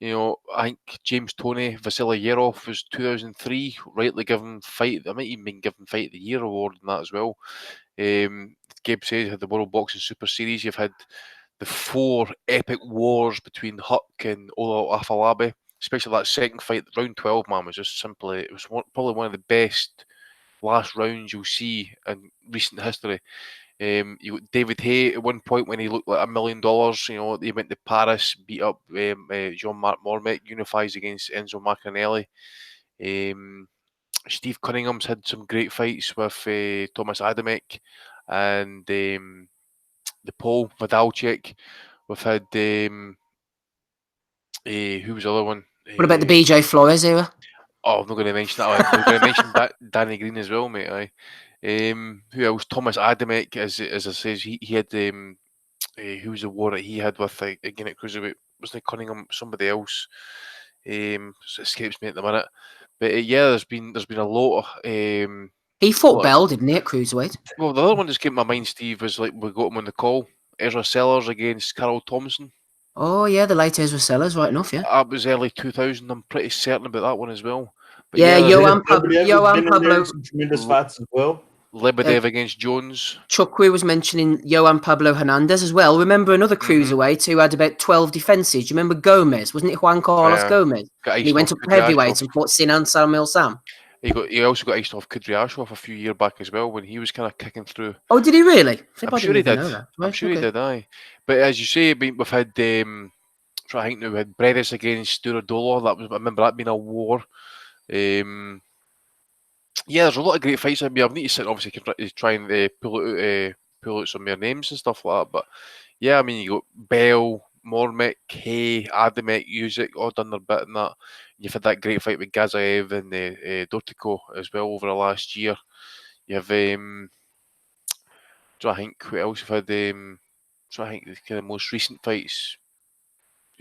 I think James Toney Vasiliyerov was 2003, rightly given fight. I might even been given fight of the year award in that as well. Gabe says had the World Boxing Super Series. You've had the 4 epic wars between Huck and Ola Afalabi. Especially that second fight, round 12, man, was just simply, it was probably one of the best last rounds you'll see in recent history. You got David Hay at one point when he looked like $1 million. He went to Paris, beat up Jean-Marc Mormet, unifies against Enzo Maccarinelli. Steve Cunningham's had some great fights with Thomas Adamek and the Paul Vidalchik. We've had who was the other one? What about the BJ Flores era? Oh, I'm not going to mention that. I'm going to mention Danny Green as well, mate. Who else? Thomas Adamek, as I says, he had who was the war that he had with again at Cruiserweight? Wasn't it Cunningham? Somebody else. It escapes me at the minute. But yeah, there's been a lot of. He fought Bell, didn't he, at Cruiserweight? Well, the other one that came to my mind, Steve, was like we got him on the call. Ezra Sellers against Carol Thompson. Oh yeah, the late Ezra Sellers, right enough, yeah. That was early 2000. I'm pretty certain about that one as well. But yeah, Johan Pablo. Tremendous fights as well. Lebedev against Jones. Chukwu was mentioning Johan Pablo Hernandez as well. Remember another cruiserweight who had about 12 defences? Do you remember Gomez? Wasn't it Juan Carlos Gomez? And he went up to heavyweight and fought Sinan Samuel Sam. He also got iced off Kudryashov a few years back as well when he was kind of kicking through. Oh, did he really? I'm sure he did. I'm sure he did, aye. But as you say, we've had, I think now we had Bredis against Duradola. I remember that being a war. Yeah, there's a lot of great fights. I mean, I've need to sit obviously try and pull out some more names and stuff like that. But yeah, I mean, you got Bell, Mormik, Hay, Adamek, Usyk, all done their bit in that. You've had that great fight with Gazaev and Dotiko as well over the last year. You have, I think, what else you've had? I think the kind of most recent fights.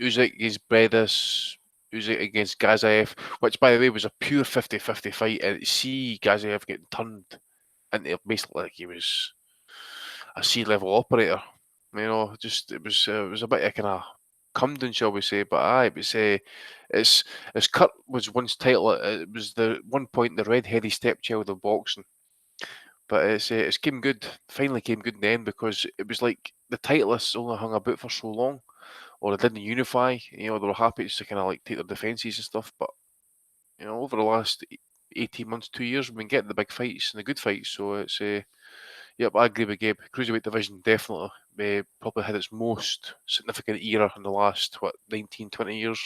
Usyk against Bredis, Usyk against Gazaev, which by the way was a pure 50-50 fight, and see Gazaev getting turned into basically like he was a C-level operator. Just it was a bit of kind of come down, shall we say? But aye, it's Kurt was once title. It was the one point the red-headed stepchild of boxing. But it's came good. Finally came good in the end because it was like the titleists only hung about for so long, or they didn't unify. They were happy to kind of like take their defences and stuff. But over the last 18 months, 2 years, we've been getting the big fights and the good fights. So it's yep, I agree with Gabe. Cruiserweight division definitely probably had its most significant era in the last 19, 20 years.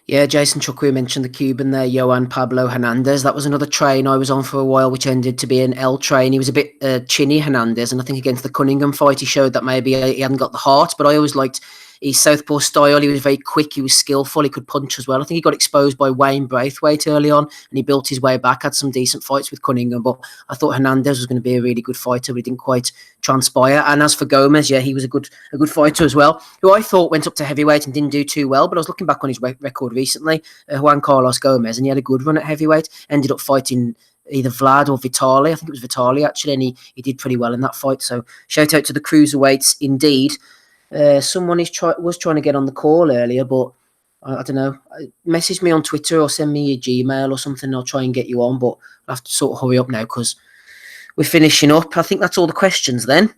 Yeah, Jason Chukwu mentioned the Cuban there, Johan Pablo Hernandez. That was another train I was on for a while, which ended to be an L train. He was a bit chinny, Hernandez, and I think against the Cunningham fight, he showed that maybe he hadn't got the heart, but I always liked his southpaw style. He was very quick, he was skillful, he could punch as well. I think he got exposed by Wayne Braithwaite early on, and he built his way back, had some decent fights with Cunningham, but I thought Hernandez was going to be a really good fighter, but he didn't quite transpire. And as for Gomez, yeah, he was a good fighter as well, who I thought went up to heavyweight and didn't do too well, but I was looking back on his record recently, Juan Carlos Gomez, and he had a good run at heavyweight, ended up fighting either Vlad or Vitali. I think it was Vitali actually, and he did pretty well in that fight. So shout out to the cruiserweights indeed. Someone was trying to get on the call earlier, but I don't know. Message me on Twitter or send me a Gmail or something. I'll try and get you on, but I have to sort of hurry up now because we're finishing up. I think that's all the questions then.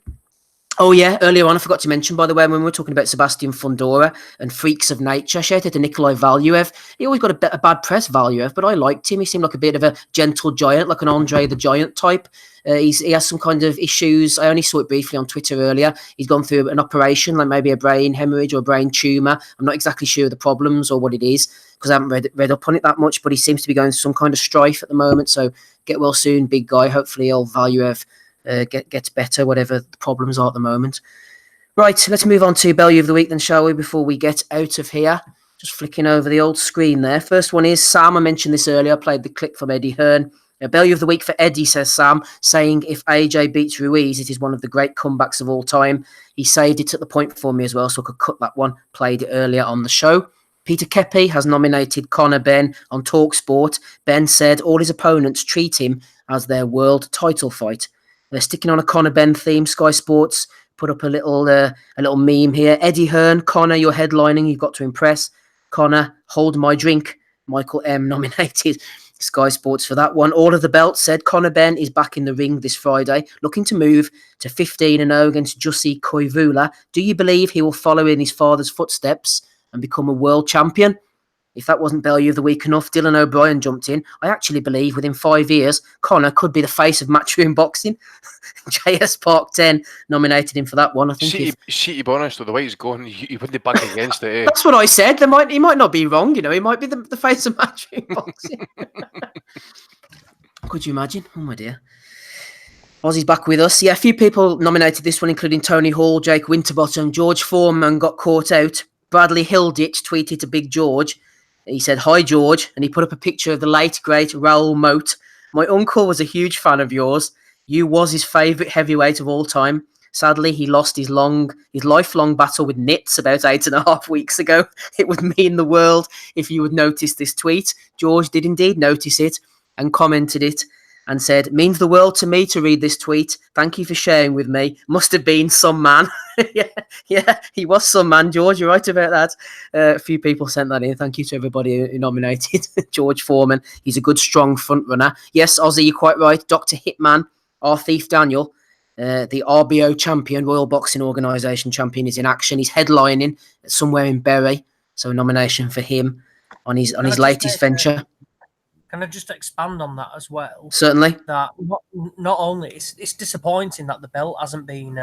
Oh yeah, earlier on I forgot to mention, by the way, when we were talking about Sebastian Fundora and freaks of nature, shout out to Nikolai Valuev. He always got a bad press, Valuev, but I liked him. He seemed like a bit of a gentle giant, like an Andre the Giant type. He has some kind of issues. I only saw it briefly on Twitter earlier. He's gone through an operation, like maybe a brain hemorrhage or a brain tumour. I'm not exactly sure of the problems or what it is because I haven't read up on it that much, but he seems to be going through some kind of strife at the moment. So get well soon, big guy. Hopefully old Valuev gets better, whatever the problems are at the moment. Right, let's move on to Bellew of the Week then, shall we, before we get out of here. Just flicking over the old screen there. First one is Sam. I mentioned this earlier. I played the clip from Eddie Hearn. Bellew of the Week for Eddie, says Sam, saying if AJ beats Ruiz, it is one of the great comebacks of all time. He saved it at the point for me as well, so I could cut that one. Played it earlier on the show. Peter Kepi has nominated Conor Benn on TalkSport. Ben said all his opponents treat him as their world title fight. They're sticking on a Conor Benn theme. Sky Sports put up a little meme here. Eddie Hearn, Conor, you're headlining. You've got to impress. Conor, hold my drink. Michael M nominated Sky Sports for that one. All of the Belts said Conor Benn is back in the ring this Friday, looking to move to 15-0 against Jussi Koivula. Do you believe he will follow in his father's footsteps and become a world champion? If that wasn't Value of the Week enough, Dylan O'Brien jumped in. I actually believe within 5 years, Conor could be the face of matchroom boxing. JS Park 10 nominated him for that one. I think. To be honest, though, the way he's going, he wouldn't back against it. That's what I said. He might not be wrong. You know, he might be the face of matchroom boxing. Could you imagine? Oh my dear. Ozzy's back with us. Yeah, a few people nominated this one, including Tony Hall, Jake Winterbottom, George Foreman got caught out. Bradley Hilditch tweeted to Big George. He said, "Hi, George," and he put up a picture of the late, great Raoul Moat. "My uncle was a huge fan of yours. You was his favourite heavyweight of all time. Sadly, he lost his lifelong battle with Nits about 8.5 weeks ago. It would mean the world if you would notice this tweet." George did indeed notice it and commented it and said, "Means the world to me to read this tweet. Thank you for sharing with me. Must have been some man." yeah, he was some man, George. You're right about that. A few people sent that in. Thank you to everybody who nominated George Foreman. He's a good, strong front runner. Yes, Ozzy, you're quite right. Dr. Hitman, our thief Daniel, the RBO champion, Royal Boxing Organisation champion, is in action. He's headlining somewhere in Bury. So a nomination for him on his latest venture. Can I just expand on that as well? Certainly. That not only it's disappointing that the belt hasn't been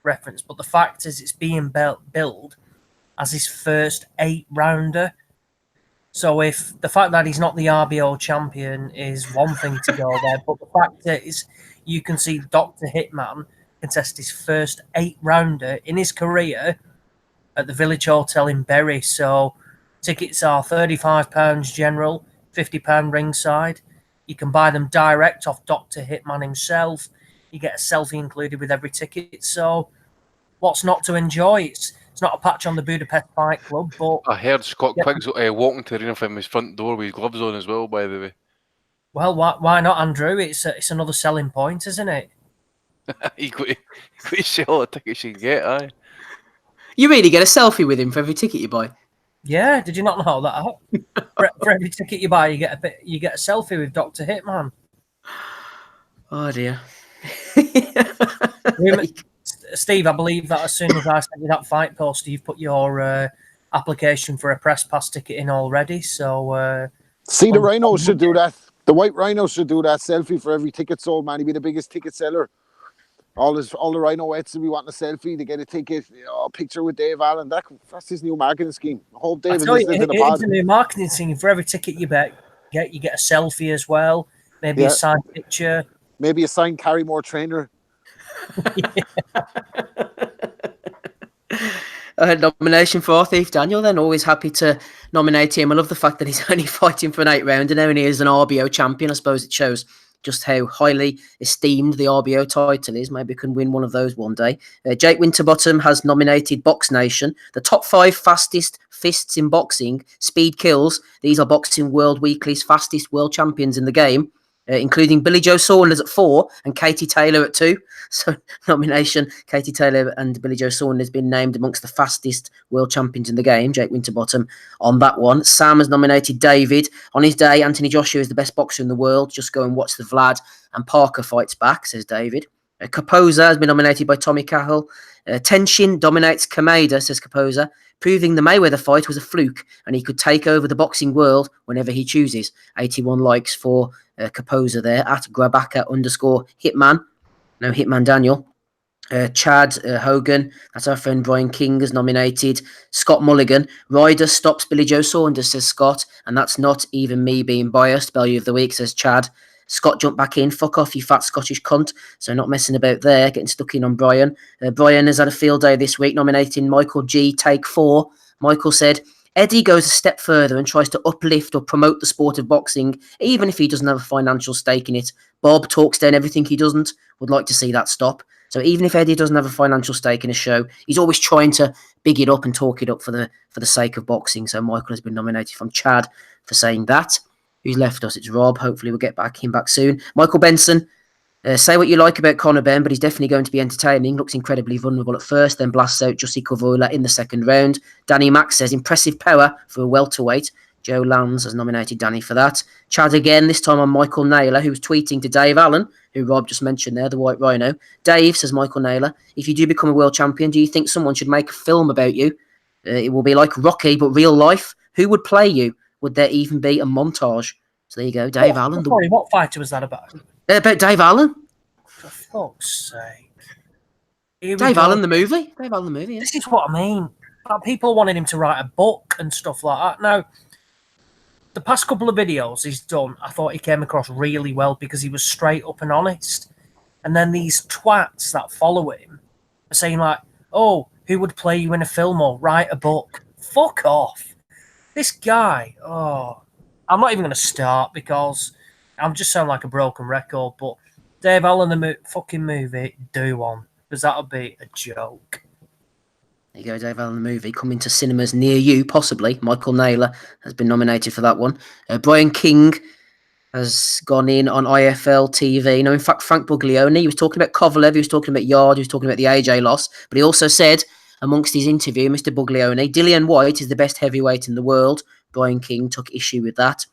referenced, but the fact is it's being billed as his first 8-rounder. So if the fact that he's not the RBO champion is one thing to go there, but the fact is you can see Dr. Hitman contest his first 8-rounder in his career at the Village Hotel in Bury. So tickets are £35 general, £50 ringside. You can buy them direct off Dr. Hitman himself. You get a selfie included with every ticket. So what's not to enjoy? It's not a patch on the Budapest Fight Club, but I heard Scott Quiggs walking to the arena from his front door with his gloves on as well, by the way. Well, why not, Andrew? It's another selling point, isn't it? you got to sell all the tickets you can get, aye. You really get a selfie with him for every ticket you buy? Yeah, did you not know that? for every ticket you buy, you get a selfie with Dr. Hitman. Oh dear. Steve, I believe that as soon as I sent you that fight poster, you've put your application for a press pass ticket in already. So see, the Rhinos should do that. The White Rhinos should do that selfie for every ticket sold, man. He'd be the biggest ticket seller. All the Rhinoettes will be wanting a selfie to get a ticket, a picture with Dave Allen. That's his new marketing scheme. I hope Dave is listening to the pod. It's a new marketing scheme. For every ticket you get a selfie as well. Maybe a signed picture. Maybe a signed Carrymore trainer. Nomination for our thief Daniel, then. Always happy to nominate him. I love the fact that he's only fighting for an 8-rounder now and he is an RBO champion. I suppose it shows just how highly esteemed the RBO title is. Maybe can win one of those one day. Jake Winterbottom has nominated Box Nation. The top 5 fastest fists in boxing, Speed Kills. These are Boxing World Weekly's fastest world champions in the game, including Billy Joe Saunders at 4 and Katie Taylor at 2. So nomination, Katie Taylor and Billy Joe Saunders been named amongst the fastest world champions in the game. Jake Winterbottom on that one. Sam has nominated David. On his day, Anthony Joshua is the best boxer in the world. Just go and watch the Vlad and Parker fights back, says David. Kaposa has been nominated by Tommy Cahill. Tenshin dominates Kameda, says Kaposa, proving the Mayweather fight was a fluke and he could take over the boxing world whenever he chooses. 81 likes for Kaposa there at Grabaka_Hitman. No, Hitman Daniel. Chad Hogan, that's our friend Brian King, has nominated Scott Mulligan. Ryder stops Billy Joe Saunders, says Scott, and that's not even me being biased. Value of the Week, says Chad. Scott jumped back in. Fuck off, you fat Scottish cunt. So not messing about there, getting stuck in on Brian. Brian has had a field day this week, nominating Michael G. Take 4. Michael said, Eddie goes a step further and tries to uplift or promote the sport of boxing, even if he doesn't have a financial stake in it. Bob talks down everything he doesn't. Would like to see that stop. So even if Eddie doesn't have a financial stake in a show, he's always trying to big it up and talk it up for the sake of boxing. So Michael has been nominated from Chad for saying that. Who's left us? It's Rob. Hopefully we'll get him back soon. Michael Benson. Say what you like about Conor Benn, but he's definitely going to be entertaining. Looks incredibly vulnerable at first, then blasts out Jussi Kovola in the second round. Danny Mack says impressive power for a welterweight. Joe Lands has nominated Danny for that. Chad again, this time on Michael Naylor, who was tweeting to Dave Allen, who Rob just mentioned there, the White Rhino. Dave, says Michael Naylor, if you do become a world champion, do you think someone should make a film about you? It will be like Rocky, but real life. Who would play you? Would there even be a montage? So there you go, Dave Allen. Sorry, what fighter was that about? About Dave Allen. For fuck's sake. Dave Allen, the movie? Dave Allen, the movie, yeah. This is what I mean. Like, people wanted him to write a book and stuff like that. Now, the past couple of videos he's done, I thought he came across really well because he was straight up and honest. And then these twats that follow him are saying like, oh, who would play you in a film or write a book? Fuck off. This guy, I'm not even going to start because I'm just sound like a broken record, but Dave Allen, the fucking movie, do one, because that'll be a joke. There you go, Dave Allen, the movie, coming to cinemas near you, possibly. Michael Naylor has been nominated for that one. Brian King has gone in on IFL TV. No, in fact, Frank Buglioni, he was talking about Kovalev, he was talking about Yard, he was talking about the AJ loss, but he also said, amongst his interview, Mr. Buglioni, Dillian White is the best heavyweight in the world. Brian King took issue with that.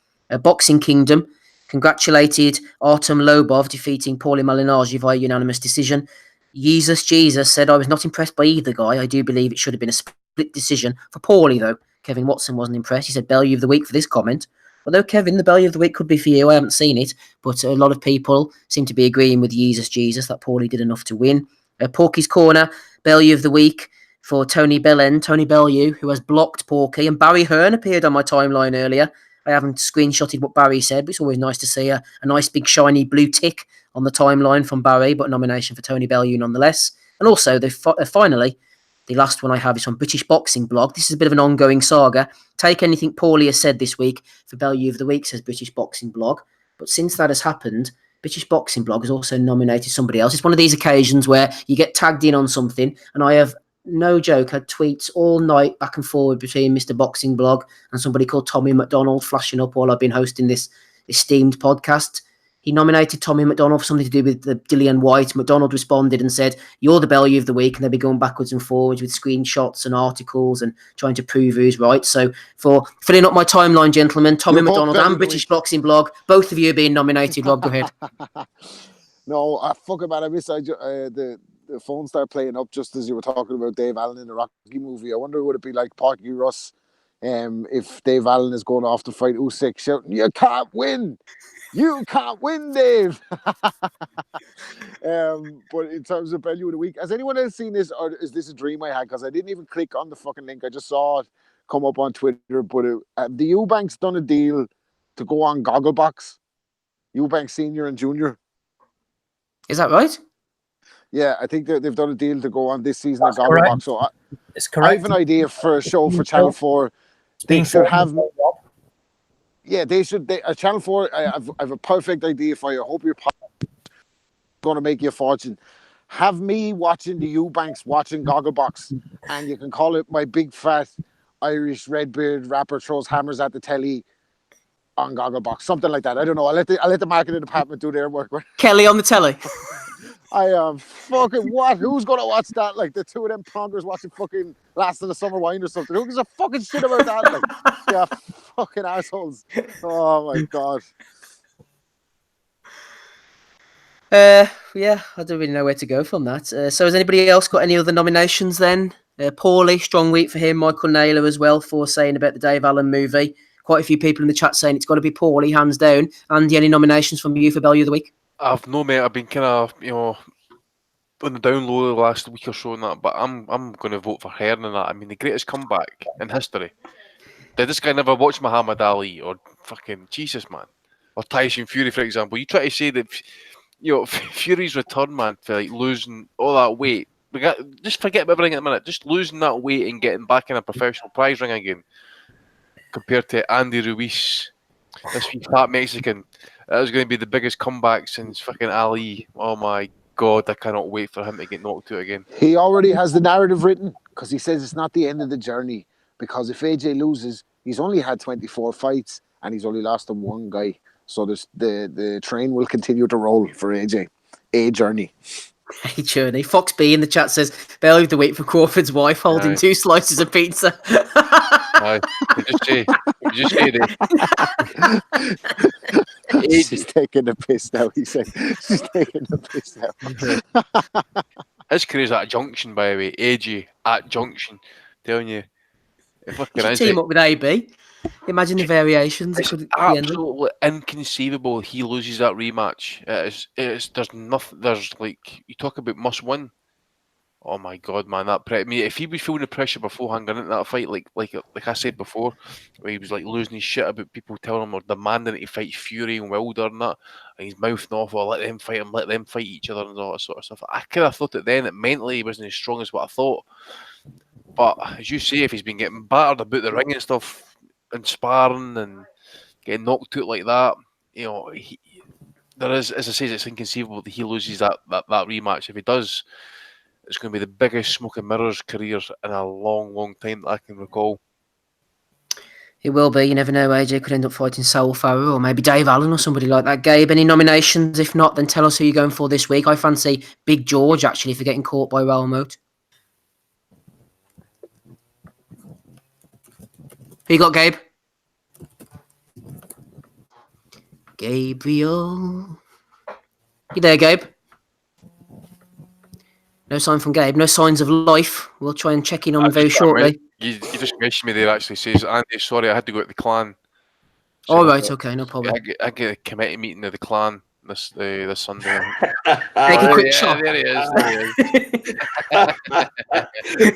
Boxing Kingdom congratulated Artem Lobov defeating Paulie Malignaggi via unanimous decision. Jesus said, I was not impressed by either guy. I do believe it should have been a split decision for Paulie, though. Kevin Watson wasn't impressed. He said, Bellew of the Week for this comment. Although, Kevin, the Bellew of the Week could be for you. I haven't seen it, but a lot of people seem to be agreeing with Jesus that Paulie did enough to win. Porky's Corner, Bellew of the Week for Tony Bellew, who has blocked Porky. And Barry Hearn appeared on my timeline earlier. I haven't screenshotted what Barry said, but it's always nice to see a nice big shiny blue tick on the timeline from Barry, but a nomination for Tony Bellew nonetheless. And also, finally, the last one I have is from British Boxing Blog. This is a bit of an ongoing saga. Take anything Paulie has said this week for Bellew of the Week, says British Boxing Blog. But since that has happened, British Boxing Blog has also nominated somebody else. It's one of these occasions where you get tagged in on something, and I have, no joke, had tweets all night back and forward between Mr. Boxing Blog and somebody called Tommy McDonald flashing up while I've been hosting this esteemed podcast. He nominated Tommy McDonald for something to do with the Dillian White. McDonald responded and said, you're the Bellew of the Week, and they'll be going backwards and forwards with screenshots and articles and trying to prove who's right. So for filling up my timeline, gentlemen, Tommy McDonald and British Boxing Blog, both of you are being nominated. Rob, go ahead. No, fuck about it. I miss the phone started playing up just as you were talking about Dave Allen in the Rocky movie. I wonder would it be like Parky Russ if Dave Allen is going off to fight Usyk shouting, you can't win! You can't win, Dave! But in terms of Bellew of the Week, has anyone else seen this, or is this a dream I had? Because I didn't even click on the fucking link. I just saw it come up on Twitter. But the Eubanks done a deal to go on Gogglebox. Eubanks Senior and Junior. Is that right? Yeah, I think they've done a deal to go on this season at Gogglebox. So it's correct. I have an idea for a show for Channel 4. They should have... Yeah, they should. Channel 4, I have a perfect idea for you. I hope you're going to make you a fortune. Have me watching the Eubanks watching Gogglebox, and you can call it my big fat Irish redbeard rapper throws hammers at the telly on Gogglebox, something like that. I don't know. I'll let the marketing department do their work. Kelly on the telly. I am fucking what? Who's gonna watch that? Like the two of them prongers watching fucking Last of the Summer Wine or something. Who gives a fucking shit about that? Like, yeah, fucking assholes. Oh my god. Yeah, I don't really know where to go from that. So has anybody else got any other nominations then? Paulie, strong week for him. Michael Naylor as well for saying about the Dave Allen movie. Quite a few people in the chat saying it's got to be Paulie, hands down. Andy, any nominations from you for Bellew of the Week? I've no, mate. I've been kind of, on the down low the last week or so and that, but I'm going to vote for Hearn and that. I mean, the greatest comeback in history. Did this guy never watch Muhammad Ali or fucking Jesus, man? Or Tyson Fury, for example? You try to say that, Fury's return, man, for like losing all that weight. Just forget about everything at the minute. Just losing that weight and getting back in a professional prize ring again. Compared to Andy Ruiz, this week fat Mexican. That was going to be the biggest comeback since fucking Ali. Oh my god, I cannot wait for him to get knocked out again. He already has the narrative written. because he says it's not the end of the journey. Because if AJ loses, he's only had 24 fights and he's only lost to one guy. So the train will continue to roll for AJ. A journey. Hey, journey. Fox B in the chat says, Belly of the week for Crawford's wife holding 2 slices of pizza. Did you say that? She's taking the piss now, he said. She's taking the piss now. His career's at Junction, by the way. AJ at Junction. Telling you. You should team up with AB. Imagine the variations. It's absolutely inconceivable he loses that rematch. There's nothing. There's like, you talk about must win. Oh my god, man! If he was feeling the pressure beforehand going into that fight, like I said before, where he was like losing his shit about people telling him or demanding that he fight Fury and Wilder and that, and he's mouthing off, "Well, let them fight him, let them fight each other," and all that sort of stuff. I kind of thought it then that mentally he wasn't as strong as what I thought. But as you say, if he's been getting battered about the ring and stuff, and sparring and getting knocked out like that, there is, as I say, it's inconceivable that he loses that rematch. If he does, it's going to be the biggest smoke and mirrors career in a long, long time that I can recall. It will be. You never know. AJ could end up fighting Saul Farrow or maybe Dave Allen or somebody like that. Gabe, any nominations? If not, then tell us who you're going for this week. I fancy Big George, actually, for getting caught by Raul Moat. Who you got, Gabe? Gabriel. You there, Gabe? No sign from Gabe. No signs of life. We'll try and check in on him very shortly. You just mentioned me there, actually. Says, Andy, sorry, I had to go to the clan. So right, okay, no problem. I get a committee meeting of the clan this Sunday. Take a quick shot. There he is.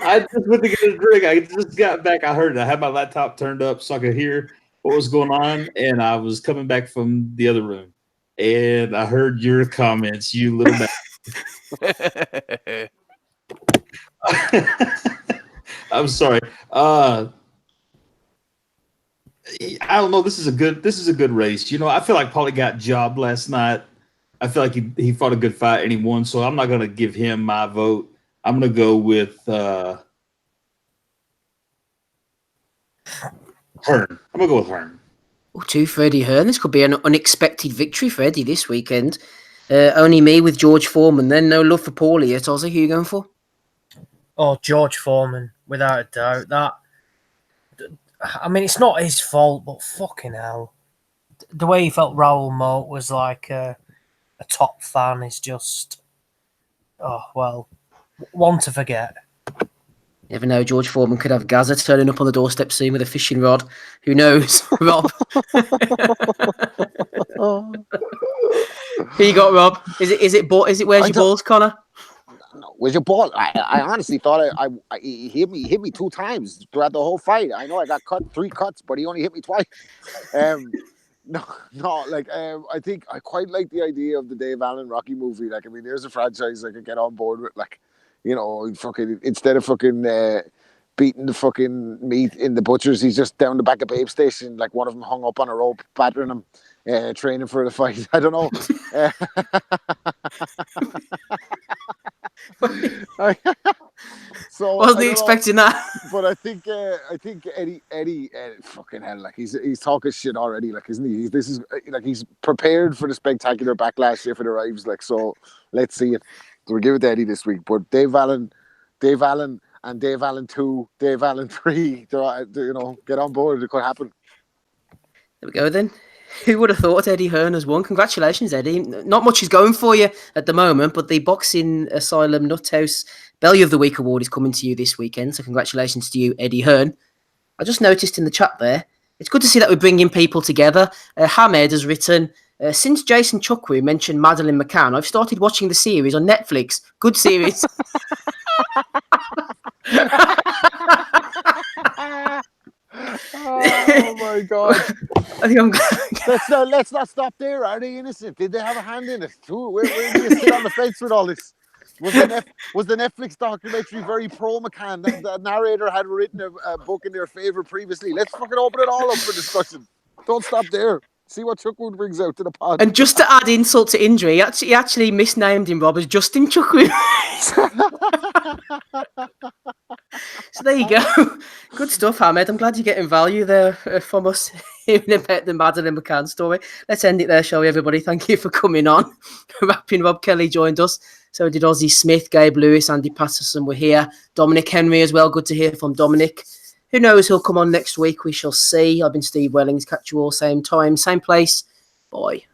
I just went to get a drink. I just got back. I heard it. I had my laptop turned up so I could hear what was going on, and I was coming back from the other room, and I heard your comments, you little man. I'm sorry. I don't know. This is a good race. I feel like Paulie got jobbed last night. I feel like he fought a good fight and he won. So I'm not going to give him my vote. I'm going to go with Hearn. I'm going to go with Hearn. Oh, 2 for Eddie Hearn. This could be an unexpected victory for Eddie this weekend. Only me with George Foreman. Then no love for Paulie at Ozzy. Who are you going for? Oh, George Foreman, without a doubt. It's not his fault, but fucking hell. The way he felt Raul Moat was like a top fan is just, one to forget. You never know, George Foreman could have Gaza turning up on the doorstep soon with a fishing rod. Who knows, Rob? Who you got, Rob? Is it where's your balls, Connor? Where's your ball? I honestly thought he hit me 2 times throughout the whole fight. I know I got 3 cuts, but he only hit me twice. I think I quite like the idea of the Dave Allen Rocky movie. There's a franchise I could get on board with. Fucking instead of fucking beating the fucking meat in the butchers, he's just down the back of Babe Station, like one of them hung up on a rope, battering him, training for the fight. I don't know. So wasn't expecting that. But I think Eddie fucking hell, like he's talking shit already, like, isn't he? This is like he's prepared for the spectacular backlash if it arrives. Like, so let's see it. So we give it to Eddie this week. But Dave Allen, and Dave Allen 2, Dave Allen 3, get on board. It could happen. There we go then. Who would have thought Eddie Hearn has won? Congratulations, Eddie. Not much is going for you at the moment, but the Boxing Asylum Nuthouse Belly of the Week award is coming to you this weekend. So congratulations to you, Eddie Hearn. I just noticed in the chat there, it's good to see that we're bringing people together. Hamed has written, since Jason Chukwu mentioned Madeleine McCann, I've started watching the series on Netflix. Good series. Oh my god! I think I'm let's not stop there. Are they innocent? Did they have a hand in it? Where do you sit on the fence with all this? Was the Netflix documentary very pro McCann? The narrator had written a book in their favour previously. Let's fucking open it all up for discussion. Don't stop there. See what Chukwu brings out to the pod. And just to add insult to injury, he actually misnamed him, Rob, as Justin Chukwu. So there you go. Good stuff, Ahmed. I'm glad you're getting value there from us hearing about the Madeline McCann story. Let's end it there, shall we, everybody? Thank you for coming on. Rapping Rob Kelly joined us. So did Ozzy Smith, Gabe Lewis, Andy Patterson were here. Dominic Henry as well. Good to hear from Dominic. Who knows who'll come on next week? We shall see. I've been Steve Wellings. Catch you all same time, same place. Bye.